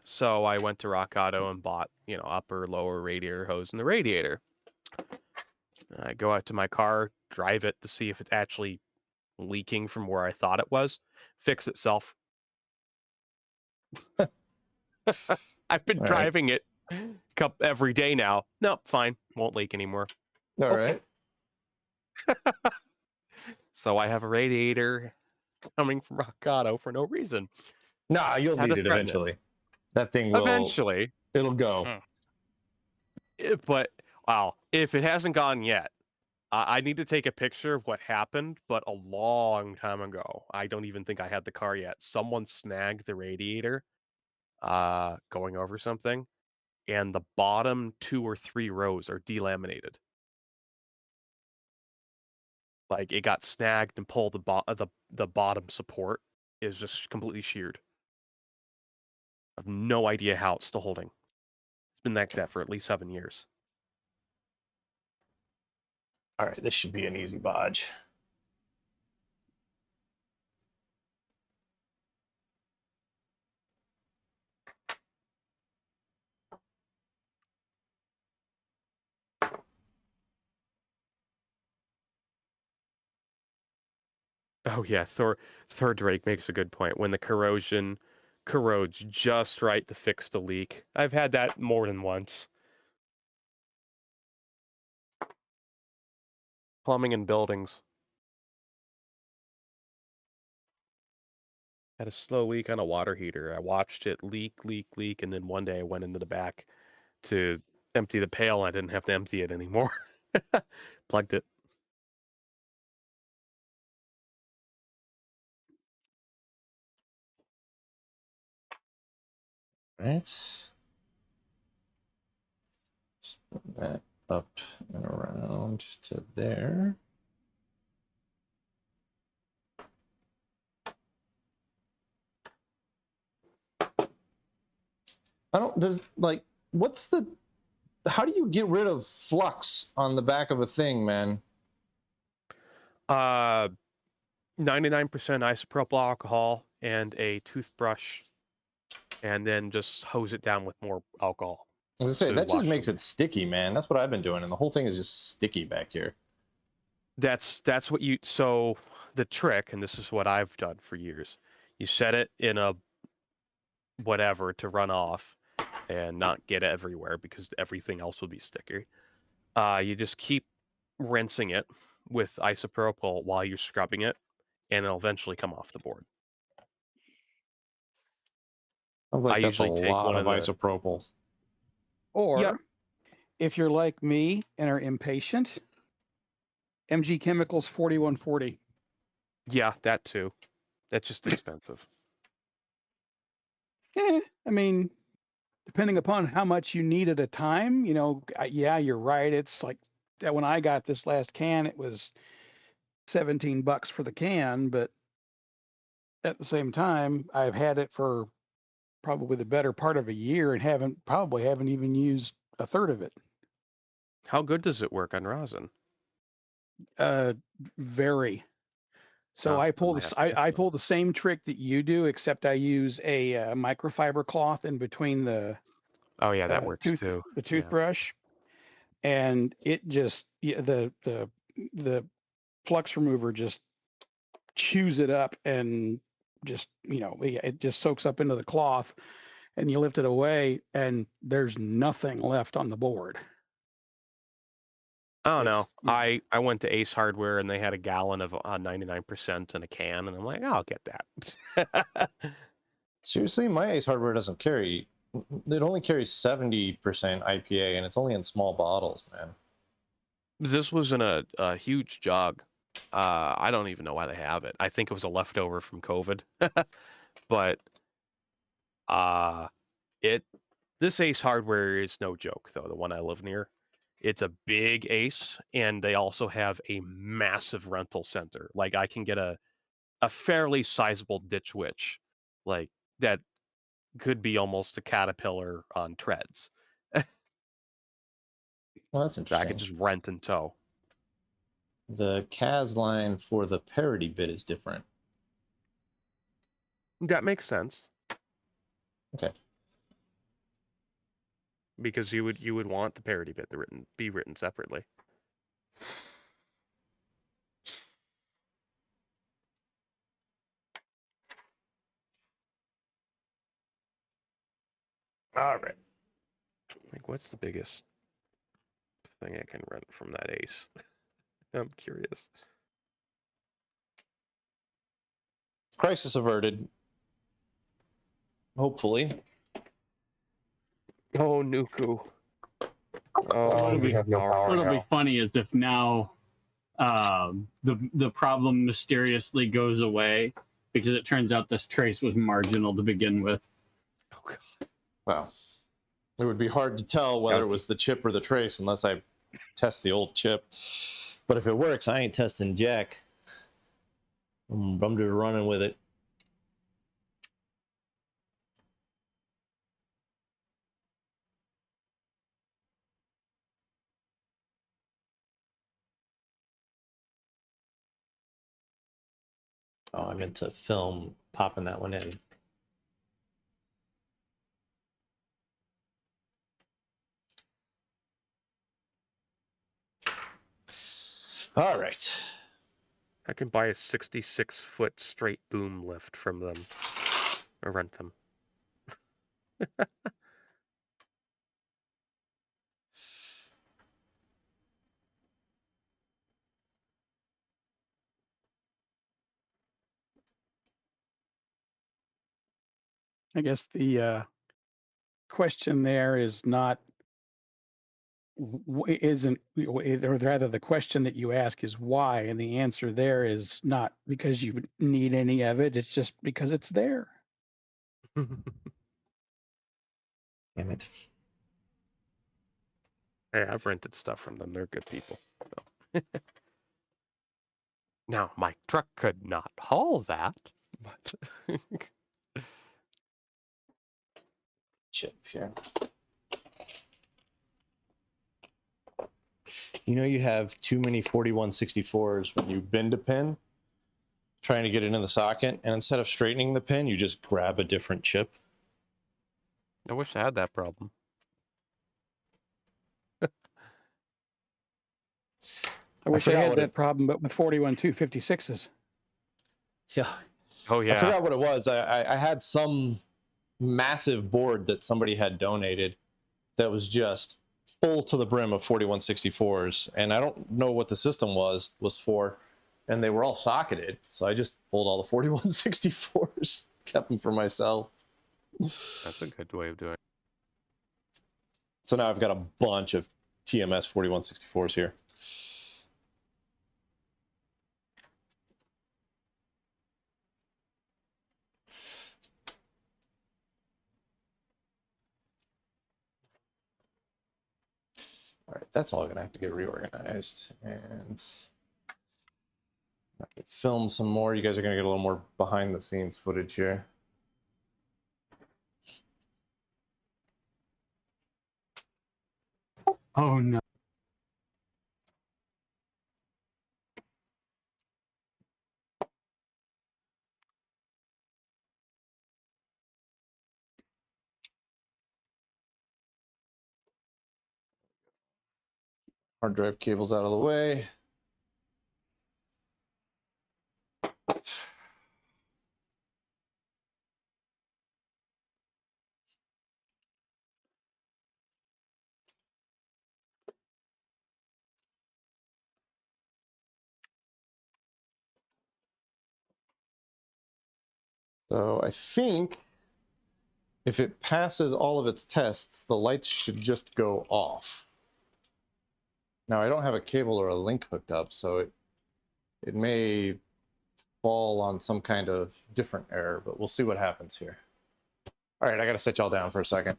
So I went to Rock Auto and bought, you know, upper, lower radiator hose in the radiator. I go out to my car, drive it to see if it's actually leaking from where I thought it was. Fix itself. I've been driving it every day now. Nope, fine. Won't leak anymore. All right. So I have a radiator coming from Rock Auto for no reason. Nah, you'll need it eventually. That thing will. Eventually. It'll go. But, wow, if it hasn't gone yet, I need to take a picture of what happened, but a long time ago. I don't even think I had the car yet. Someone snagged the radiator going over something, and the bottom 2 or 3 rows are delaminated. Like, it got snagged and pulled the bottom support is just completely sheared. I have no idea how it's still holding. It's been like that for at least 7 years. All right, this should be an easy bodge. Oh yeah, Thor Drake makes a good point. When the corrosion corrodes just right to fix the leak. I've had that more than once. Plumbing and buildings. Had a slow leak on a water heater. I watched it leak, and then one day I went into the back to empty the pail. I didn't have to empty it anymore. Plugged it. Right. Just put that up and around to there. How do you get rid of flux on the back of a thing, man? 99% isopropyl alcohol and a toothbrush, and then just hose it down with more alcohol. I was gonna say, that just makes it sticky, man. That's what I've been doing, and the whole thing is just sticky back here. That's what you. So the trick, and this is what I've done for years. You set it in a whatever to run off and not get everywhere because everything else would be sticky. You just keep rinsing it with isopropyl while you're scrubbing it, and it'll eventually come off the board. Sounds like I that's a usually take lot one of of the- isopropyl. Or Yep. if you're like me and are impatient, MG Chemicals 4140. Yeah, that too. That's just expensive. I mean, depending upon how much you need at a time, yeah, you're right. It's like that when I got this last can, it was $17 for the can, but at the same time, I've had it for probably the better part of a year and haven't even used a third of it. How good does it work on rosin? Very. So Oh, I pull I the have to fix I it. pull the same trick that you do, except I use a microfiber cloth in between the Oh yeah, that works too. the toothbrush, and it just the flux remover just chews it up and just it just soaks up into the cloth, and you lift it away and there's nothing left on the board. I don't know. It's- I went to Ace Hardware and they had a gallon of 99% in a can, and I'm like, I'll get that. Seriously, my Ace Hardware doesn't carry. It only carries 70% IPA, and it's only in small bottles, man. This was in a huge jug. I don't even know why they have it. I think it was a leftover from COVID. But this Ace Hardware is no joke, though. The one I live near, it's a big Ace, and they also have a massive rental center. Like I can get a fairly sizable Ditch Witch, like that could be almost a Caterpillar on treads. Well, that's I interesting. could just rent and tow. The Kaz line for the parity bit is different. That makes sense. Okay. Because you would want the parity bit to be written separately. All right. Like, what's the biggest thing I can rent from that Ace? I'm curious. Crisis averted. Hopefully. Oh, Nuku. What'll we have no power What'll be now. funny is if now the problem mysteriously goes away because it turns out this trace was marginal to begin with. Oh god. Well, it would be hard to tell whether it was the chip or the trace unless I test the old chip. But if it works, I ain't testing jack. I'm just running with it. Oh, I meant to film popping that one in. All right. I can buy a 66-foot straight boom lift from them or rent them. I guess the question there is not isn't, or rather the question that you ask is why, and the answer there is not because you need any of it, it's just because it's there. Damn it. Hey, I've rented stuff from them. They're good people. So. Now, my truck could not haul that, but Chip here. You know, you have too many 4164s when you bend a pin trying to get it in the socket, and instead of straightening the pin, you just grab a different chip. I wish I had that problem. I wish I forgot had what that it- problem, but with 41256s. Yeah. Oh, yeah. I forgot what it was. I had some massive board that somebody had donated that was just full to the brim of 4164s, and I don't know what the system was for, and they were all socketed, so I just pulled all the 4164s, kept them for myself. That's a good way of doing it. So now I've got a bunch of TMS 4164s here. All right, that's all gonna have to get reorganized, and I can film some more. You guys are gonna get a little more behind the scenes footage here. Oh no. Hard drive cables out of the way. So I think if it passes all of its tests, the lights should just go off. Now I don't have a cable or a link hooked up, so it may fall on some kind of different error, but we'll see what happens here. All right, I gotta set y'all down for a second.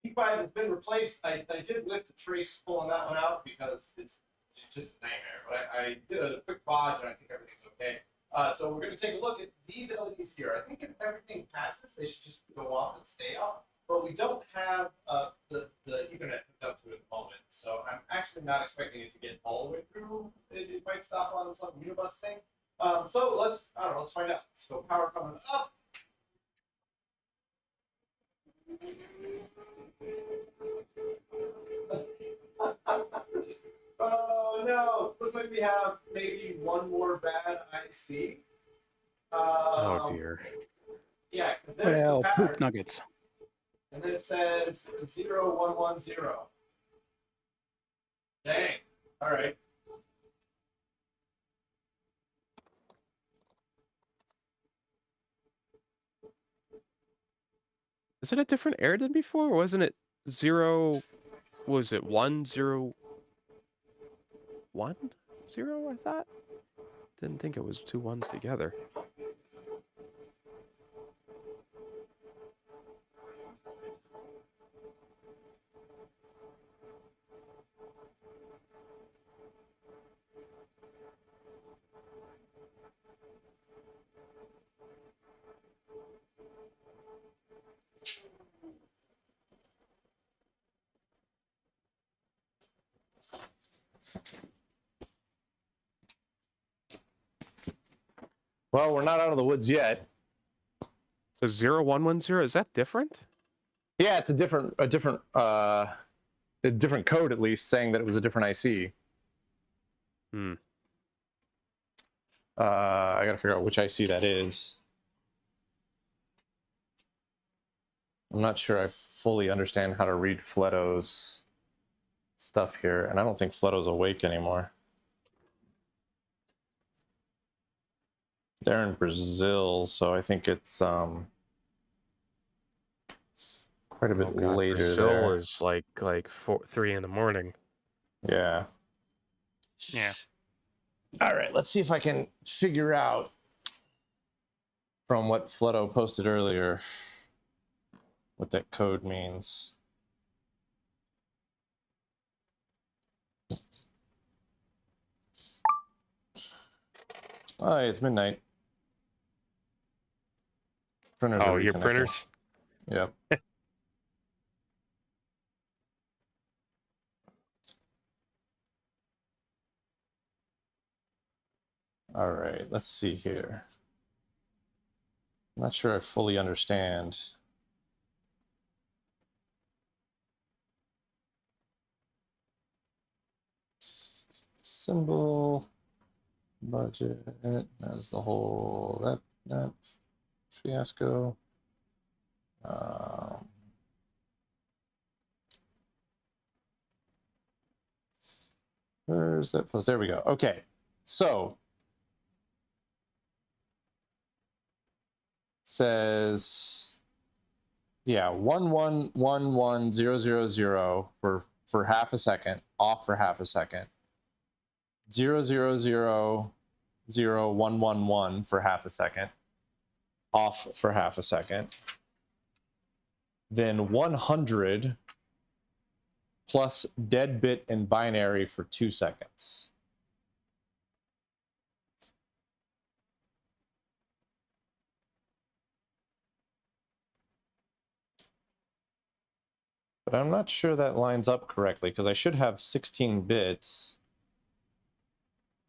P5 has been replaced. I did lift the trace pulling that one out because it's just a nightmare. But I did a quick bodge and I think everything's okay. So we're going to take a look at these LEDs here. I think if everything passes, they should just go off and stay off. But we don't have the Ethernet hooked up to it at the moment. So I'm actually not expecting it to get all the way through. It might stop on some Unibus thing. So let's find out. Let's go power coming up. Oh no! Looks like we have maybe one more bad IC. Oh, dear. Yeah, there's Well, the pattern. poop nuggets. And then it says 0110. Dang. All right. Is it a different error than before? Or wasn't it 0? Was it 1 0 1 0? I thought. Didn't think it was 2 1s together. Well, we're not out of the woods yet. So 0 1 1 0, is that different? Yeah, it's a different code, at least, saying that it was a different IC. I gotta figure out which IC that is. I'm not sure I fully understand how to read Fleto's stuff here, and I don't think Fleto's awake anymore. They're in Brazil, so I think it's quite a bit later. Brazil there. is like 3 in the morning. Yeah. Yeah. All right, let's see if I can figure out from what Fleto posted earlier what that code means. Oh, it's midnight. Printers are Your reconnecting. printers? Yep. All right, let's see here. I'm not sure I fully understand. Symbol, budget, that's the whole, that fiasco. Where's that post? There we go. Okay, so says, yeah, 111100 for half a second, off for half a second. 0000111 for half a second, off for half a second. Then 100 plus dead bit and binary for 2 seconds. But I'm not sure that lines up correctly because I should have 16 bits.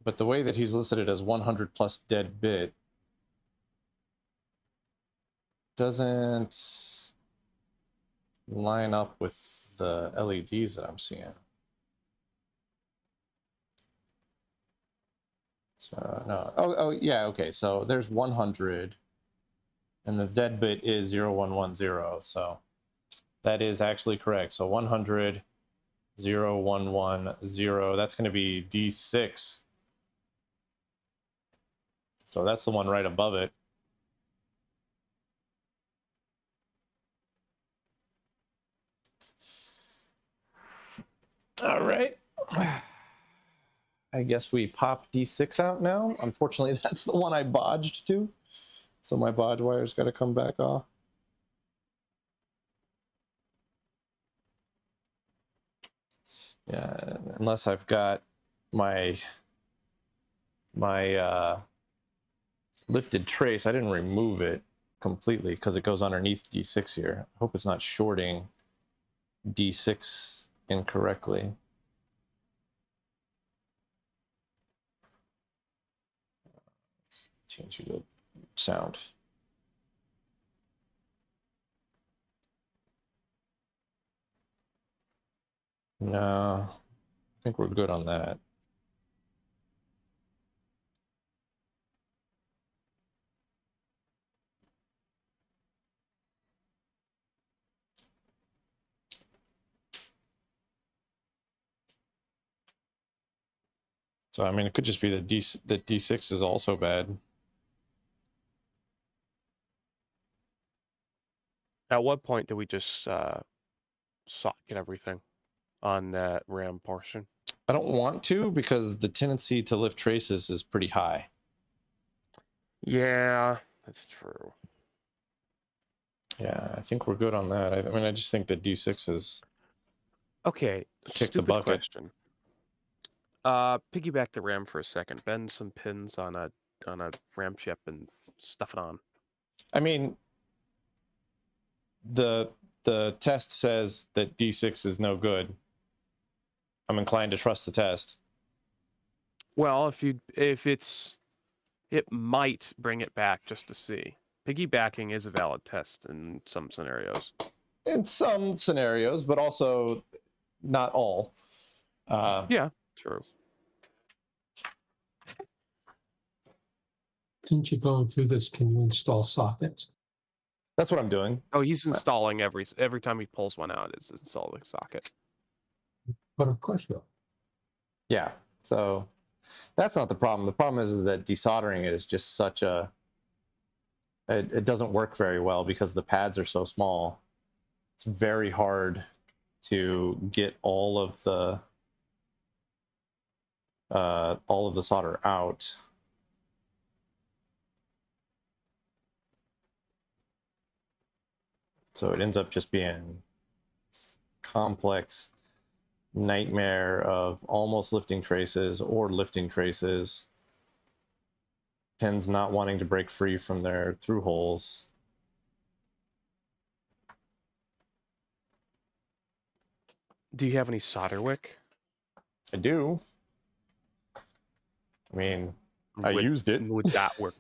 But the way that he's listed it as 100 plus dead bit doesn't line up with the LEDs that I'm seeing. So no, oh yeah, okay. So there's 100, and the dead bit is 0110. So that is actually correct. So 100, 0110. That's going to be D6. So that's the one right above it. All right. I guess we pop D6 out now. Unfortunately, that's the one I bodged to. So my bodge wire's got to come back off. Yeah, unless I've got my lifted trace. I didn't remove it completely because it goes underneath D6 here. I hope it's not shorting D6 incorrectly. Let's change you to sound. No, I think we're good on that. So, I mean, it could just be that D6 is also bad. At what point do we just socket everything on that RAM portion? I don't want to because the tendency to lift traces is pretty high. Yeah, that's true. Yeah, I think we're good on that. I mean, I just think that D6 is Okay, kick the stupid bucket. question. Piggyback the RAM for a second. Bend some pins on a RAM chip and stuff it on. I mean, the test says that D6 is no good. I'm inclined to trust the test. Well, it might bring it back just to see. Piggybacking is a valid test in some scenarios. In some scenarios, but also not all. Yeah, true. Since you're going through this, can you install sockets? That's what I'm doing. Oh, he's installing every time he pulls one out. It's installing socket. But of course not. Yeah, so that's not the problem. The problem is that desoldering it is just such a... It doesn't work very well because the pads are so small. It's very hard to get all of the solder out. So it ends up just being this complex nightmare of almost lifting traces or lifting traces. Pins not wanting to break free from their through holes. Do you have any solder wick? I do. I mean, I used it. Would that work?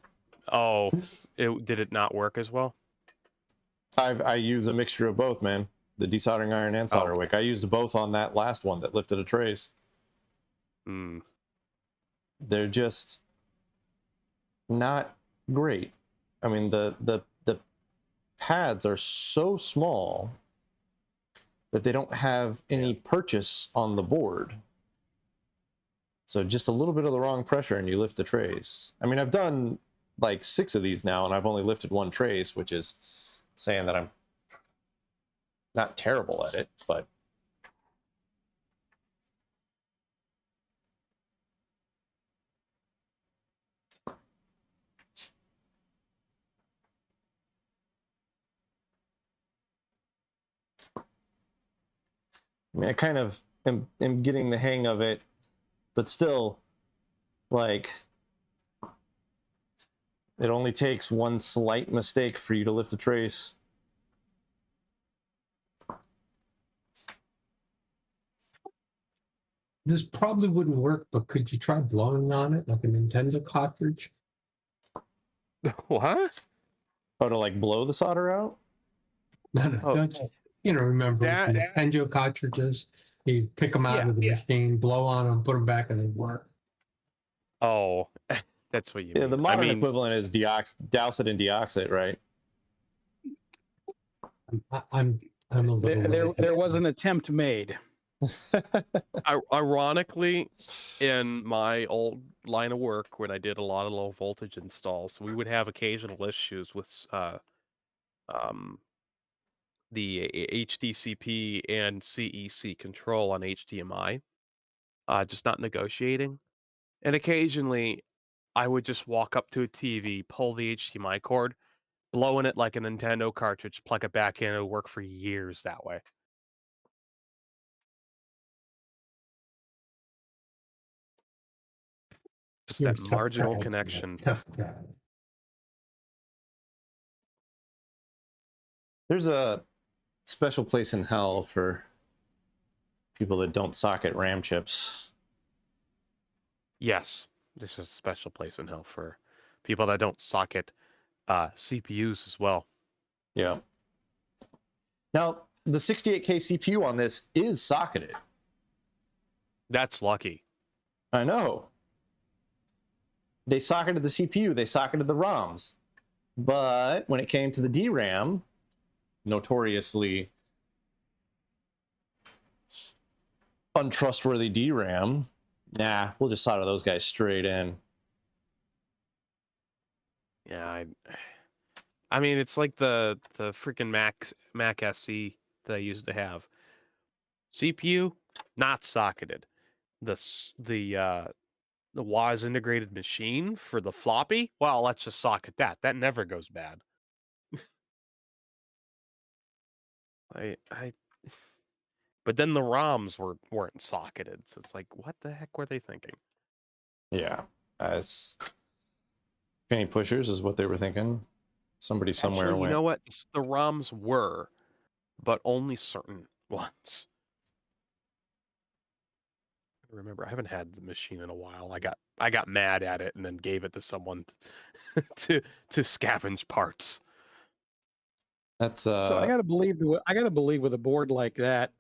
Oh, did it not work as well? I use a mixture of both, man. The desoldering iron and solder wick. I used both on that last one that lifted a trace. Hmm. They're just not great. I mean, the pads are so small that they don't have any purchase on the board. So just a little bit of the wrong pressure and you lift the trace. I mean, I've done like 6 of these now and I've only lifted 1 trace, which is saying that I'm not terrible at it, but I mean, I kind of am getting the hang of it, but still, like, it only takes one slight mistake for you to lift a trace. This probably wouldn't work, but could you try blowing on it like a Nintendo cartridge? What? Oh, to like blow the solder out? No, don't you know, remember with the Nintendo cartridges, you pick them out of the machine, blow on them, put them back, and they work. Oh, that's what you mean. Yeah, the modern equivalent is douse it in deoxit, right? I'm a little. There was an attempt made. Ironically, in my old line of work, when I did a lot of low voltage installs, we would have occasional issues with the HDCP and CEC control on HDMI, just not negotiating. And occasionally, I would just walk up to a TV, pull the HDMI cord, blow in it like a Nintendo cartridge, plug it back in, it would work for years that way. Just that marginal connection. There's a special place in hell for people that don't socket RAM chips. Yes, there's a special place in hell for people that don't socket CPUs as well. Yeah. Now, the 68K CPU on this is socketed. That's lucky. I know. They socketed the CPU, they socketed the ROMs. But when it came to the DRAM, notoriously untrustworthy DRAM, nah, we'll just solder those guys straight in. Yeah, I mean, it's like the freaking Mac SC that I used to have. CPU not socketed. The WAS integrated machine for the floppy. Well, let's just socket that. That never goes bad. But then the ROMs weren't socketed, so it's like, what the heck were they thinking? Yeah, as penny pushers is what they were thinking. Somebody somewhere Actually, went. you know what? The ROMs were, but only certain ones. Remember, I haven't had the machine in a while. I got mad at it and then gave it to someone to scavenge parts. That's So I gotta believe with a board like that,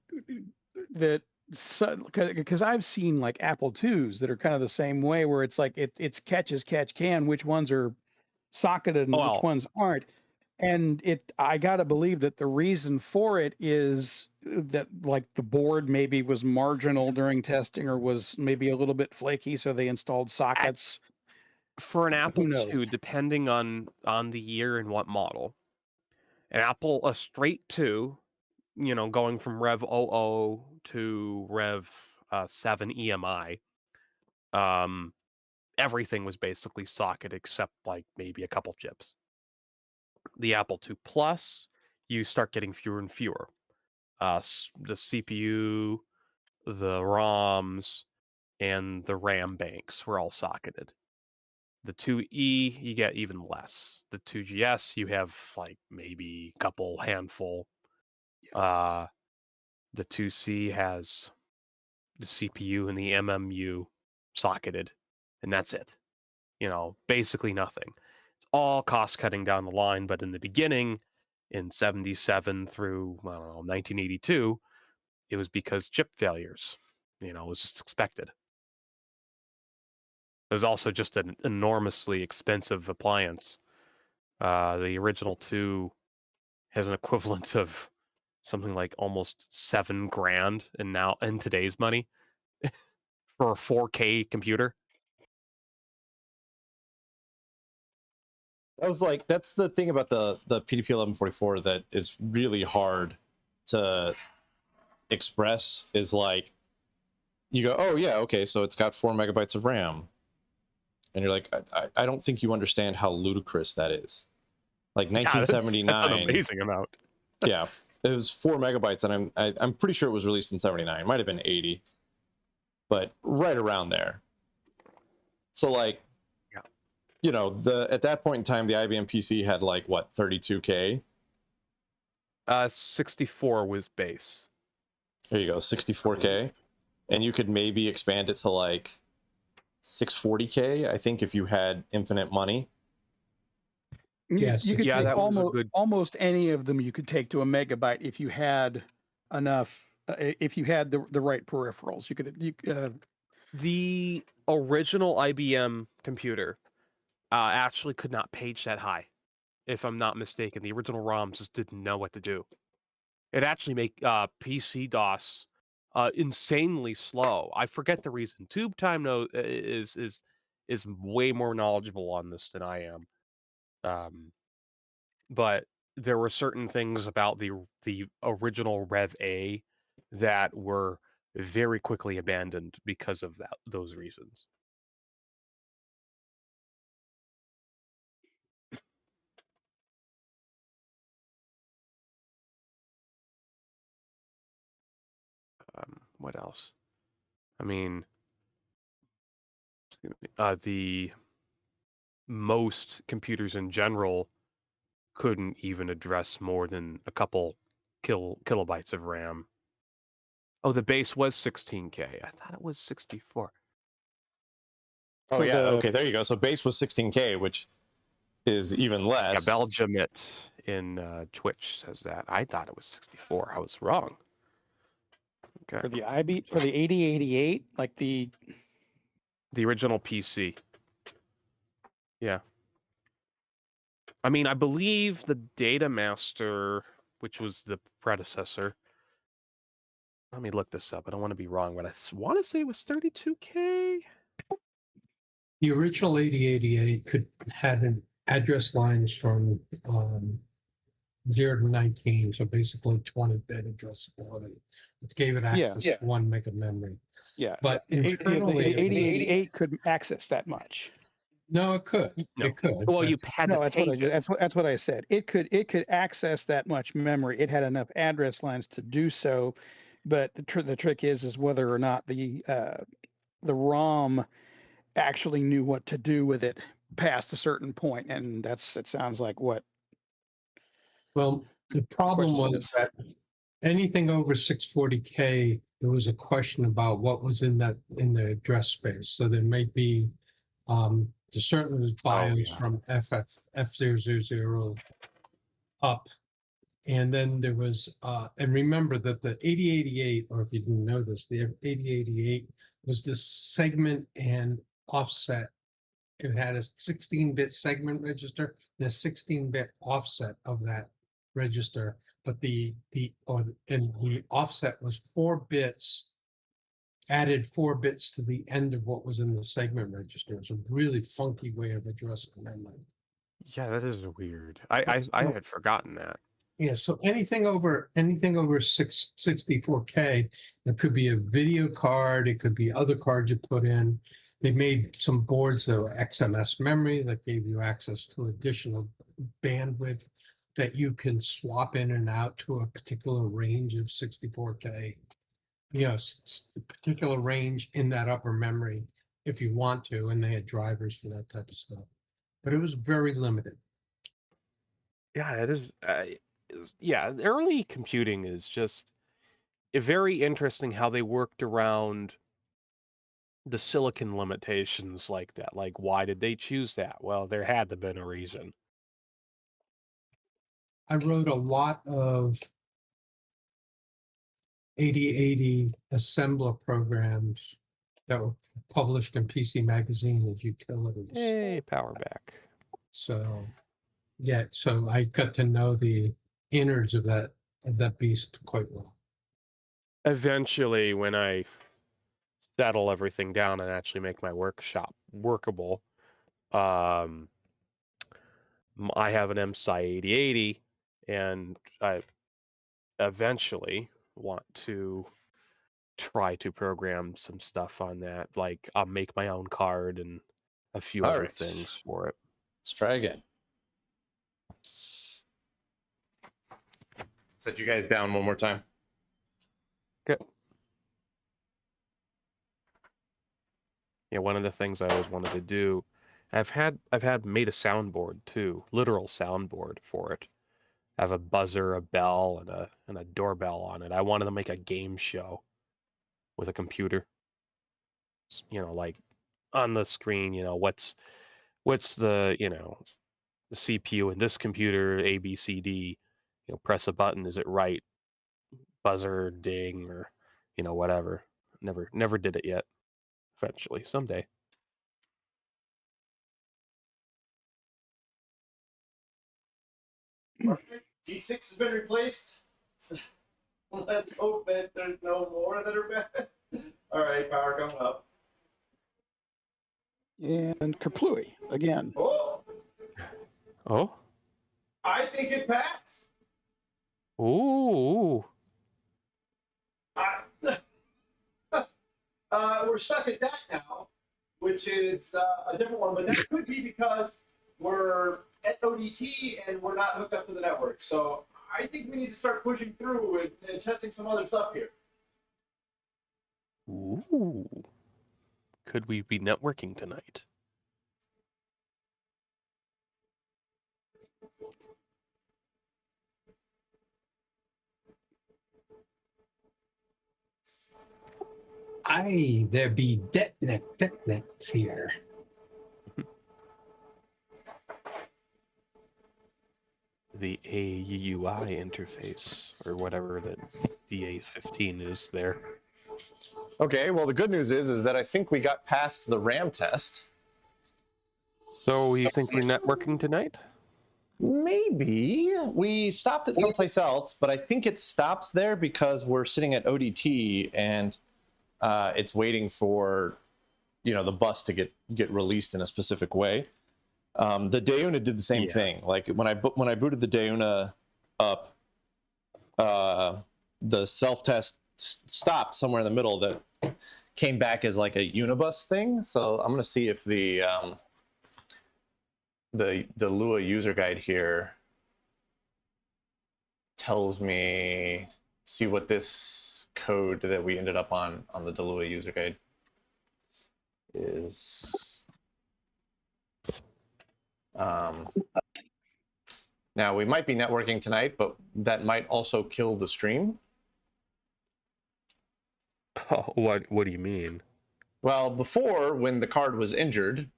that because I've seen like Apple IIs that are kind of the same way, where it's like it's catch as catch can, which ones are socketed and which ones aren't. And I gotta believe that the reason for it is that like the board maybe was marginal during testing or was maybe a little bit flaky, so they installed sockets. For an Apple Who knows? II, depending on the year and what model, a straight 2, going from Rev 00 to Rev 7 EMI, everything was basically socket except like maybe a couple chips. The Apple II Plus, you start getting fewer and fewer. The CPU, the ROMs, and the RAM banks were all socketed. The 2E, you get even less. The 2GS, you have like maybe a couple handful. The 2C has the CPU and the MMU socketed, and that's it. Basically nothing. It's all cost cutting down the line, but in the beginning, in 77 through, I don't know, 1982, it was because chip failures. It was just expected. It was also just an enormously expensive appliance. The original 2 has an equivalent of something like almost $7,000 in today's money for a 4K computer. That's the thing about the PDP 1144 that is really hard to express, is like, you go, oh yeah, okay, so it's got 4 megabytes of RAM, and you're like, I don't think you understand how ludicrous that is. Like 1979, that's an amazing amount. Yeah, it was 4 megabytes, and I'm pretty sure it was released in 79. It might have been 80, but right around there. So like, at that point in time, the IBM PC had like what, 32K? 64 was base. There you go, 64K, and you could maybe expand it to like 640K, I think, if you had infinite money. Yes. You could Yeah, take that was a good- almost any of them. You could take to a megabyte if you had enough. If you had the right peripherals, you could. The original IBM computer actually could not page that high, if I'm not mistaken. The original ROM just didn't know what to do. It actually made PC DOS insanely slow. I forget the reason. Tube Time is way more knowledgeable on this than I am. But there were certain things about the original Rev A that were very quickly abandoned because of those reasons. What else? I mean, the most computers in general couldn't even address more than a couple kilobytes of RAM. Oh, the base was 16K. I thought it was 64. Oh yeah, okay, there you go. So base was 16K, which is even less. Yeah, Belgiumit in Twitch says that. I thought it was 64. I was wrong. Okay. For the 8088, like the original PC. Yeah. I mean, I believe the Data Master, which was the predecessor. Let me look this up. I don't want to be wrong, but I want to say it was 32K. The original 8088 had address lines from 0 to 19, so basically 20-bit addressability. It gave it access to 1 meg of memory. Yeah. But internally, the 8088 couldn't access that much. no, it could. No. It could. Well, but- you had No, to that's pay. what that's what I said. It could access that much memory. It had enough address lines to do so, but the trick is whether or not the ROM actually knew what to do with it past a certain point, and it sounds like what. Well, the problem Question was is- that anything over 640K, there was a question about what was in the address space. So there may be, there certainly was BIOS from F000 up. And then there was, and remember that the 8088, or if you didn't know this, the 8088 was this segment and offset. It had a 16-bit segment register and a 16-bit offset of that register, but the offset was 4 bits, added 4 bits to the end of what was in the segment register. It's a really funky way of addressing memory. Yeah, that is weird. I had forgotten that. Yeah, so anything over 64K, it could be a video card, it could be other cards you put in. They made some boards that were XMS memory that gave you access to additional bandwidth that you can swap in and out to a particular range of 64K. You know, a particular range in that upper memory if you want to, and they had drivers for that type of stuff. But it was very limited. Yeah, it is. Yeah, early computing is just very interesting how they worked around the silicon limitations like that. Like, why did they choose that? Well, there had to have been a reason. I wrote a lot of 8080 assembler programs that were published in PC Magazine as utilities. Hey, power back. So, yeah, so I got to know the innards of that beast quite well. Eventually, when I settle everything down and actually make my workshop workable, I have an MSI 8080, and I eventually want to try to program some stuff on that. Like, I'll make my own card and a few All other right. things for it. Let's try again. Set you guys down one more time. Okay. Yeah, one of the things I always wanted to do, I've had made a soundboard too, literal soundboard for it. I have a buzzer, a bell, and a doorbell on it. I wanted to make a game show with a computer. You know, like on the screen, you know, what's the, you know, the CPU in this computer, A, B, C, D, you know, press a button, is it right? Buzzer, ding, or, you know, whatever. Never did it yet. Eventually, someday. D6 has been replaced. Let's hope that there's no more that are bad. All right, power coming up. And Kaplooey again. Oh, Oh? I think it passed. Ooh. We're stuck at that now, which is a different one, but that could be because we're at ODT and we're not hooked up to the network. So I think we need to start pushing through and testing some other stuff here. Ooh. Could we be networking tonight? There be detnets here. The AUI interface, or whatever that DA15 is there. Okay, well, the good news is that I think we got past the RAM test. So you think we're networking tonight? Maybe. We stopped at someplace else, but I think it stops there because we're sitting at ODT and it's waiting for, you know, the bus to get released in a specific way. The Deuna did the same thing. Like when I booted the Deuna up, the self-test stopped somewhere in the middle that came back as like a Unibus thing. So I'm gonna see if the Lua user guide here tells me, see what this code that we ended up on the Delua user guide is. Now we might be networking tonight, but that might also kill the stream. Oh, what do you mean? Well, before, when the card was injured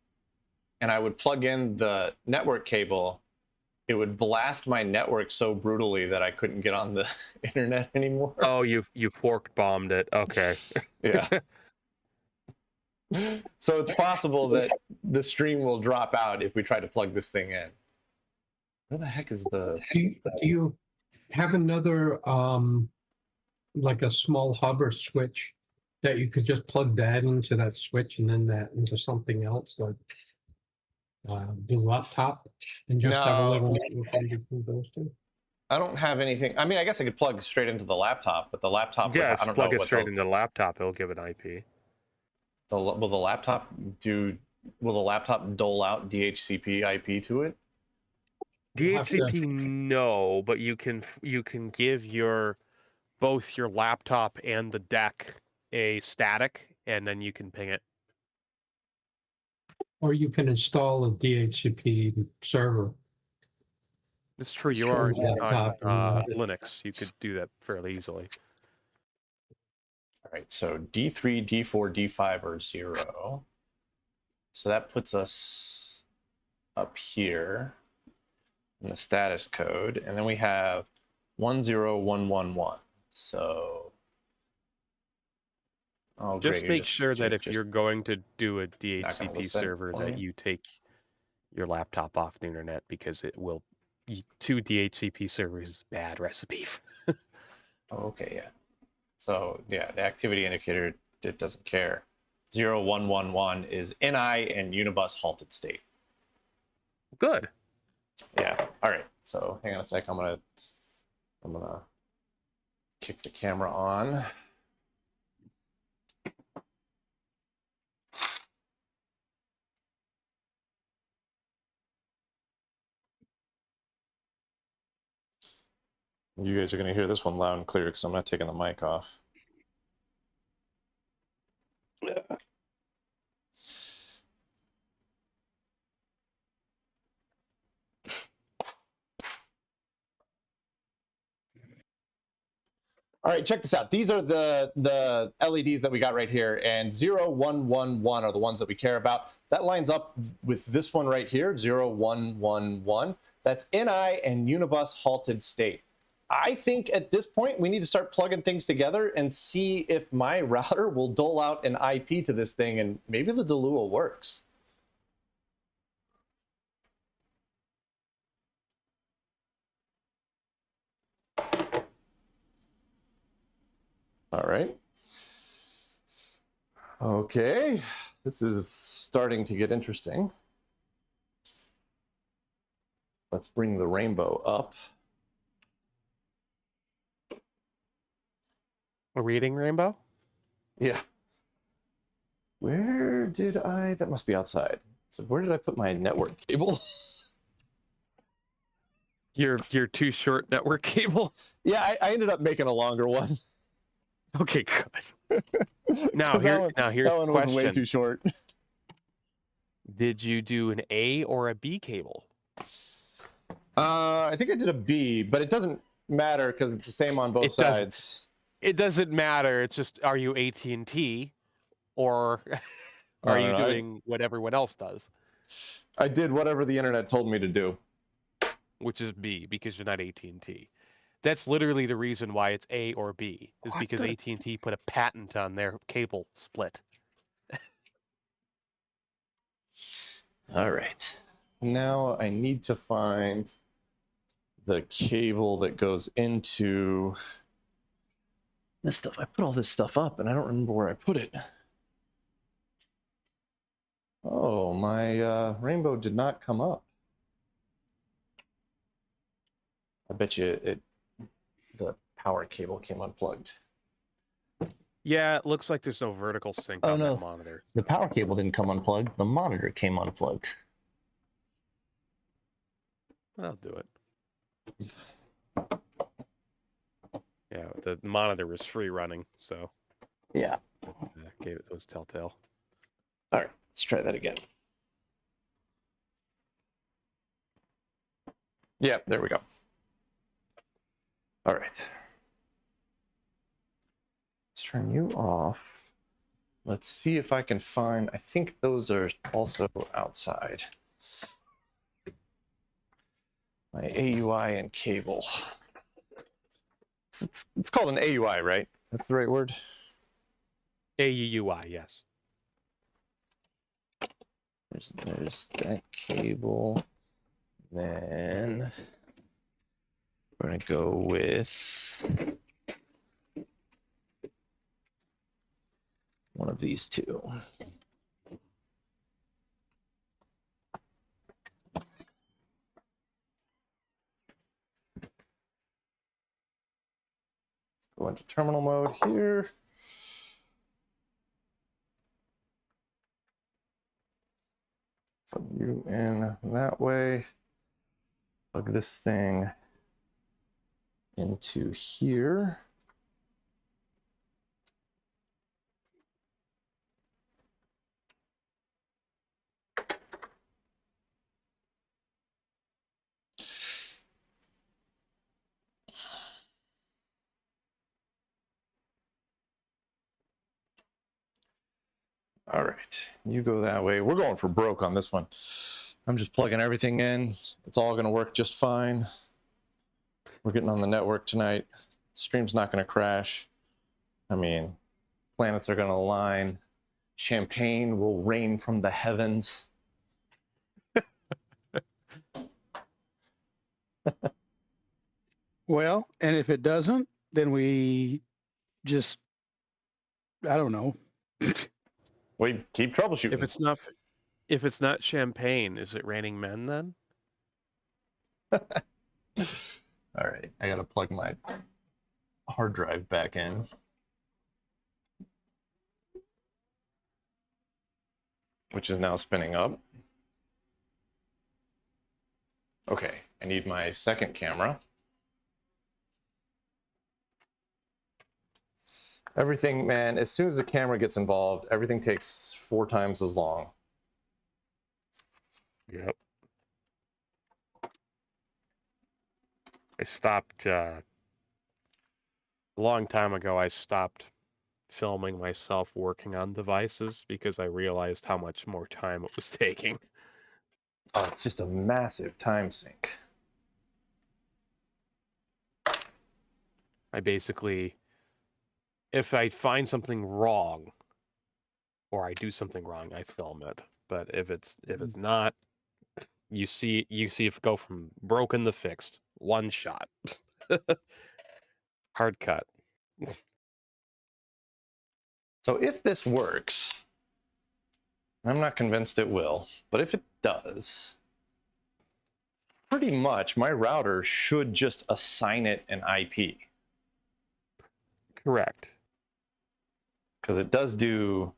and I would plug in the network cable, it would blast my network so brutally that I couldn't get on the internet anymore. Oh, you fork bombed it. Okay. Yeah. So it's possible that the stream will drop out if we try to plug this thing in. Where the heck is the... Do you have another, like a small hub or switch that you could just plug that into that switch and then that into something else, like the laptop, and just have a little network in between those two? I don't have anything. I mean, I guess I could plug straight into the laptop, but the laptop... Yeah, I don't plug know it what straight into the laptop. It'll give an IP. Will the laptop dole out DHCP IP to it? DHCP, no, but you can give both your laptop and the deck a static, and then you can ping it. Or you can install a DHCP server. It's true. You Sure, are laptop on and Linux. You could do that fairly easily. All right, so D3, D4, D5 are 0. So that puts us up here in the status code. And then we have 10111. So... Oh, Just great, make sure that if just you're going to do a not gonna DHCP listen server, for that me? you take your laptop off the internet, because it will... Two DHCP servers is a bad recipe. Oh, okay, yeah. So yeah, the activity indicator, it doesn't care. 0111 is NI and Unibus halted state. Good. Yeah. All right. So hang on a sec. I'm gonna kick the camera on. You guys are gonna hear this one loud and clear because I'm not taking the mic off. All right, check this out. These are the LEDs that we got right here, and 0111 are the ones that we care about. That lines up with this one right here, 0111. That's NI and Unibus halted state. I think at this point we need to start plugging things together and see if my router will dole out an IP to this thing, and maybe the Delua works. All right. Okay, this is starting to get interesting. Let's bring the rainbow up. A reading rainbow? Yeah. Where did I? That must be outside. So where did I put my network cable? Your too short network cable? Yeah, I ended up making a longer one. Okay, good. Now here's that the one question. was way too short. Did you do an A or a B cable? I think I did a B, but it doesn't matter because it's the same on both sides. It doesn't matter. It's just, are you AT&T or are you doing what everyone else does? I did whatever the internet told me to do. Which is B, because you're not AT&T. That's literally the reason why it's A or B, is because AT&T put a patent on their cable split. All right. Now I need to find the cable that goes into this stuff. I put all this stuff up and I don't remember where I put it. Oh, Oh, my rainbow did not come up. I bet you the power cable came unplugged. Yeah, it looks like there's no vertical sync Oh, on no. that monitor. The power cable didn't come unplugged. The monitor came unplugged. I'll do it. Yeah, the monitor was free running, so Yeah. gave it those telltale. All right, let's try that again. Yep, there we go. All right. Let's turn you off. Let's see if I can find, I think those are also outside. My AUI and cable. It's called an AUI, right? That's the right word? AUI, yes. There's that cable. Then we're going to go with one of these two. Go into terminal mode here. Plug you in that way. Plug this thing into here. All right, you go that way. We're going for broke on this one. I'm just plugging everything in. It's all going to work just fine. We're getting on the network tonight. Stream's not going to crash. I mean, planets are going to align. Champagne will rain from the heavens. Well, and if it doesn't, then we just, I don't know. We keep troubleshooting. If it's not champagne, is it raining men then? All right, I got to plug my hard drive back in. Which is now spinning up. Okay, I need my second camera. Everything, man, as soon as the camera gets involved, everything takes 4 times as long. Yep. I stopped a long time ago. I stopped filming myself working on devices because I realized how much more time it was taking. Oh, it's just a massive time sink. I basically, if I find something wrong or I do something wrong, I film it. But if it's not, you see it go from broken to fixed, one shot. Hard cut. So if this works, I'm not convinced it will, but if it does, pretty much my router should just assign it an IP. Correct. Because it does do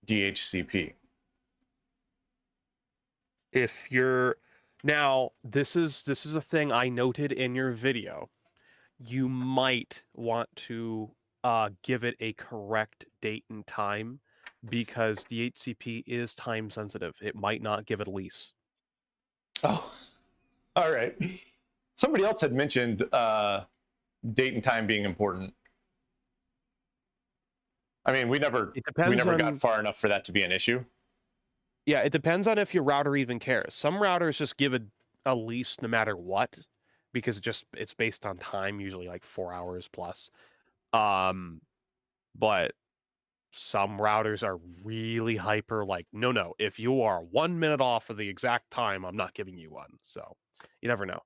DHCP. If you're now, this is a thing I noted in your video. You might want to give it a correct date and time because DHCP is time sensitive. It might not give it a lease. Oh, all right. Somebody else had mentioned date and time being important. I mean, we never got far enough for that to be an issue. Yeah, it depends on if your router even cares. Some routers just give a lease no matter what, because it's based on time, usually like 4 hours plus. But some routers are really hyper, like, no, if you are 1 minute off of the exact time, I'm not giving you one. So you never know.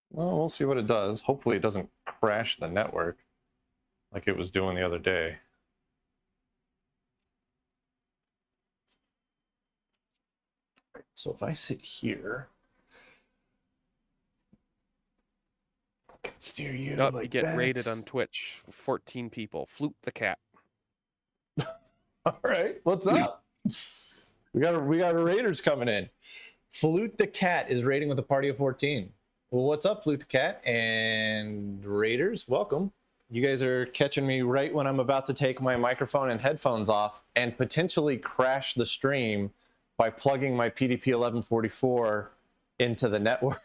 Well, we'll see what it does. Hopefully it doesn't crash the network. like it was doing the other day. So if I sit here, I can steer you Nope, like you get that. rated on Twitch. 14 people. Flute the cat. All right, what's up? We got raiders coming in. Flute the Cat is raiding with a party of 14. Well, what's up, Flute the Cat and raiders? Welcome. You guys are catching me right when I'm about to take my microphone and headphones off and potentially crash the stream by plugging my PDP 1144 into the network,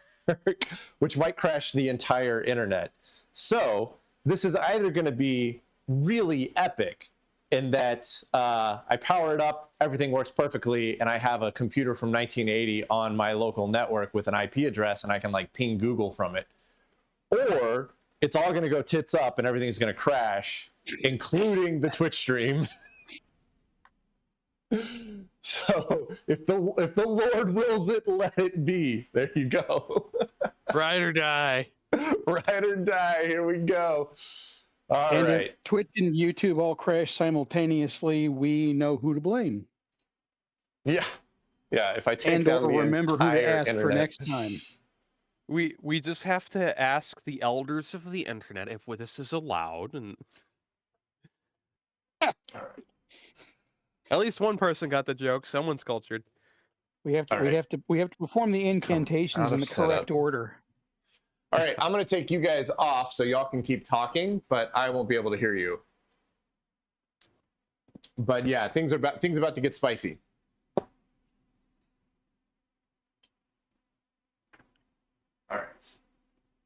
which might crash the entire internet. So this is either going to be really epic in that I power it up, everything works perfectly, and I have a computer from 1980 on my local network with an IP address, and I can like ping Google from it. Or it's all going to go tits up and everything's going to crash, including the Twitch stream. So if the Lord wills it, let it be. There you go. Ride or die. Ride or die. Here we go. All and right. if Twitch and YouTube all crash simultaneously, we know who to blame. Yeah. Yeah. If I take And down or the remember who to entire ask internet. for next time. We just have to ask the elders of the internet if this is allowed, and at least one person got the joke. Someone's cultured. We have to All right. we have to perform the out incantations in of the setup. correct order. All right. I'm going to take you guys off so y'all can keep talking, but I won't be able to hear you. But yeah, things about to get spicy. All right.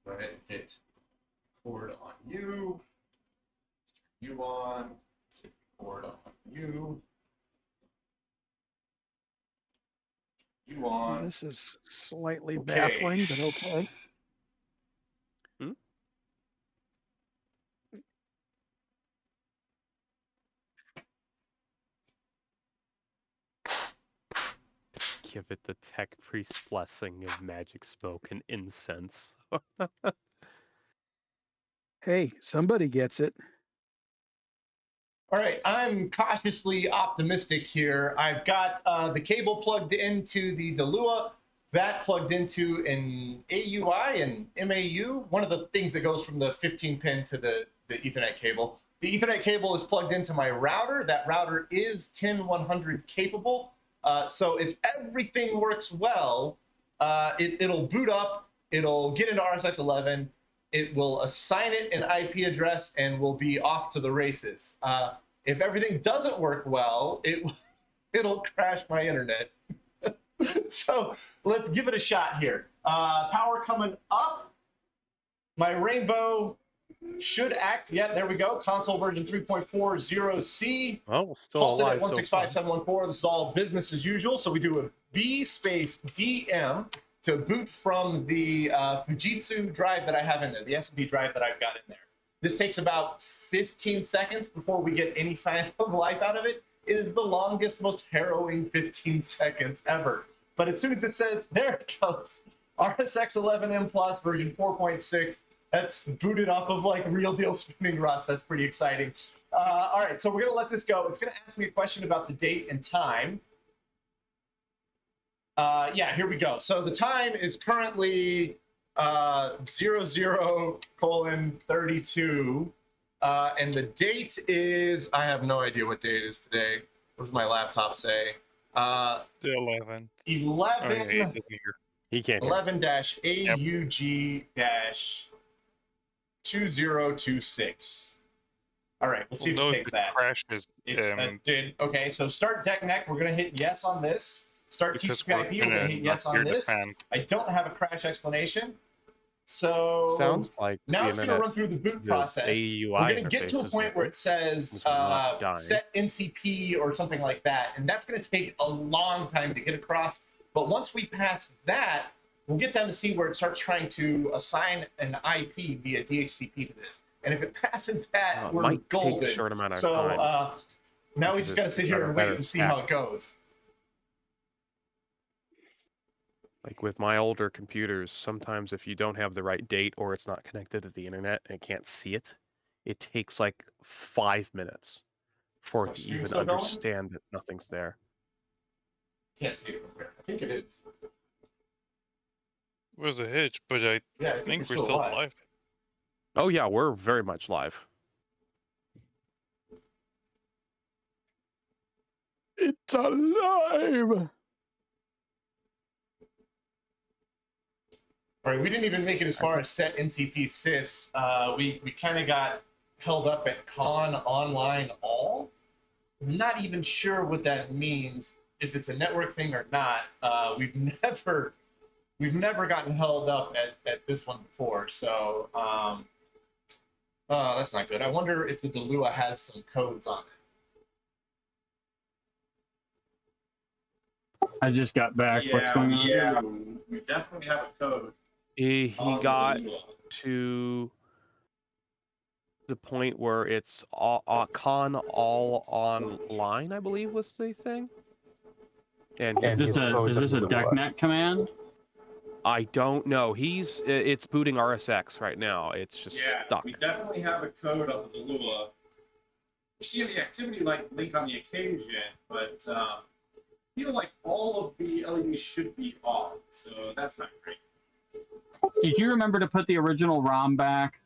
Go ahead and hit record on you. You on. Record on you. You on. This is slightly Okay. baffling, but okay. Give it the tech priest blessing of magic smoke and incense. Hey, somebody gets it. All right, I'm cautiously optimistic here. I've got the cable plugged into the DeLua, that plugged into an AUI and MAU, one of the things that goes from the 15 pin to the Ethernet cable. The Ethernet cable is plugged into my router. That router is 10100 capable. So if everything works well, it'll boot up, it'll get into RSX 11, it will assign it an IP address, and we'll be off to the races. If everything doesn't work well, it'll crash my internet. So let's give it a shot here. Power coming up. My Rainbow should act. Yeah, there we go. Console version 3.40C. Oh, still Halted alive. at 165714. This is all business as usual. So we do a B space DM to boot from the Fujitsu drive that I have in there, the SMP drive that I've got in there. This takes about 15 seconds before we get any sign of life out of it. It is the longest, most harrowing 15 seconds ever. But as soon as it says, there it goes, RSX 11M Plus version 4.6, that's booted off of like real deal spinning rust. That's pretty exciting. All right, so we're gonna let this go. It's gonna ask me a question about the date and time. Yeah, here we go. So the time is currently 00:32, and the date is, I have no idea what day it is today. What does my laptop say? The 11. 11. Oh, yeah, he doesn't hear. He can't. 11-AUG-2026. All right, we'll see if it takes that. Crashes. It did. Okay, so start DECnet. We're going to hit yes on this. Start Because TCP/IP. We're going to hit yes on this. I don't have a crash explanation. So Sounds like now the it's going to internet- run through the boot the process. AUI We're going to get to a interface is point where it says not dying. set NCP or something like that, and that's going to take a long time to get across. But once we pass that, we'll get down to see where it starts trying to assign an IP via DHCP to this. And if it passes that, it we're might take a golden. short amount of so time, now we because just got to it's sit got here a and wait better and see stack. how it goes. Like with my older computers, sometimes if you don't have the right date or it's not connected to the internet and can't see it, it takes like 5 minutes for it to Stream's even still going? understand that nothing's there. Can't see it from here. I think it is. It was a hitch, but I Yeah, I think it's we're still still live. live. Oh yeah, we're very much live. It's alive. All right, we didn't even make it as far as set NCP sys. We kind of got held up at con online all. I'm not even sure what that means, if it's a network thing or not. We've never gotten held up at this one before, so that's not good. I wonder if the Delua has some codes on it. I just got back. What's going on? Yeah, we definitely have a code. He on the got Delua. to the point where it's con all online, I believe was the thing. And Is this a DECnet command? I don't know. It's booting RSX right now. It's just stuck. We definitely have a code on the Delua. We're seeing the activity like link on the occasion, but I feel like all of the LEDs should be off, so that's not great. Did you remember to put the original ROM back?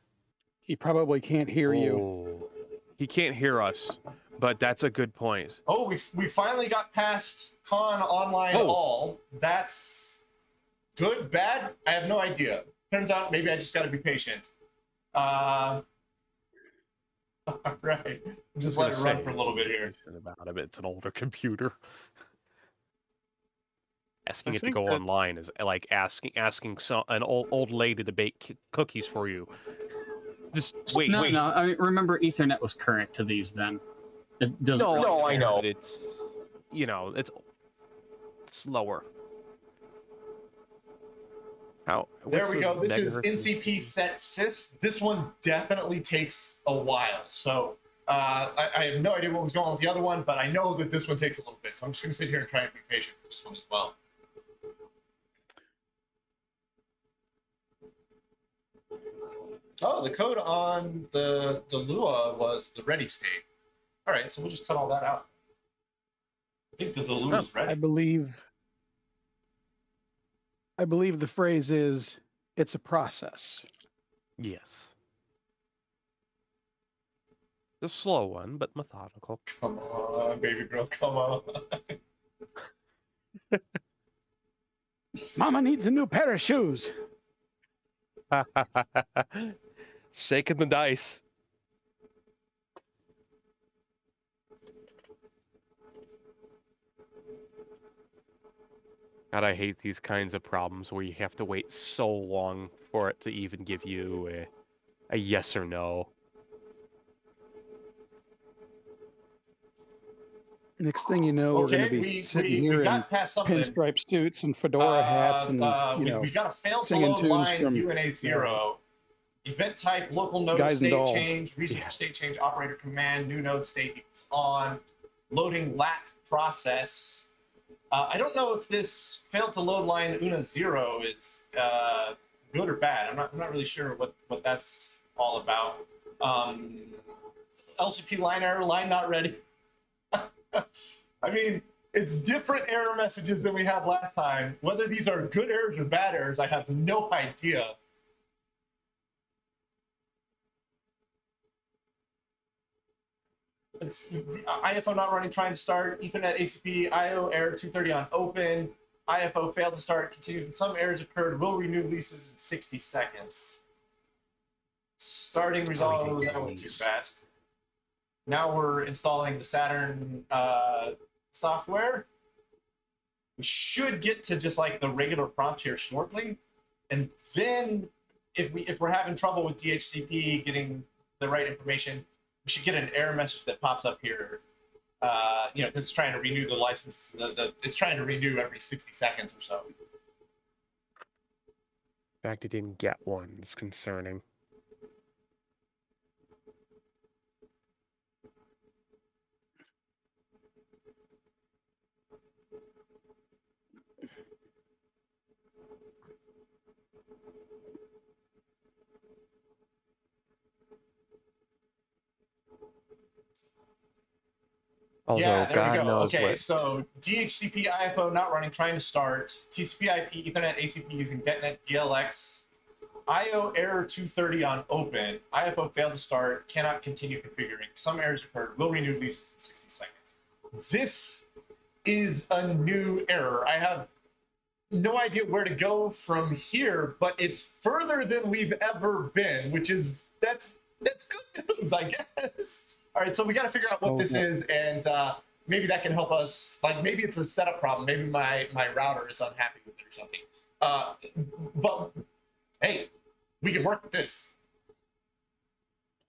He probably can't hear you. Oh, he can't hear us, but that's a good point. Oh, we finally got past con online all. That's good, bad? I have no idea. Turns out maybe I just got to be patient. All right, just let it run for a little bit here. About it, it's an older computer. Asking I it to think go that- online is like asking an old lady to bake cookies for you. Just wait. No. I mean, remember, Ethernet was current to these then. It doesn't. No, I know. But it's it's slower. There we go. This is megahertz? NCP set sys. This one definitely takes a while. So I have no idea what was going on with the other one, but I know that this one takes a little bit. So I'm just going to sit here and try and be patient for this one as well. Oh, the code on the Lua was the ready state. All right, so we'll just cut all that out. I think the Lua is ready. I believe the phrase is, it's a process. Yes. The slow one, but methodical. Come on, baby girl, come on. Mama needs a new pair of shoes. Shaking the dice. God, I hate these kinds of problems where you have to wait so long for it to even give you a yes or no. Next thing you know, we're going to be sitting here in got past something. pinstripe suits and fedora hats, and we got a failed to singing load tunes line from UNA 0. Event type, local node Guys and state Doll. change, reason for state change, operator command, new node state equals on, loading lat process. I don't know if this failed to load line UNA 0 is good or bad. I'm not really sure what that's all about. LCP line error, line not ready. I mean, it's different error messages than we had last time. Whether these are good errors or bad errors, I have no idea. It's IFO not running, trying to start. Ethernet ACP IO error 230 on open. IFO failed to start, continued. Some errors occurred. Will renew leases in 60 seconds. Starting resolve, that went too fast. Now we're installing the Saturn software. We should get to just like the regular prompt here shortly. And then if we're having trouble with DHCP getting the right information, we should get an error message that pops up here. Because it's trying to renew the license. It's trying to renew every 60 seconds or so. The fact it didn't get one is concerning. Although Yeah, there God we go. knows Okay, what. so DHCP IFO not running, trying to start. TCP/IP Ethernet ACP using DetNet DLX. IO error 230 on open. IFO failed to start. Cannot continue configuring. Some errors occurred. Will renew leases in 60 seconds. This is a new error. I have no idea where to go from here, but it's further than we've ever been, which is that's good news, I guess. All right, so we got to figure out what this is, and maybe that can help us. Like maybe it's a setup problem. Maybe my router is unhappy with it or something. But hey, we can work with this.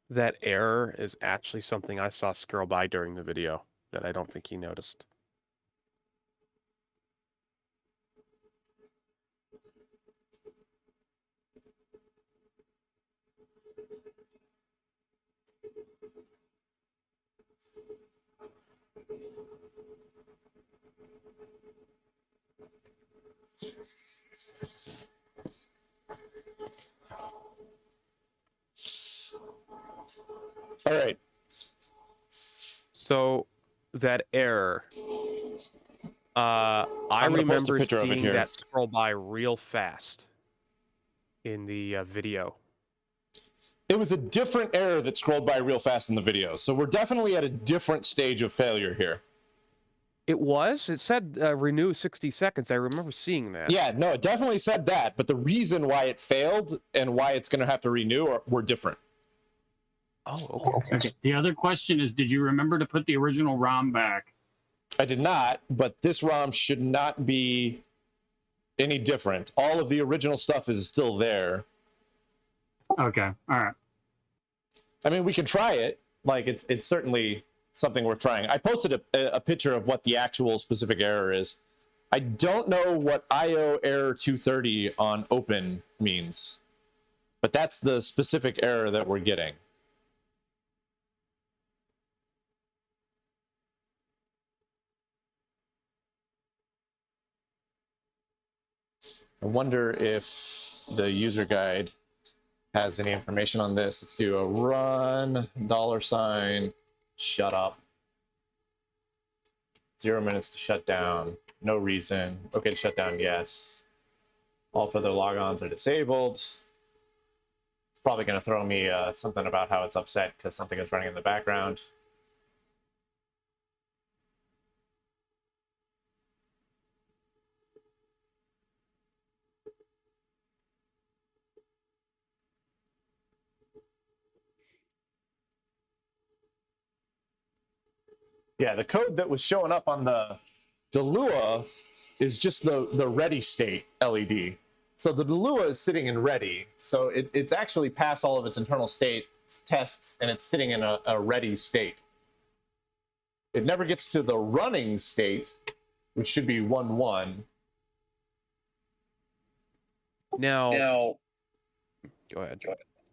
That error is actually something I saw scroll by during the video that I don't think he noticed. All right. So that error, I I'm gonna post a remember picture of it seeing here. that scroll by real fast in the video. It was a different error that scrolled by real fast in the video. So we're definitely at a different stage of failure here. It was? It said renew 60 seconds. I remember seeing that. Yeah, no, it definitely said that. But the reason why it failed and why it's going to have to renew were different. Oh, okay. Okay. The other question is, did you remember to put the original ROM back? I did not, but this ROM should not be any different. All of the original stuff is still there. Okay. All right. I mean, we can try it. Like, it's certainly something worth trying. I posted a picture of what the actual specific error is. I don't know what IO error 230 on open means, but that's the specific error that we're getting. I wonder if the user guide has any information on this. Let's do a run $, shut up. 0 minutes to shut down. No reason. Okay to shut down, yes. All further logons are disabled. It's probably going to throw me something about how it's upset because something is running in the background. Yeah, the code that was showing up on the DeLua is just the ready state LED. So the DeLua is sitting in ready. So it's actually passed all of its internal state tests and it's sitting in a ready state. It never gets to the running state, which should be 1.1. Now, go ahead.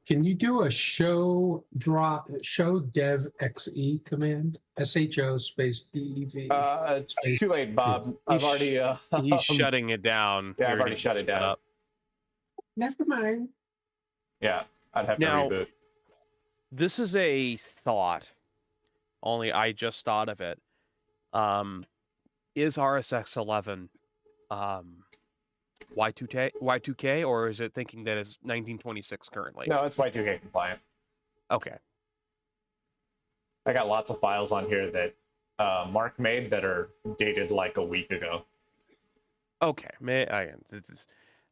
Can you do a show dev xe command? SHO space DEV. It's too late, Bob. I've already. He's shutting it down. Yeah, I've Here, already shut it down. up. Never mind. Yeah, I'd have Now- to reboot. This is a thought. Only I just thought of it. Is RSX 11 Y2K, or is it thinking that it's 1926 currently? No, it's Y2K compliant. Okay. I got lots of files on here that Mark made that are dated like a week ago. Okay.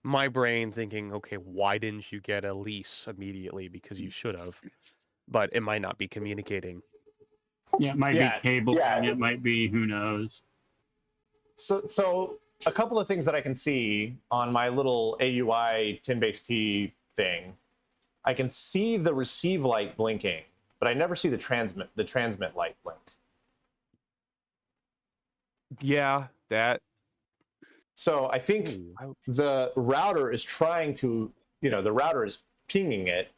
My brain thinking, okay, why didn't you get a lease immediately? Because you should have. But it might not be communicating. Yeah, it might Yeah, be cable, yeah. and it might be who knows. So a couple of things that I can see on my little AUI tin-based-T thing. I can see the receive light blinking, but I never see the transmit light blink. Yeah, that. So I think the router is trying to, the router is pinging it,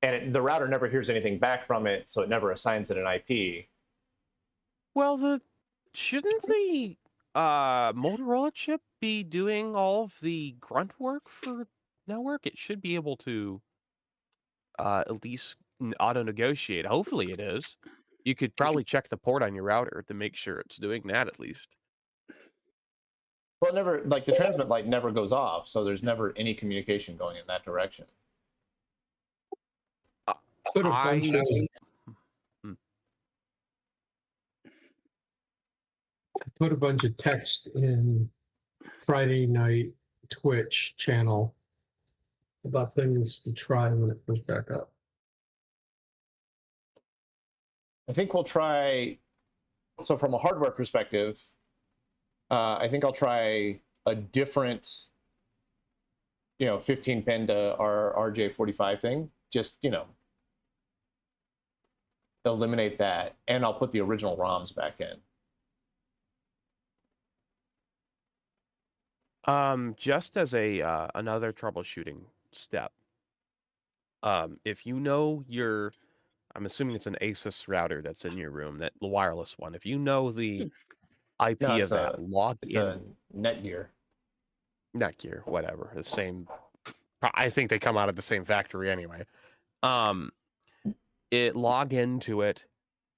and the router never hears anything back from it, so it never assigns it an IP. Well, shouldn't the Motorola chip be doing all of the grunt work for network? It should be able to at least auto negotiate. Hopefully, it is. You could probably check the port on your router to make sure it's doing that at least. Well, it never, like the transmit light never goes off, so there's never any communication going in that direction. Put a bunch of, put a bunch of text in Friday night Twitch channel about things to try when it comes back up. I think we'll try. So from a hardware perspective, I think I'll try a different, 15 pin to our RJ45 thing. Just, eliminate that, and I'll put the original ROMs back in. Just as a another troubleshooting step, if you know I'm assuming it's an Asus router that's in your room, that the wireless one. If you know the IP No, of it's that, log It's in. a Netgear. Netgear, whatever, the same. I think they come out of the same factory anyway. Log into it,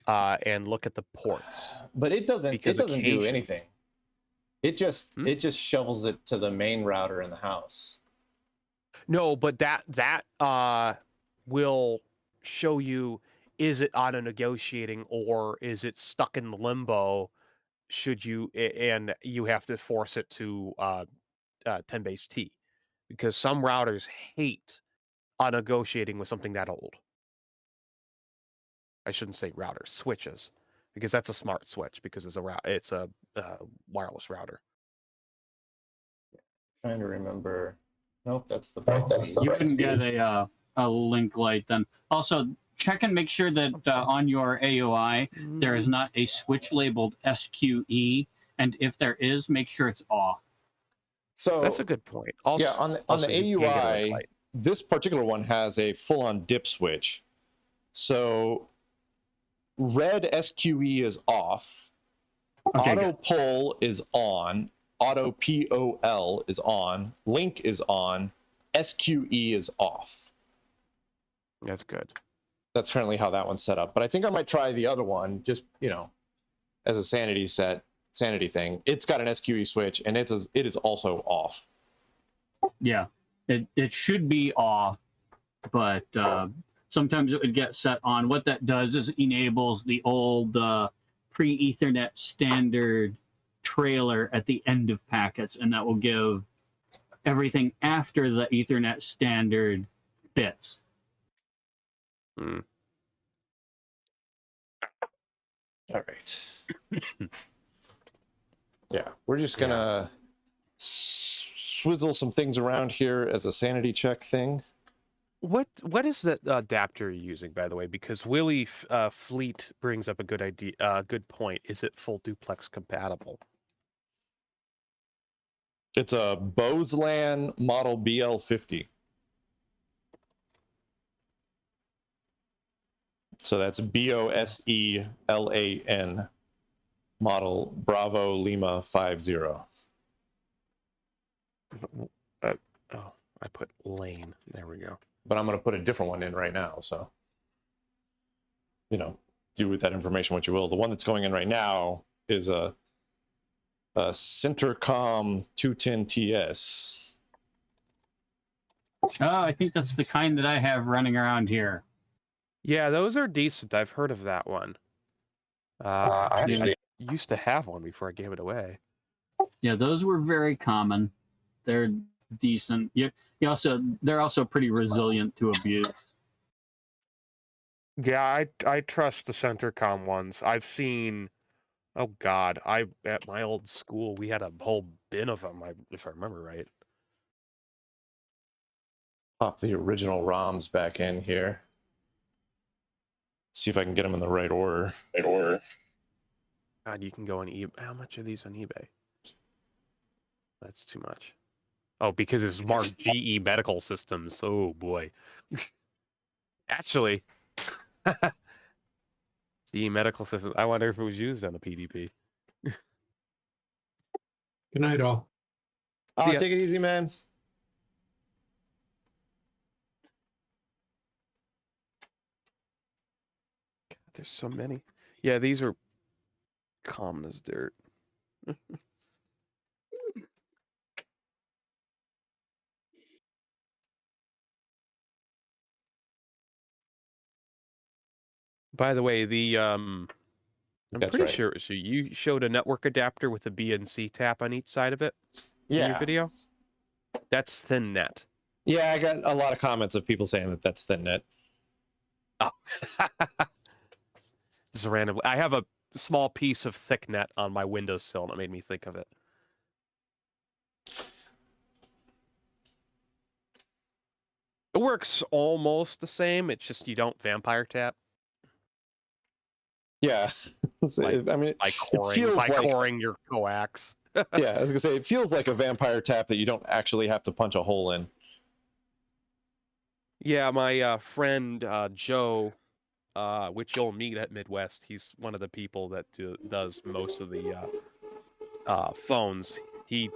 and look at the ports. But it doesn't. Because It doesn't do occasion- anything. It just shovels it to the main router in the house. No, but that will show you, is it auto negotiating or is it stuck in limbo? Should you and you have to force it to 10 base T, because some routers hate negotiating with something that old. I shouldn't say routers, switches, because that's a smart switch because it's a wireless router. Trying to remember. Nope, that's the. You can get a link light then. Also, check and make sure that on your AUI there is not a switch labeled SQE, and if there is, make sure it's off. So That's a good point. Also, yeah, on the also you can get a link AUI, light. this particular one has a full-on dip switch. So red SQE is off. Okay, Auto good. pull is on. Auto POL is on. Link is on. SQE is off. That's good. That's currently how that one's set up. But I think I might try the other one, just as a sanity thing. It's got an SQE switch, and it is also off. Yeah, it should be off, but sometimes it would get set on. What that does is enables the old pre-Ethernet standard trailer at the end of packets, and that will give everything after the Ethernet standard bits. All right. Yeah, we're just gonna swizzle some things around here as a sanity check thing. What is that adapter you're using, by the way? Because Willie Fleet brings up a good idea, good point. Is it full duplex compatible? It's a Boselan model BL50. So that's BOSELAN model Bravo Lima 50. I put lane. There we go. But I'm going to put a different one in right now. So, do with that information what you will. The one that's going in right now is a Centercom 210TS. Oh, I think that's the kind that I have running around here. Yeah, those are decent. I've heard of that one. I used to have one before I gave it away. Yeah, those were very common. They're decent. They're also pretty resilient to abuse. Yeah, I trust the Centercom ones. I've seen. Oh God, at my old school we had a whole bin of them. If I remember right. Pop the original ROMs back in here. See if I can get them in the right order. God, you can go on eBay. How much are these on eBay? That's too much. Oh, because it's marked GE Medical Systems. Oh boy. Actually, GE Medical Systems. I wonder if it was used on a PDP. Good night, all. Oh, ya. take it easy, man. There's so many. Yeah, these are common as dirt. By the way, I'm That's pretty right. sure so you showed a network adapter with a BNC tap on each side of it in your Yeah. video. That's thin net. Yeah, I got a lot of comments of people saying that that's thin net. Oh. Just randomly. I have a small piece of thick net on my windowsill, and it made me think of it. It works almost the same. It's just you don't vampire tap. Yeah. Like, I mean, by coring your coax. Yeah, I was gonna say it feels like a vampire tap that you don't actually have to punch a hole in. Yeah, my friend Joe, which you'll meet at Midwest, he's one of the people that does most of the phones. He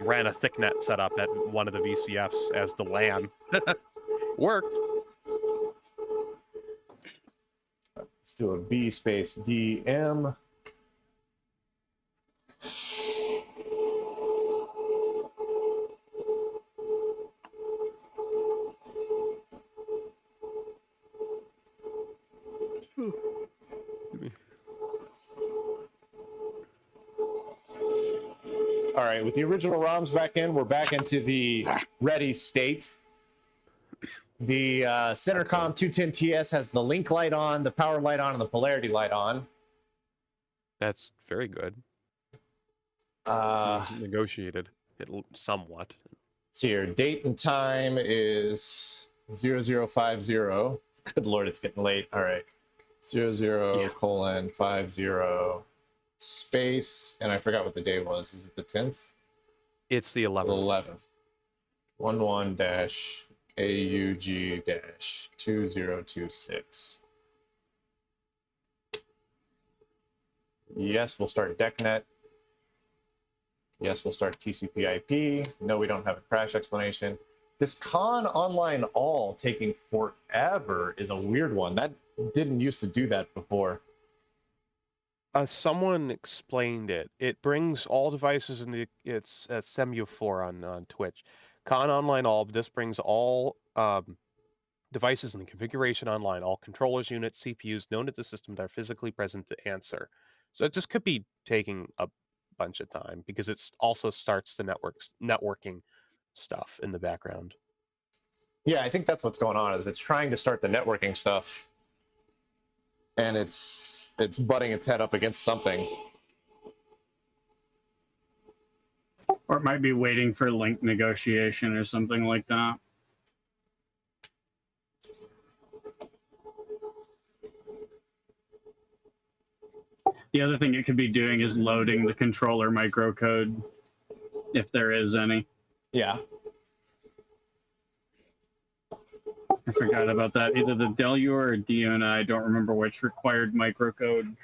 ran a thick net setup at one of the VCFs as the LAN. Worked. Let's do a B space DM. All right, with the original ROMs back in, we're back into the ready state. The Centercom 210TS has the link light on, the power light on, and the polarity light on. That's very good. Uh, It's negotiated somewhat. So your date and time is 0050. Good Lord, it's getting late. All right. 00:50 space. And I forgot what the day was. Is it the 10th? It's the 11th. 11th. 11-AUG-2026. Yes, we'll start DECnet. Yes, we'll start TCP/IP. No, we don't have a crash explanation. This Khan Online All taking forever is a weird one. That didn't used to do that before. Someone explained it. It brings all devices in the. It's Semu4 on Twitch. Khan Online All. This brings all devices in the configuration online. All controllers, units, CPUs known at the system that are physically present to answer. So it just could be taking a bunch of time because it also starts the networking stuff in the background. Yeah, I think that's what's going on. Is it's trying to start the networking stuff, and it's butting its head up against something. Or it might be waiting for link negotiation or something like that. The other thing it could be doing is loading the controller microcode, if there is any. Yeah. I forgot about that. Either the Delure or Diona, I don't remember which, required microcode.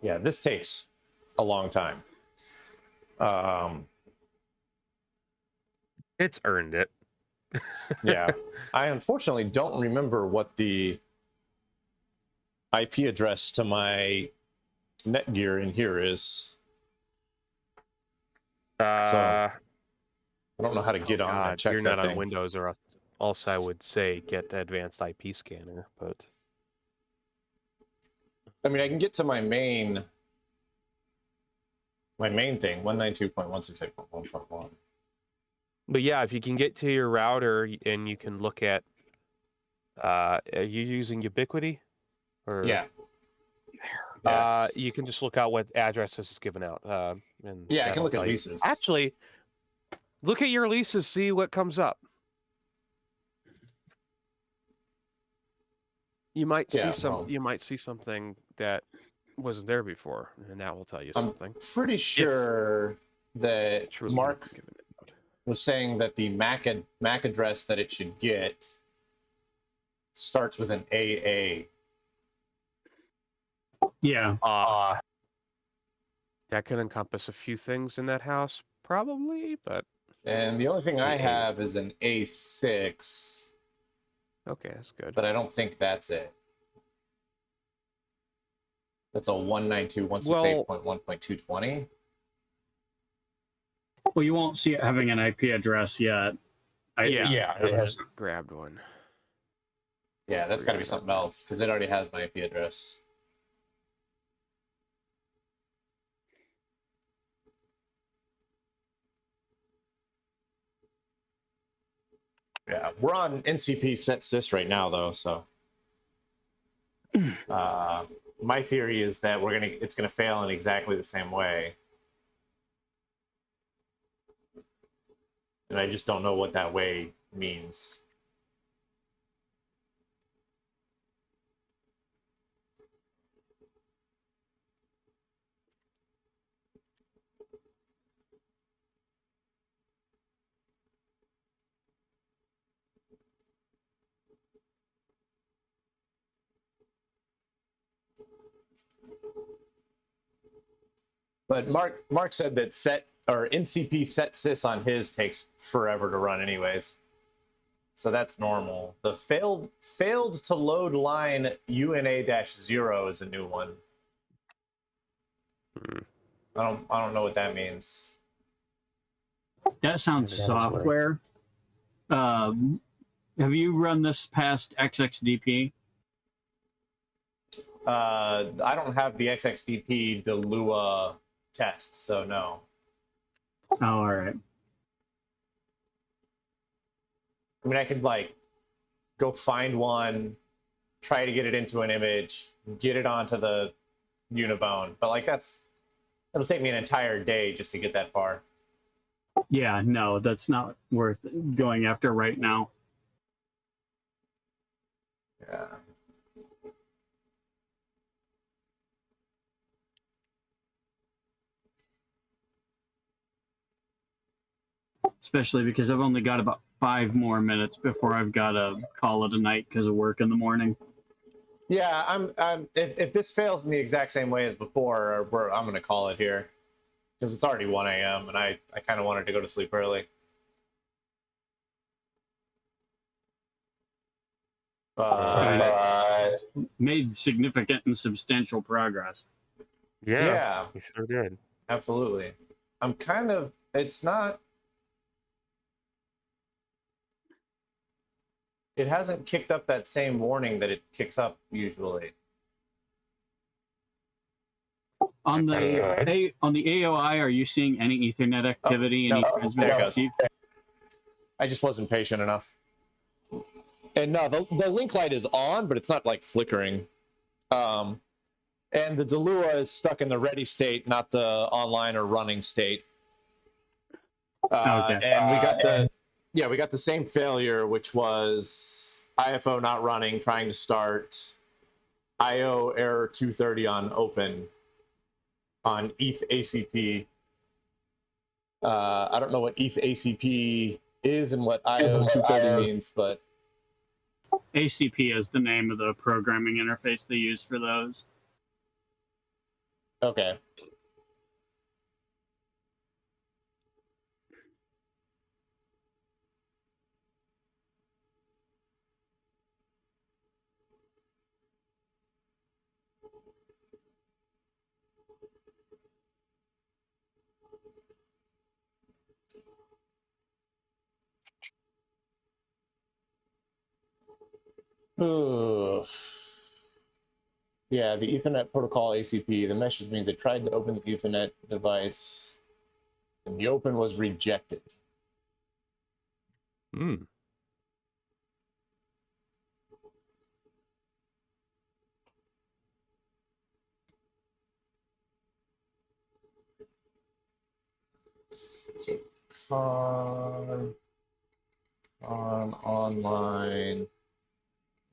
Yeah, this takes a long time. It's earned it. Yeah. I unfortunately don't remember what the IP address to my Netgear in here is. So I don't know how to get on and check you're that not thing. on Windows, or else I would say get advanced IP scanner, but I mean, I can get to my main thing, 192.168.1.1. But yeah, if you can get to your router and you can look at, are you using Ubiquity? Or, Yeah. You can just look out what addresses is given out. And Yeah, I can that'll look at tell you. leases. Actually, look at your leases, see what comes up. You might see You might see something that wasn't there before, and that will tell you something. I'm pretty sure that Mark was saying that the MAC address that it should get starts with an AA. Yeah. That can encompass a few things in that house. probably, but And the only thing I have is an A6, okay, that's good. but I don't think that's it. That's a 192.168.1.220. Well, you won't see it having an IP address yet. Yeah, it has grabbed one. Yeah, that's got to be something else because it already has my IP address. Yeah, we're on NCP set sys right now though, so my theory is that it's gonna fail in exactly the same way, and I just don't know what that way means. But Mark said that NCP set sys on his takes forever to run anyways. So that's normal. The failed to load line UNA-0 is a new one. I don't know what that means. That sounds software. Have you run this past XXDP? I don't have the XXDP DeLua test, so no. Oh, all right. I mean, I could like go find one, try to get it into an image, get it onto the Unibone, but like it'll take me an entire day just to get that far. Yeah, no, that's not worth going after right now. Yeah. Especially because I've only got about 5 more minutes before I've got to call it a night because of work in the morning. Yeah, if this fails in the exact same way as before, I'm going to call it here because it's already 1 a.m. and I kind of wanted to go to sleep early. But made significant and substantial progress. Yeah, you sure did. Absolutely. It hasn't kicked up that same warning that it kicks up usually. On the AOI, are you seeing any Ethernet activity? Any transmit there it goes. receive? I just wasn't patient enough. And no, the link light is on, but it's not like flickering. And the DeLua is stuck in the ready state, not the online or running state. Okay. And we got the same failure, which was IFO not running, trying to start, IO error 230 on open on ETH ACP. I don't know what ETH ACP is and what IO 230 means, but ACP is the name of the programming interface they use for those. okay. Ugh. Yeah, the Ethernet protocol ACP, the message means it tried to open the Ethernet device and the open was rejected. So con online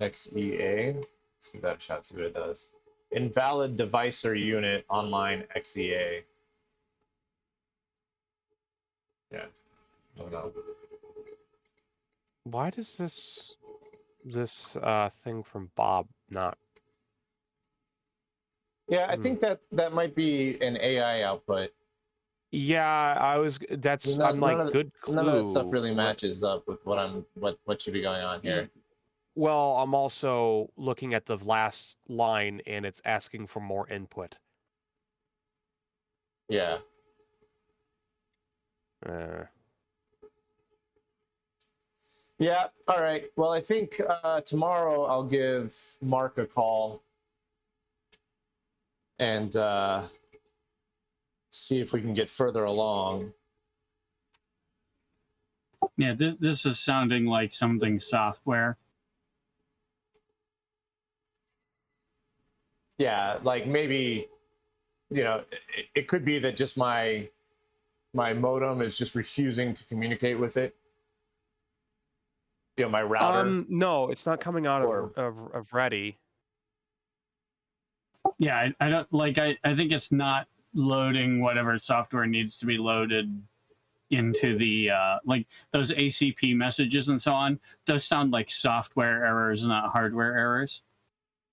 XEA. Let's give that a shot, see what it does. Invalid device or unit online XEA. Yeah. I don't know. Why does this thing from Bob not? Yeah, I think that might be an AI output. Yeah, I was. That's. I'm like, good clue. None of that stuff really but- matches up with what should be going on here. Well, I'm also looking at the last line, and it's asking for more input. Yeah. Yeah. All right. Well, I think tomorrow I'll give Mark a call and see if we can get further along. Yeah, this is sounding like something software. Yeah, like maybe, it could be that just my modem is just refusing to communicate with it. My router. No, it's not coming out of ready. Yeah, I don't like. I think it's not loading whatever software needs to be loaded into the like those ACP messages and so on. Those sound like software errors, not hardware errors.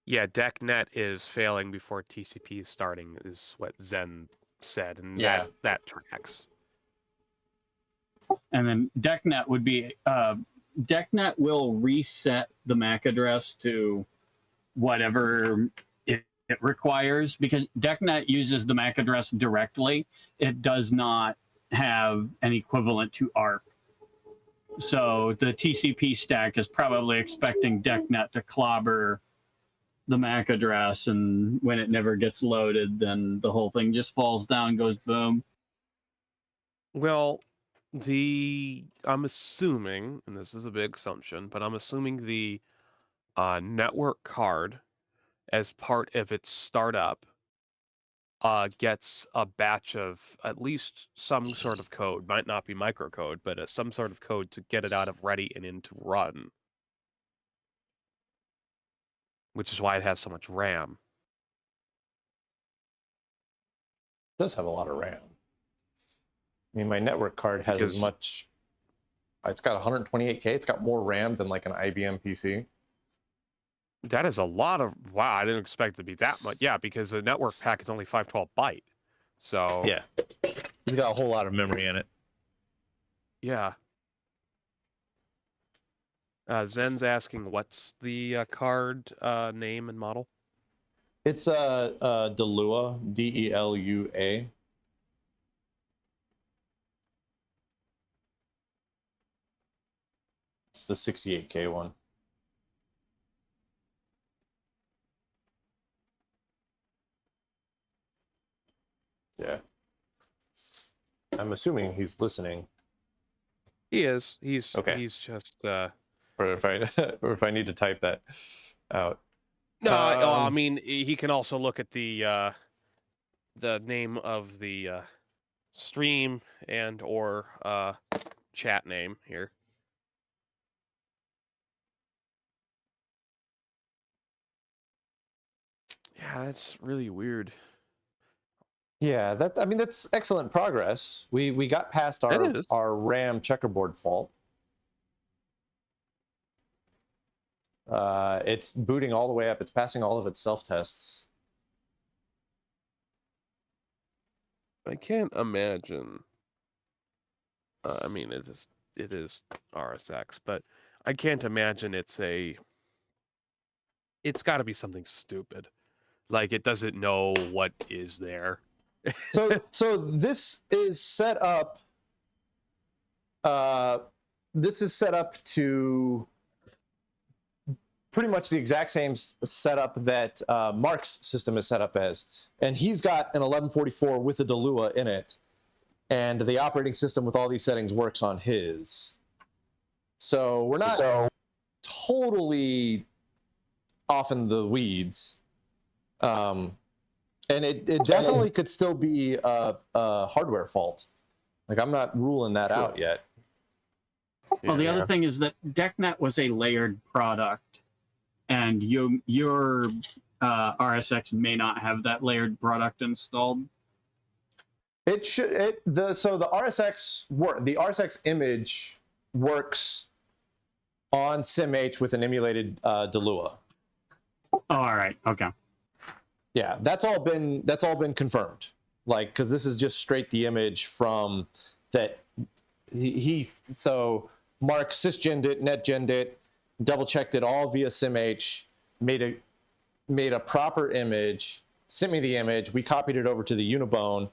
Yeah, DECnet is failing before TCP is starting, is what Zen said, and Yeah. that tracks. And then DECnet would be DECnet will reset the MAC address to whatever it requires, because DECnet uses the MAC address directly. It does not have an equivalent to ARP. So the TCP stack is probably expecting DECnet to clobber the MAC address, and when it never gets loaded, then the whole thing just falls down, goes boom. Well, I'm assuming, and this is a big assumption, but I'm assuming the network card, as part of its startup, gets a batch of at least some sort of code. Might not be microcode, but some sort of code to get it out of ready and into run. Which is why it has so much RAM. It does have a lot of RAM. I mean, my network card has as much. It's got 128K. It's got more RAM than like an IBM PC. That is a lot of. Wow, I didn't expect it to be that much. Yeah, because the network pack is only 512 byte. So. Yeah. It's got a whole lot of memory in it. Yeah. Zen's asking, what's the card name and model? It's Delua, DELUA. It's the 68K one. Yeah. I'm assuming he's listening. He is. He's okay. He's just. Or if I need to type that out. No, I mean he can also look at the name of the stream and or chat name here. Yeah, that's really weird. Yeah, that's excellent progress. We got past our RAM checkerboard fault. It's booting all the way up. It's passing all of its self-tests. I can't imagine. I mean, it is RSX, but I can't imagine it's got to be something stupid, like it doesn't know what is there. So this is set up. This is set up to pretty much the exact same setup that Mark's system is set up as, and he's got an 1144 with a Delua in it, and the operating system with all these settings works on his. So we're not totally off in the weeds. And it definitely could still be a hardware fault. Like, I'm not ruling that out yet. Well, the other thing is that DECnet was a layered product, and your RSX may not have that layered product installed. It should. So the RSX the RSX image works on SimH with an emulated Delua. Oh, all right. Okay. Yeah, that's all been confirmed. like, because this is just straight the image from that so Mark sysgened it, netgenned it, double checked it all via SimH, made a proper image, sent me the image, we copied it over to the Unibone,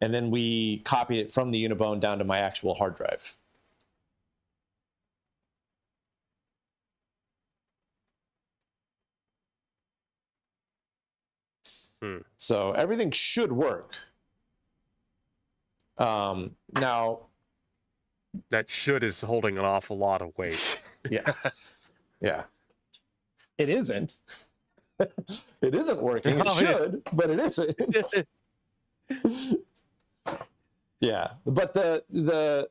and then we copied it from the Unibone down to my actual hard drive. So everything should work. Now, that should is holding an awful lot of weight. Yeah. Yeah. It isn't. It isn't working. It should, but it isn't. Yeah. But the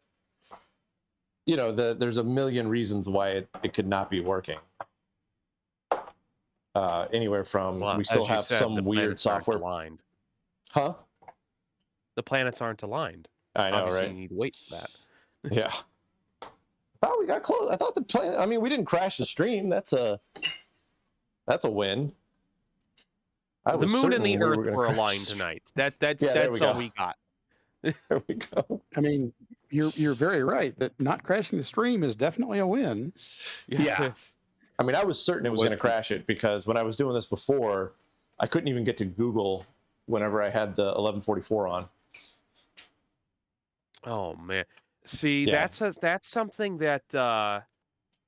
you know, there's a million reasons why it could not be working. Anywhere from we still have some weird software. Aligned. Huh? The planets aren't aligned. I know, Obviously, right? You need to wait for that. Yeah. I thought we got close. I thought the planet. I mean, we didn't crash the stream. That's a win. The moon and the Earth were aligned tonight. That's all we got. There we go. I mean, you're very right that not crashing the stream is definitely a win. Yeah. I mean, I was certain it was going to crash it because when I was doing this before, I couldn't even get to Google whenever I had the 1144 on. Oh man, see, that's something that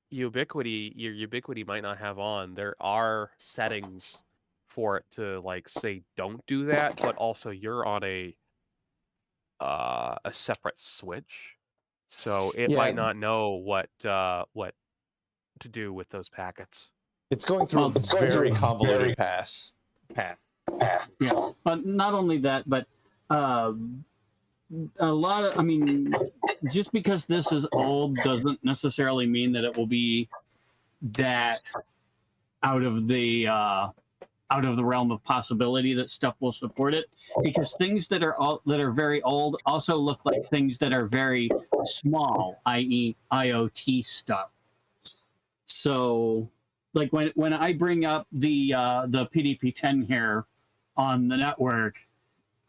your Ubiquity might not have on. There are settings for it to like say don't do that, but also you're on a separate switch, so it might not know what to do with those packets. It's going through a very convoluted path. Yeah, but not only that, but a lot of, I mean, just because this is old doesn't necessarily mean that it will be that out of the realm of possibility that stuff will support it, because things that are very old also look like things that are very small, i.e. IoT stuff. So, like when I bring up the PDP-10 here on the network,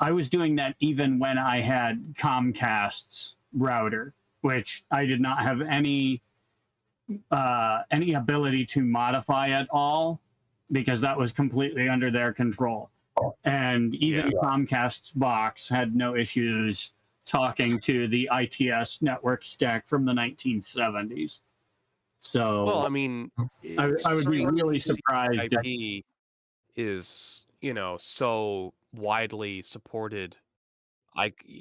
I was doing that even when I had Comcast's router, which I did not have any ability to modify at all, because that was completely under their control. And even Comcast's box had no issues talking to the ITS network stack from the 1970s. So, well, I mean, I would be really surprised if IP is, so widely supported. It's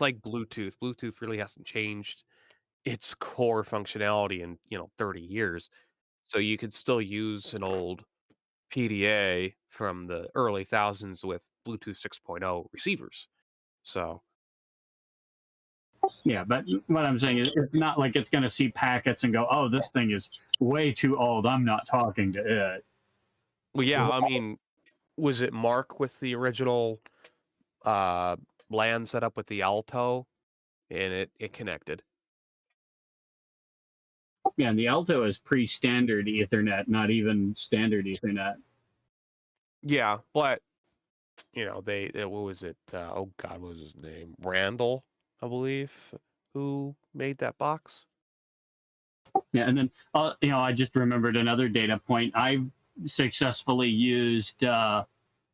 like Bluetooth. Bluetooth really hasn't changed its core functionality in 30 years. So you could still use an old PDA from the early thousands with Bluetooth 6.0 receivers. So yeah, but what I'm saying is it's not like it's going to see packets and go, oh, this thing is way too old, I'm not talking to it. Well, yeah, I mean, was it Mark with the original LAN setup with the Alto, and it connected? Yeah, and the Alto is pre-standard Ethernet, not even standard Ethernet. Yeah, but what was it? Oh God, what was his name? Randall, I believe, who made that box. Yeah, and then I just remembered another data point. I've successfully used the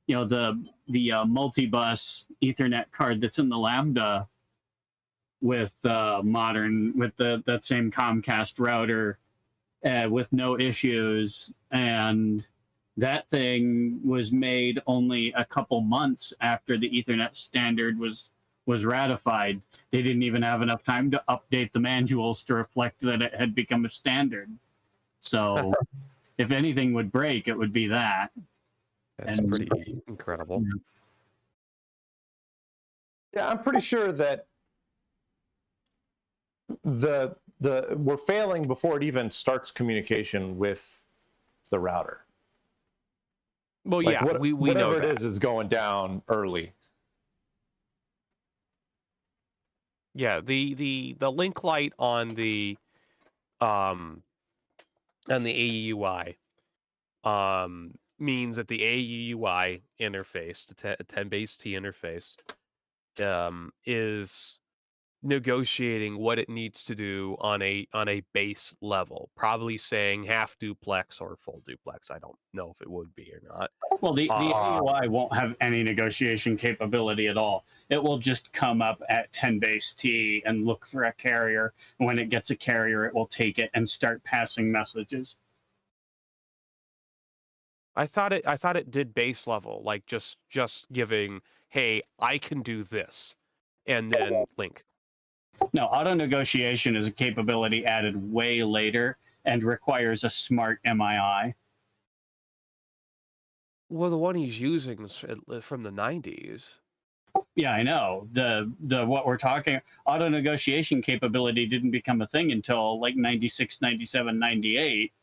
multi-bus Ethernet card that's in the Lambda with that same Comcast router with no issues, and that thing was made only a couple months after the Ethernet standard was ratified. They didn't even have enough time to update the manuals to reflect that it had become a standard. So if anything would break, it would be that. That's pretty incredible. Yeah, I'm pretty sure that we're failing before it even starts communication with the router. Well, like yeah, we know whatever that. it is going down early. Yeah, the link light on the AEUI means that the AUI interface, the 10 base T interface, is negotiating what it needs to do on a base level, probably saying half duplex or full duplex. I don't know if it would be or not. Well, the AUI won't have any negotiation capability at all. It will just come up at 10 base T and look for a carrier. When it gets a carrier, it will take it and start passing messages. I thought it did base level, like just giving, hey, I can do this, and then link. No, auto negotiation is a capability added way later and requires a smart MII. Well, the one he's using is from the 90s. Yeah, I know. The what we're talking, auto negotiation capability didn't become a thing until like 96, 97, 98.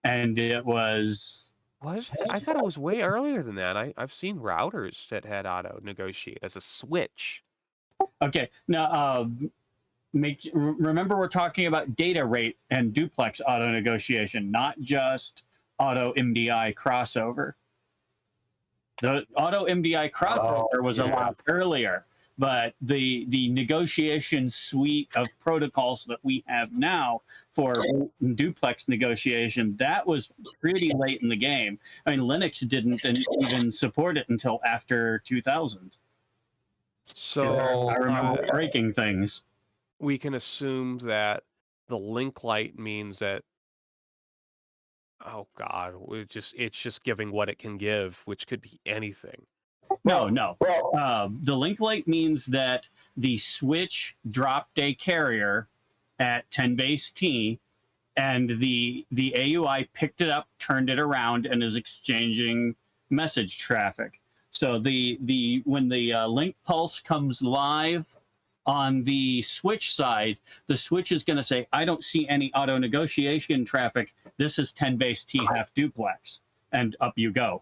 And it was... I thought it was way earlier than that. I've seen routers that had auto negotiate as a switch. Okay, now remember we're talking about data rate and duplex auto negotiation, not just auto MDI crossover. The auto MDI crossover was a lot earlier, but the negotiation suite of protocols that we have now for duplex negotiation, that was pretty late in the game. I mean, Linux didn't even support it until after 2000. So I remember breaking things. We can assume that the link light means that, oh God, it's just giving what it can give, which could be anything. No. The link light means that the switch dropped a carrier at 10 base T, and the AUI picked it up, turned it around, and is exchanging message traffic. So when the link pulse comes live on the switch side, the switch is going to say, I don't see any auto negotiation traffic. This is 10 base T half duplex, and up you go.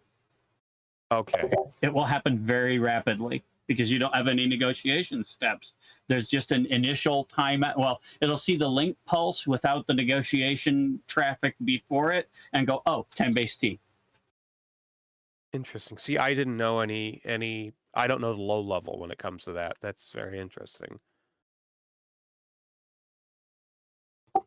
Okay. It will happen very rapidly because you don't have any negotiation steps. There's just an initial time. Well, it'll see the link pulse without the negotiation traffic before it and go, oh, 10 base T. Interesting. See, I didn't know any. I don't know the low level when it comes to that. That's very interesting.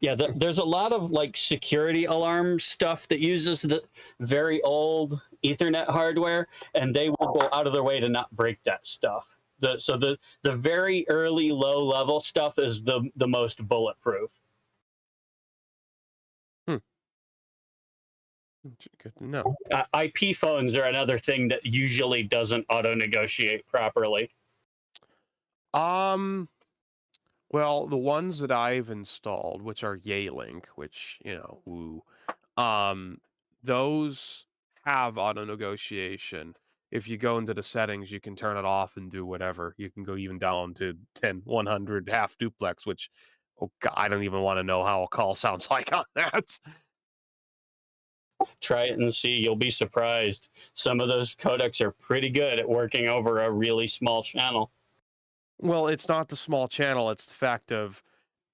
Yeah, there's a lot of like security alarm stuff that uses the very old Ethernet hardware, and they will go out of their way to not break that stuff. So the very early low level stuff is the most bulletproof. Good to know. IP phones are another thing that usually doesn't auto negotiate properly. Well, the ones that I've installed, which are Yealink, which, those have auto negotiation. If you go into the settings, you can turn it off and do whatever. You can go even down to 10, 100 half duplex, which, oh God, I don't even want to know how a call sounds like on that. Try it and see. You'll be surprised. Some of those codecs are pretty good at working over a really small channel. Well, it's not the small channel. It's the fact of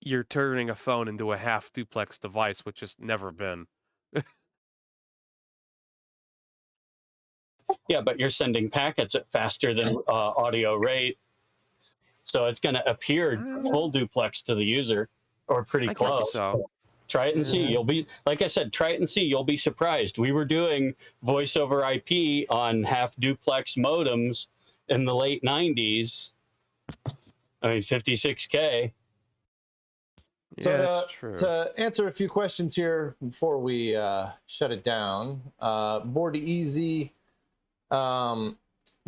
you're turning a phone into a half duplex device, which has never been. Yeah, but you're sending packets at faster than audio rate. So it's going to appear full duplex to the user, or pretty close. So. Try it and see. You'll be, like I said, try it and see. You'll be surprised. We were doing voice over IP on half duplex modems in the late 90s. I mean, 56K. So Yeah, that's true. to answer a few questions here before we shut it down, Board Easy,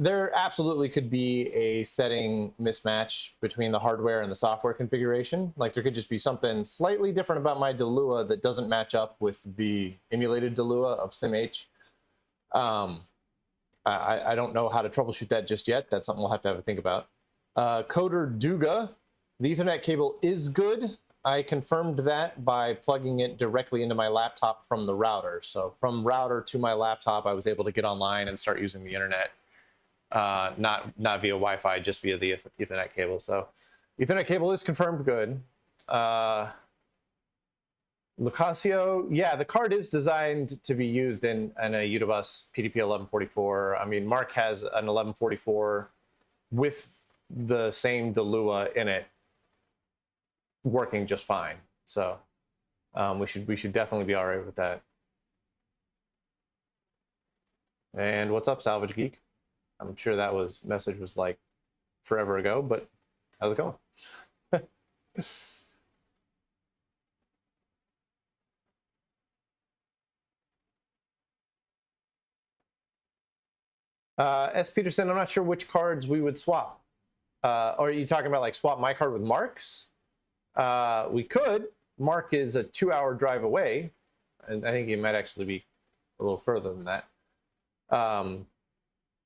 there absolutely could be a setting mismatch between the hardware and the software configuration. Like there could just be something slightly different about my DeLua that doesn't match up with the emulated DeLua of SimH. I don't know how to troubleshoot that just yet. That's something we'll have to have a think about. Coder Duga, the Ethernet cable is good. I confirmed that by plugging it directly into my laptop from the router. So from router to my laptop, I was able to get online and start using the internet. Not via Wi-Fi, just via the Ethernet cable. So Ethernet cable is confirmed good. Lucasio, yeah, the card is designed to be used in a Unibus PDP 1144. I mean, Mark has an 1144 with the same DeLua in it, working just fine. So we should definitely be all right with that. And what's up, Salvage Geek? I'm sure that message was like forever ago, but how's it going? S. Peterson, I'm not sure which cards we would swap. Or are you talking about like swap my card with Mark's? We could. Mark is a 2-hour drive away, and I think he might actually be a little further than that.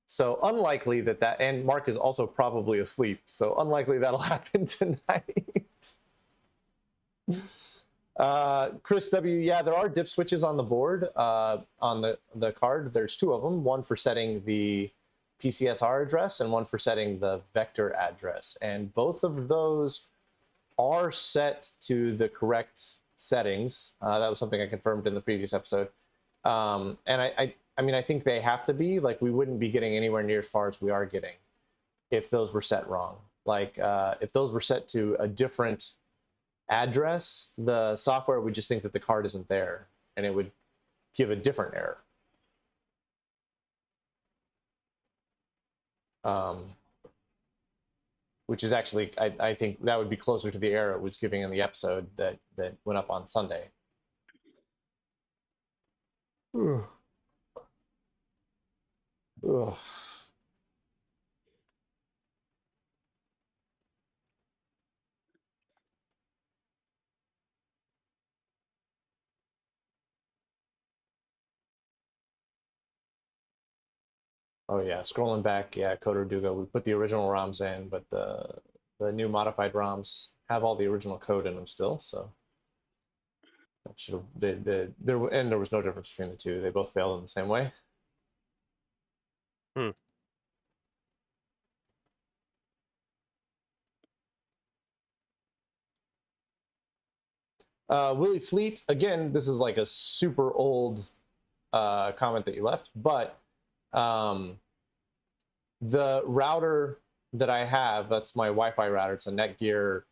So unlikely that, and Mark is also probably asleep, so unlikely that'll happen tonight. Chris W, yeah, there are dip switches on the board, on the card. There's 2 of them, one for setting the PCSR address and one for setting the vector address. And both of those are set to the correct settings. That was something I confirmed in the previous episode. And I mean, I think they have to be. Like, we wouldn't be getting anywhere near as far as we are getting if those were set wrong. Like, if those were set to a different address, the software would just think that the card isn't there, and it would give a different error. Which is actually, I think that would be closer to the error it was giving in the episode that went up on Sunday. Ugh. Ugh. Oh yeah, scrolling back, yeah, Coder Duga, we put the original ROMs in, but the new modified ROMs have all the original code in them still, so that should have, there was no difference between the two. They both failed in the same way. Willie Fleet, again, this is like a super old comment that you left, but the router that I have, that's my Wi-Fi router, it's a Netgear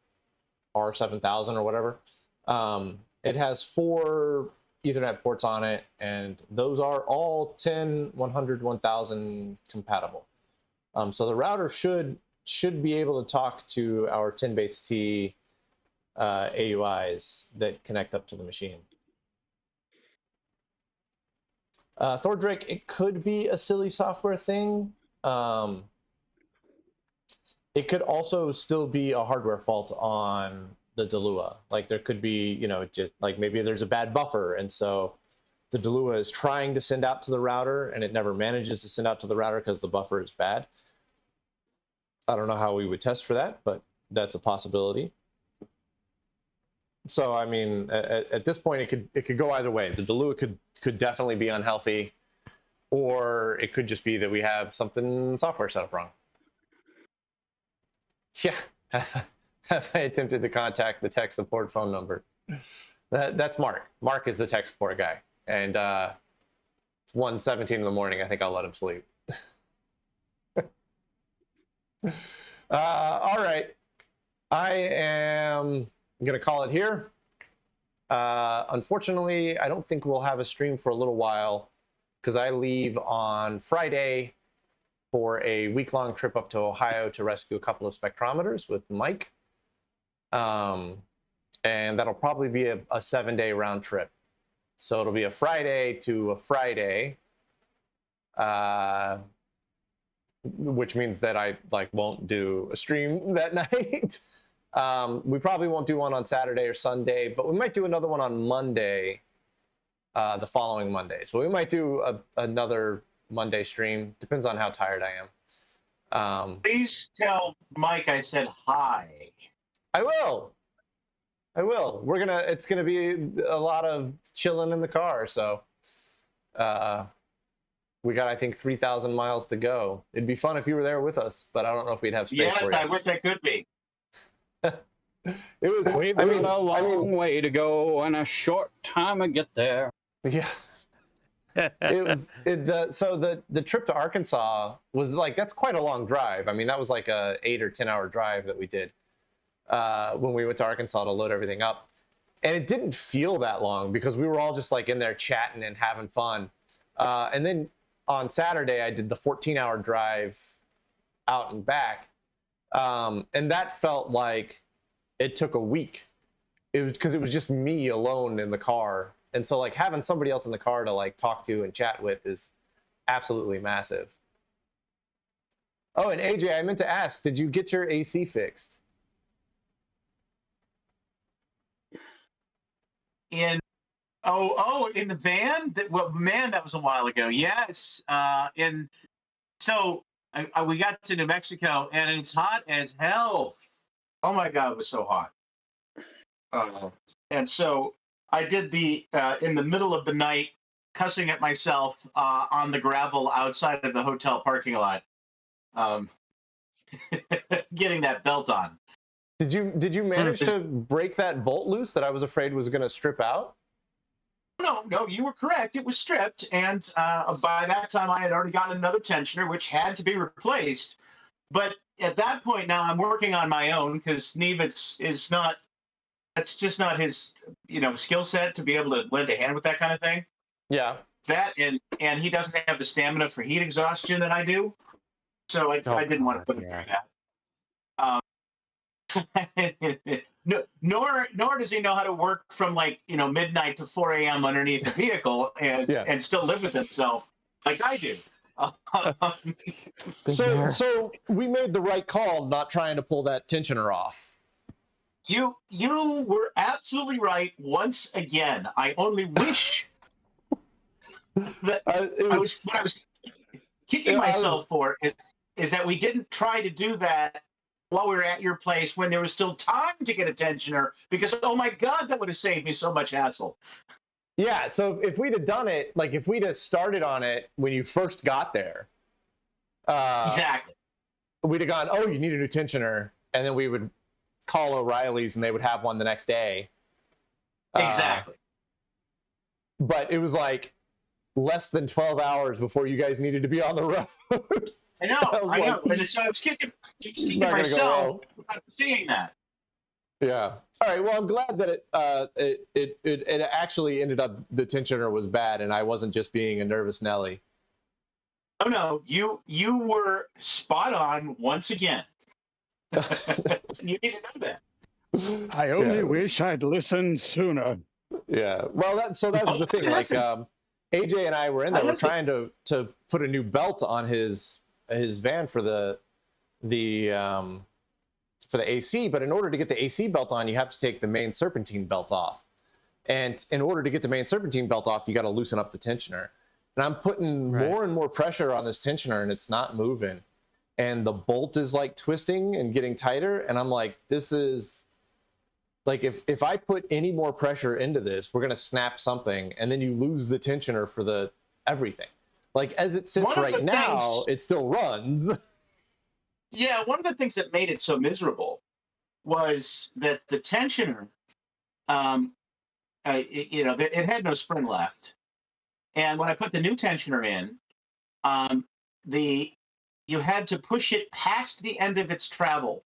R7000 or whatever. It has 4 Ethernet ports on it, and those are all 10, 100, 1000 compatible. So the router should be able to talk to our 10BASE-T AUIs that connect up to the machine. Thordrake, it could be a silly software thing. It could also still be a hardware fault on the DeLua. Like, there could be, you know, just like maybe there's a bad buffer, and so the DeLua is trying to send out to the router and it never manages to send out to the router because the buffer is bad. I don't know how we would test for that, but that's a possibility. So I mean, at this point, it could go either way. The DeLua could definitely be unhealthy, or it could just be that we have something software set up wrong. Yeah, have I attempted to contact the tech support phone number? That's Mark. Mark is the tech support guy, and it's 1:17 in the morning. I think I'll let him sleep. All right, I am gonna call it here. Unfortunately, I don't think we'll have a stream for a little while because I leave on Friday for a week-long trip up to Ohio to rescue a couple of spectrometers with Mike. And that'll probably be a 7-day round trip. So it'll be a Friday to a Friday, which means that I won't do a stream that night. We probably won't do one on Saturday or Sunday, but we might do another one on Monday, the following Monday. So we might do another Monday stream. Depends on how tired I am. Please tell Mike I said hi. I will. It's gonna be a lot of chilling in the car. So we got, I think, 3,000 miles to go. It'd be fun if you were there with us, but I don't know if we'd have space for you. Yes, I wish I could be. It was. We've I got mean, a long way to go and a short time to get there. yeah. It was so the trip to Arkansas was like, that's quite a long drive. I mean, that was like a 8 or 10 hour drive that we did when we went to Arkansas to load everything up, and it didn't feel that long because we were all just like in there chatting and having fun. And then on Saturday I did the 14-hour drive out and back, and that felt like it took a week. It was because it was just me alone in the car. And so like having somebody else in the car to like talk to and chat with is absolutely massive. Oh, and AJ, I meant to ask, did you get your AC fixed? In the van? Well, man, that was a while ago. Yes. We got to New Mexico and it's hot as hell. Oh my God, it was so hot. And so I did in the middle of the night, cussing at myself on the gravel outside of the hotel parking lot, getting that belt on. Did you manage to break that bolt loose that I was afraid was going to strip out? No, you were correct. It was stripped, and by that time I had already gotten another tensioner, which had to be replaced. But at that point now, I'm working on my own because Neve is not. That's just not his, skill set to be able to lend a hand with that kind of thing. Yeah. That and he doesn't have the stamina for heat exhaustion that I do, so I didn't want to put him through that. Nor does he know how to work from midnight to 4 a.m. underneath the vehicle and still live with himself like I do. So we made the right call not trying to pull that tensioner off. You were absolutely right once again. I only wish that what I was kicking myself for is that we didn't try to do that while we were at your place when there was still time to get a tensioner, because oh my God, that would have saved me so much hassle. Yeah, so if we'd have done it, like if we'd have started on it when you first got there, exactly, we'd have gone, oh, you need a new tensioner, and then we would call O'Reilly's and they would have one the next day. Exactly. But it was like less than 12 hours before you guys needed to be on the road. I know. And so I was kicking myself without seeing that. Yeah. All right. Well, I'm glad that it actually ended up the tensioner was bad and I wasn't just being a nervous Nelly. Oh no, you were spot on once again. You need to know that. I only wish I'd listened sooner. Yeah. Well, that's the thing. Like AJ and I were in there. We're trying to put a new belt on his van for the AC, but in order to get the AC belt on, you have to take the main serpentine belt off. And in order to get the main serpentine belt off, you got to loosen up the tensioner. And I'm putting more and more pressure on this tensioner, and it's not moving. And the bolt is like twisting and getting tighter. And I'm like, this is like, if I put any more pressure into this, we're going to snap something. And then you lose the tensioner for the everything. Like as it sits right now, it still runs. Yeah. One of the things that made it so miserable was that the tensioner, it had no spring left. And when I put the new tensioner in, you had to push it past the end of its travel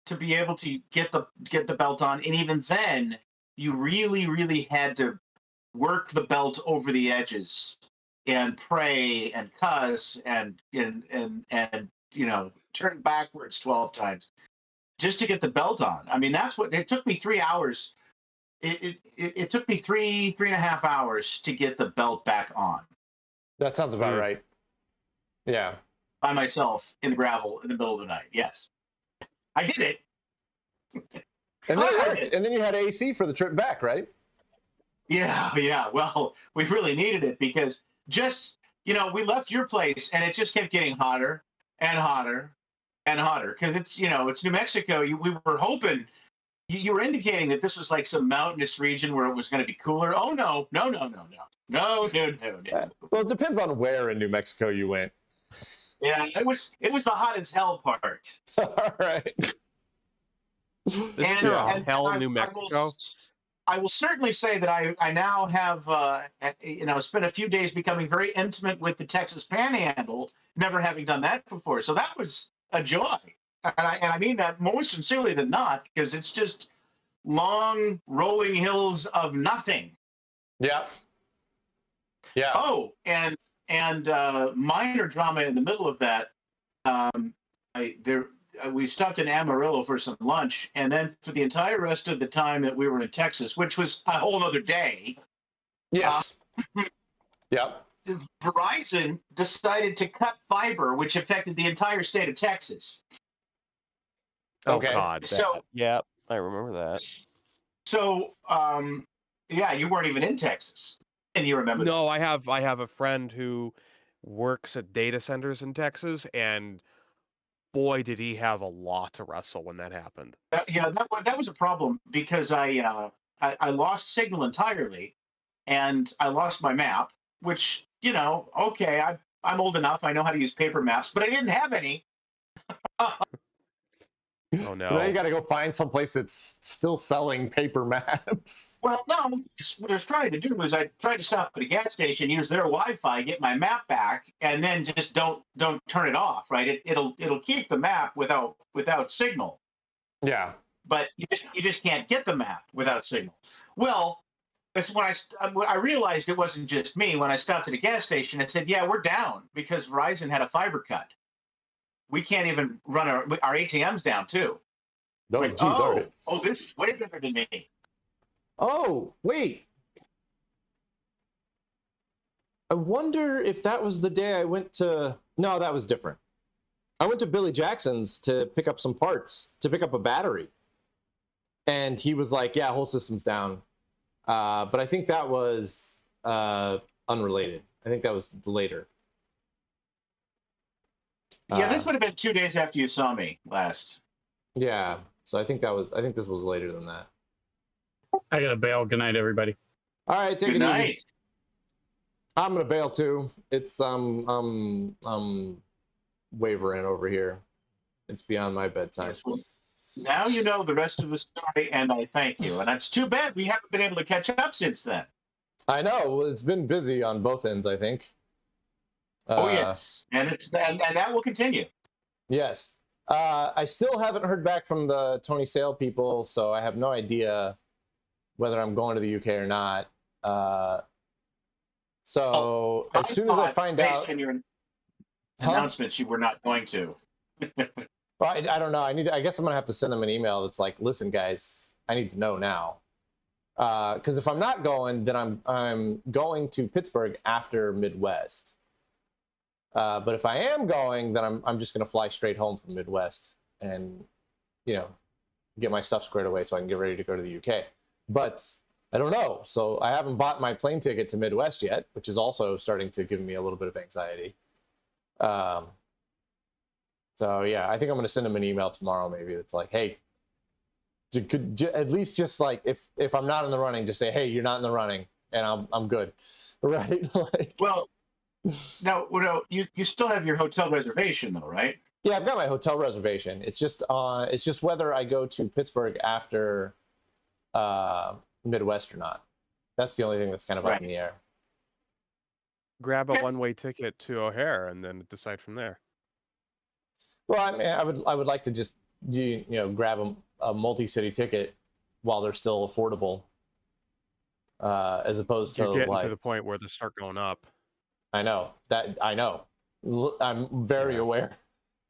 to be able to get the belt on, and even then, you really, really had to work the belt over the edges and pray and cuss and turn backwards 12 times just to get the belt on. I mean, that's what it took me 3 hours. It took me three and a half hours to get the belt back on. That sounds about right. Yeah. By myself in the gravel in the middle of the night. Yes. I did it. And then it worked. And then you had AC for the trip back, right? Yeah. Well, we really needed it because we left your place and it just kept getting hotter and hotter and hotter because it's New Mexico. We were hoping you were indicating that this was like some mountainous region where it was going to be cooler. Oh, no. No. Well, it depends on where in New Mexico you went. Yeah, it was the hot as hell part. All right. Isn't And, there and a hell I- New I will- Mexico? I will certainly say that I now have spent a few days becoming very intimate with the Texas Panhandle, never having done that before. So that was a joy, and I mean that more sincerely than not, because it's just long rolling hills of nothing. Yeah. Yeah. Oh, and minor drama in the middle of that. We stopped in Amarillo for some lunch, and then for the entire rest of the time that we were in Texas, which was a whole other day, Yes. Yep. Verizon decided to cut fiber, which affected the entire state of Texas. Oh Okay. God. So- yeah, I remember that. So, yeah, you weren't even in Texas, and you remember No, I have a friend who works at data centers in Texas, and boy, did he have a lot to wrestle when that happened. that. Yeah, that was a problem because I lost signal entirely, and I lost my map, which okay, I'm old enough, I know how to use paper maps, but I didn't have any. Oh no. So now you got to go find some place that's still selling paper maps. Well, no, what I was trying to do was I tried to stop at a gas station, use their Wi-Fi, get my map back, and then just don't turn it off, right? It'll keep the map without signal, Yeah. but you just can't get the map without signal. Well, that's when I realized it wasn't just me. When I stopped at a gas station, I said, "Yeah, we're down because Verizon had a fiber cut. We can't even run our ATM's down too." No, Like, geez, are it? this is way better than me. Oh, wait. I wonder if that was the day I went to. No, that was different. I went to Billy Jackson's to pick up some parts, to pick up a battery. And he was like, yeah, whole system's down. But I think that was unrelated. I think that was later. Yeah, this would have been 2 days after you saw me last. Yeah. So I think this was later than that. I gotta bail. Good night, everybody. All right, take Good it night. easy. I'm gonna bail too. It's wavering over here. It's beyond my bedtime. Yes, well, now you know the rest of the story, and I thank you. And it's too bad we haven't been able to catch up since then. I know. Well, it's been busy on both ends, I think. Oh yes, and that will continue. Yes. I still haven't heard back from the Tony Sale people, so I have no idea whether I'm going to the UK or not. So as soon as I thought, find based out, on your Huh? announcements, you were not going to. well, I don't know. I guess I'm gonna have to send them an email that's like, listen, guys, I need to know now. Because if I'm not going, then I'm going to Pittsburgh after Midwest. But if I am going, then I'm just gonna fly straight home from Midwest and get my stuff squared away so I can get ready to go to the UK. But I don't know. So I haven't bought my plane ticket to Midwest yet, which is also starting to give me a little bit of anxiety. So yeah, I think I'm gonna send them an email tomorrow. Maybe it's like, hey, could at least just like if I'm not in the running, just say, hey, you're not in the running, and I'm good, right? Like, Well, no, you still have your hotel reservation though, right? yeah, I've got my hotel reservation. It's just whether I go to Pittsburgh after Midwest or not. That's the only thing that's kind of up in the air. Grab a one-way ticket to O'Hare and then decide from there. Well, I mean, I would like to just grab a multi-city ticket while they're still affordable, as opposed to You're getting like to the point where they start going up. I know. I'm very aware,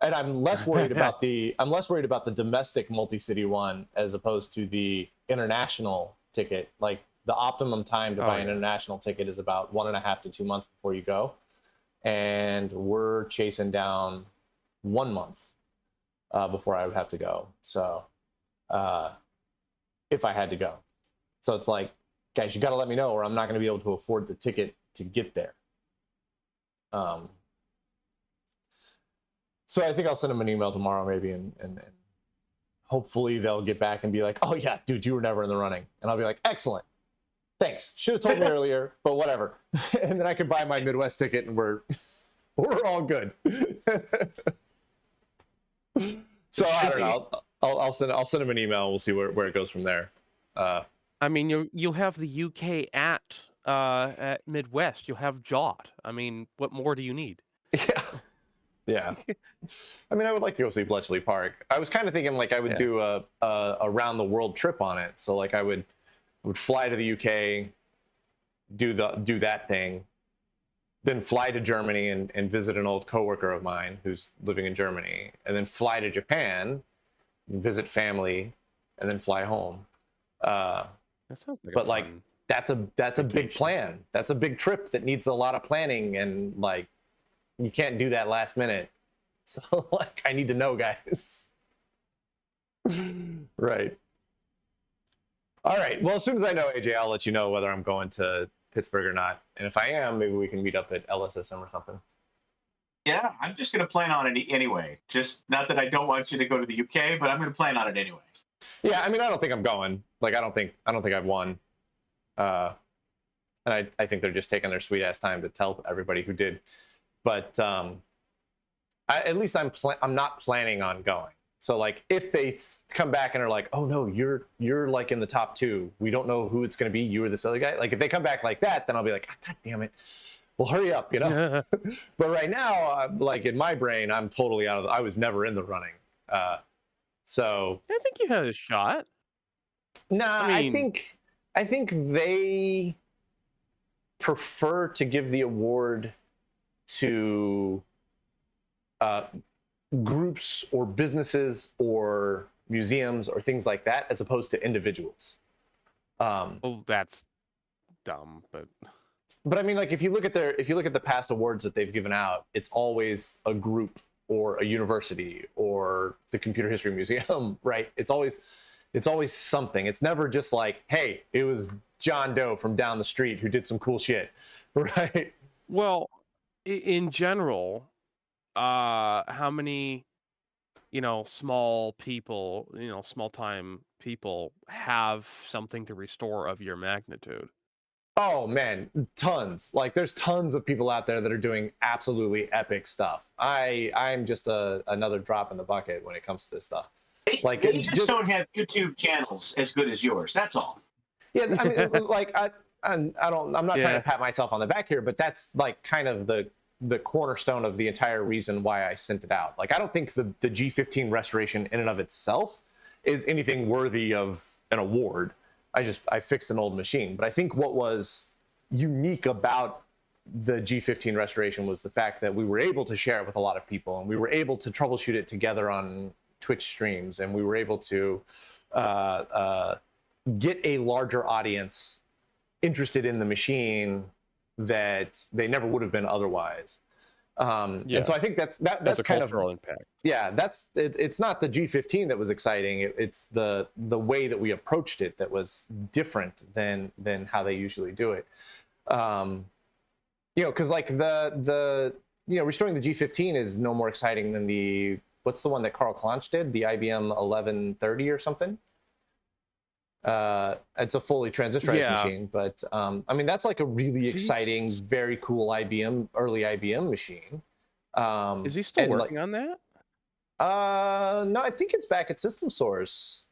and I'm less worried about the domestic multi-city one as opposed to the international ticket. Like the optimum time to buy an international ticket is about 1.5 to 2 months before you go, and we're chasing down 1 month before I would have to go. So if I had to go, so it's like, guys, you got to let me know, or I'm not going to be able to afford the ticket to get there. So I think I'll send them an email tomorrow maybe, and hopefully they'll get back and be like, oh yeah, dude, you were never in the running. And I'll be like, excellent. Thanks. Should have told me earlier, but whatever. And then I could buy my Midwest ticket and we're all good. So I don't know. I'll send him an email. We'll see where it goes from there. I mean, you'll have the UK at Midwest. You'll have Jot. I mean, what more do you need? Yeah. I mean, I would like to go see Bletchley Park. I was kind of thinking like I would do a around the world trip on it. So like I would fly to the UK, do that thing, then fly to Germany and visit an old coworker of mine who's living in Germany, and then fly to Japan, visit family, and then fly home. That sounds like but like that's a big plan. That's a big trip that needs a lot of planning, and like you can't do that last minute. So like I need to know, guys. Right. All right. Well, as soon as I know, AJ, I'll let you know whether I'm going to Pittsburgh or not. And if I am, maybe we can meet up at LSSM or something. Yeah, I'm just going to plan on it anyway. Just not that I don't want you to go to the UK, but I'm going to plan on it anyway. Yeah, I mean, I don't think I'm going. Like, I don't think I've won. And I think they're just taking their sweet ass time to tell everybody who did. But at least I'm not planning on going. So like, if they come back and are like, oh no, you're like in the top 2. We don't know who it's going to be. You or this other guy. Like, if they come back like that, then I'll be like, God damn it. Well, hurry up, you know. But right now, like in my brain, I'm totally out of. I was never in the running. So I think you had a shot. Nah, I think they prefer to give the award to groups or businesses or museums or things like that, as opposed to individuals. Well, that's dumb, but I mean, like if you look at the past awards that they've given out, it's always a group or a university or the Computer History Museum, right? It's always something. It's never just like, hey, it was John Doe from down the street who did some cool shit, right? Well, in general, how many, small people, small time people have something to restore of your magnitude? Oh man, tons. Like there's tons of people out there that are doing absolutely epic stuff. I'm just another drop in the bucket when it comes to this stuff. Like they just don't have YouTube channels as good as yours. That's all. Yeah, I mean, like I'm not trying to pat myself on the back here, but that's like kind of the cornerstone of the entire reason why I sent it out. Like I don't think the G15 restoration in and of itself is anything worthy of an award. I fixed an old machine, but I think what was unique about the G15 restoration was the fact that we were able to share it with a lot of people, and we were able to troubleshoot it together on Twitch streams, and we were able to get a larger audience interested in the machine that they never would have been otherwise. And so I think that's a kind cultural of impact. Yeah, it's not the G15 that was exciting. It's the way that we approached it that was different than how they usually do it. Because like the restoring the G15 is no more exciting than what's the one that Carl Clonch did, the IBM 1130 or something. It's a fully transistorized machine, but I mean that's like a really exciting, very cool early IBM machine. Is he still working on that? No, I think it's back at System Source.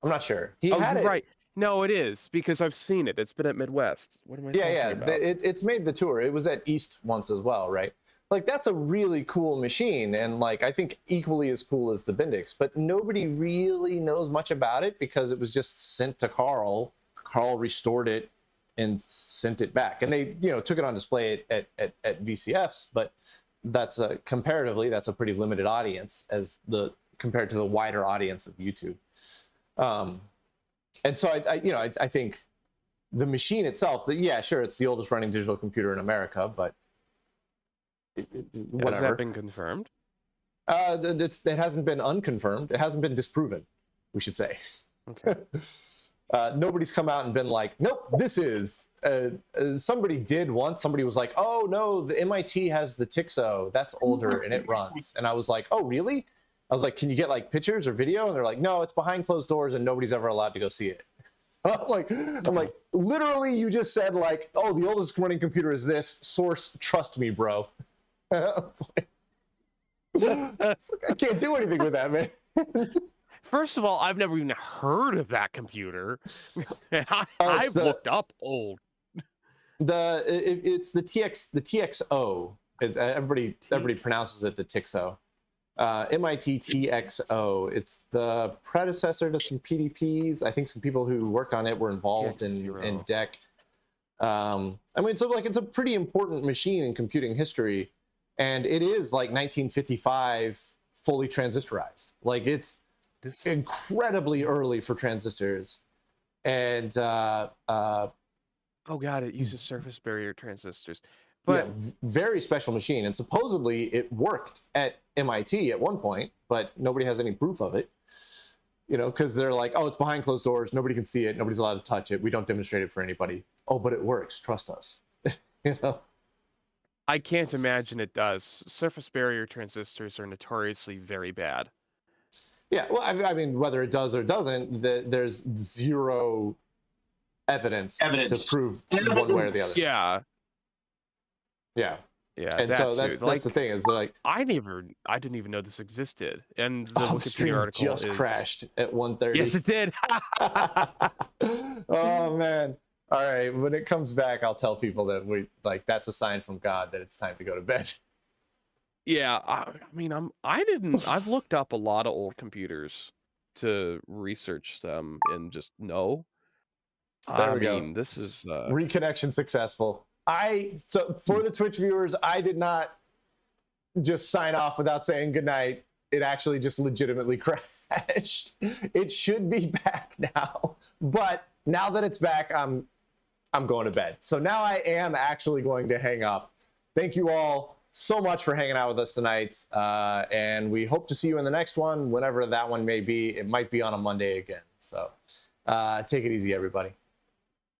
I'm not sure. He had it. Right. No, it is, because I've seen it. It's been at Midwest. What am I talking about? It's made the tour. It was at East once as well, right? Like that's a really cool machine, and like I think equally as cool as the Bendix, but nobody really knows much about it because it was just sent to Carl. Carl restored it and sent it back, and they took it on display at VCFs, but that's comparatively that's a pretty limited audience compared to the wider audience of YouTube. And so I think the machine itself, sure, it's the oldest running digital computer in America, but whatever. Has that been confirmed? It hasn't been unconfirmed. It hasn't been disproven, we should say. Okay. Nobody's come out and been like, nope, this is. Somebody did once. Somebody was like, oh no, the MIT has the Tixo. That's older and it runs. And I was like, oh really? I was like, can you get like pictures or video? And they're like, no, it's behind closed doors and nobody's ever allowed to go see it. I'm like, literally, you just said like, oh, the oldest running computer is this. Source, trust me, bro. I can't do anything with that, man. First of all, I've never even heard of that computer. I've the- looked up old. It's the TXO. Everybody pronounces it the TXO. MIT TXO. It's the predecessor to some PDPs. I think some people who worked on it were involved in DEC. I mean, it's a pretty important machine in computing history, and it is like 1955 fully transistorized. Like it's incredibly early for transistors, and oh god, it uses surface barrier transistors. But yeah, very special machine, and supposedly it worked at MIT at one point, but nobody has any proof of it. You know, because they're like, oh, it's behind closed doors, nobody can see it, nobody's allowed to touch it, we don't demonstrate it for anybody. Oh, but it works, trust us. You know, I can't imagine it does. Surface barrier transistors are notoriously very bad. Yeah, well, I mean, whether it does or doesn't, there's zero evidence to prove one way or the other. Yeah. Yeah. Yeah. And so that's the thing, is like I didn't even know this existed. And the the Wikipedia stream article just crashed at 1:30. Yes, it did. Oh man. All right. When it comes back, I'll tell people that that's a sign from God that it's time to go to bed. Yeah, I mean, I've looked up a lot of old computers to research them and just know. There we go. This is reconnection successful. So for the Twitch viewers, I did not just sign off without saying goodnight. It actually just legitimately crashed. It should be back now, but now that it's back, I'm going to bed. So now I am actually going to hang up. Thank you all so much for hanging out with us tonight, and we hope to see you in the next one, whenever that one may be. It might be on a Monday again. So take it easy, everybody.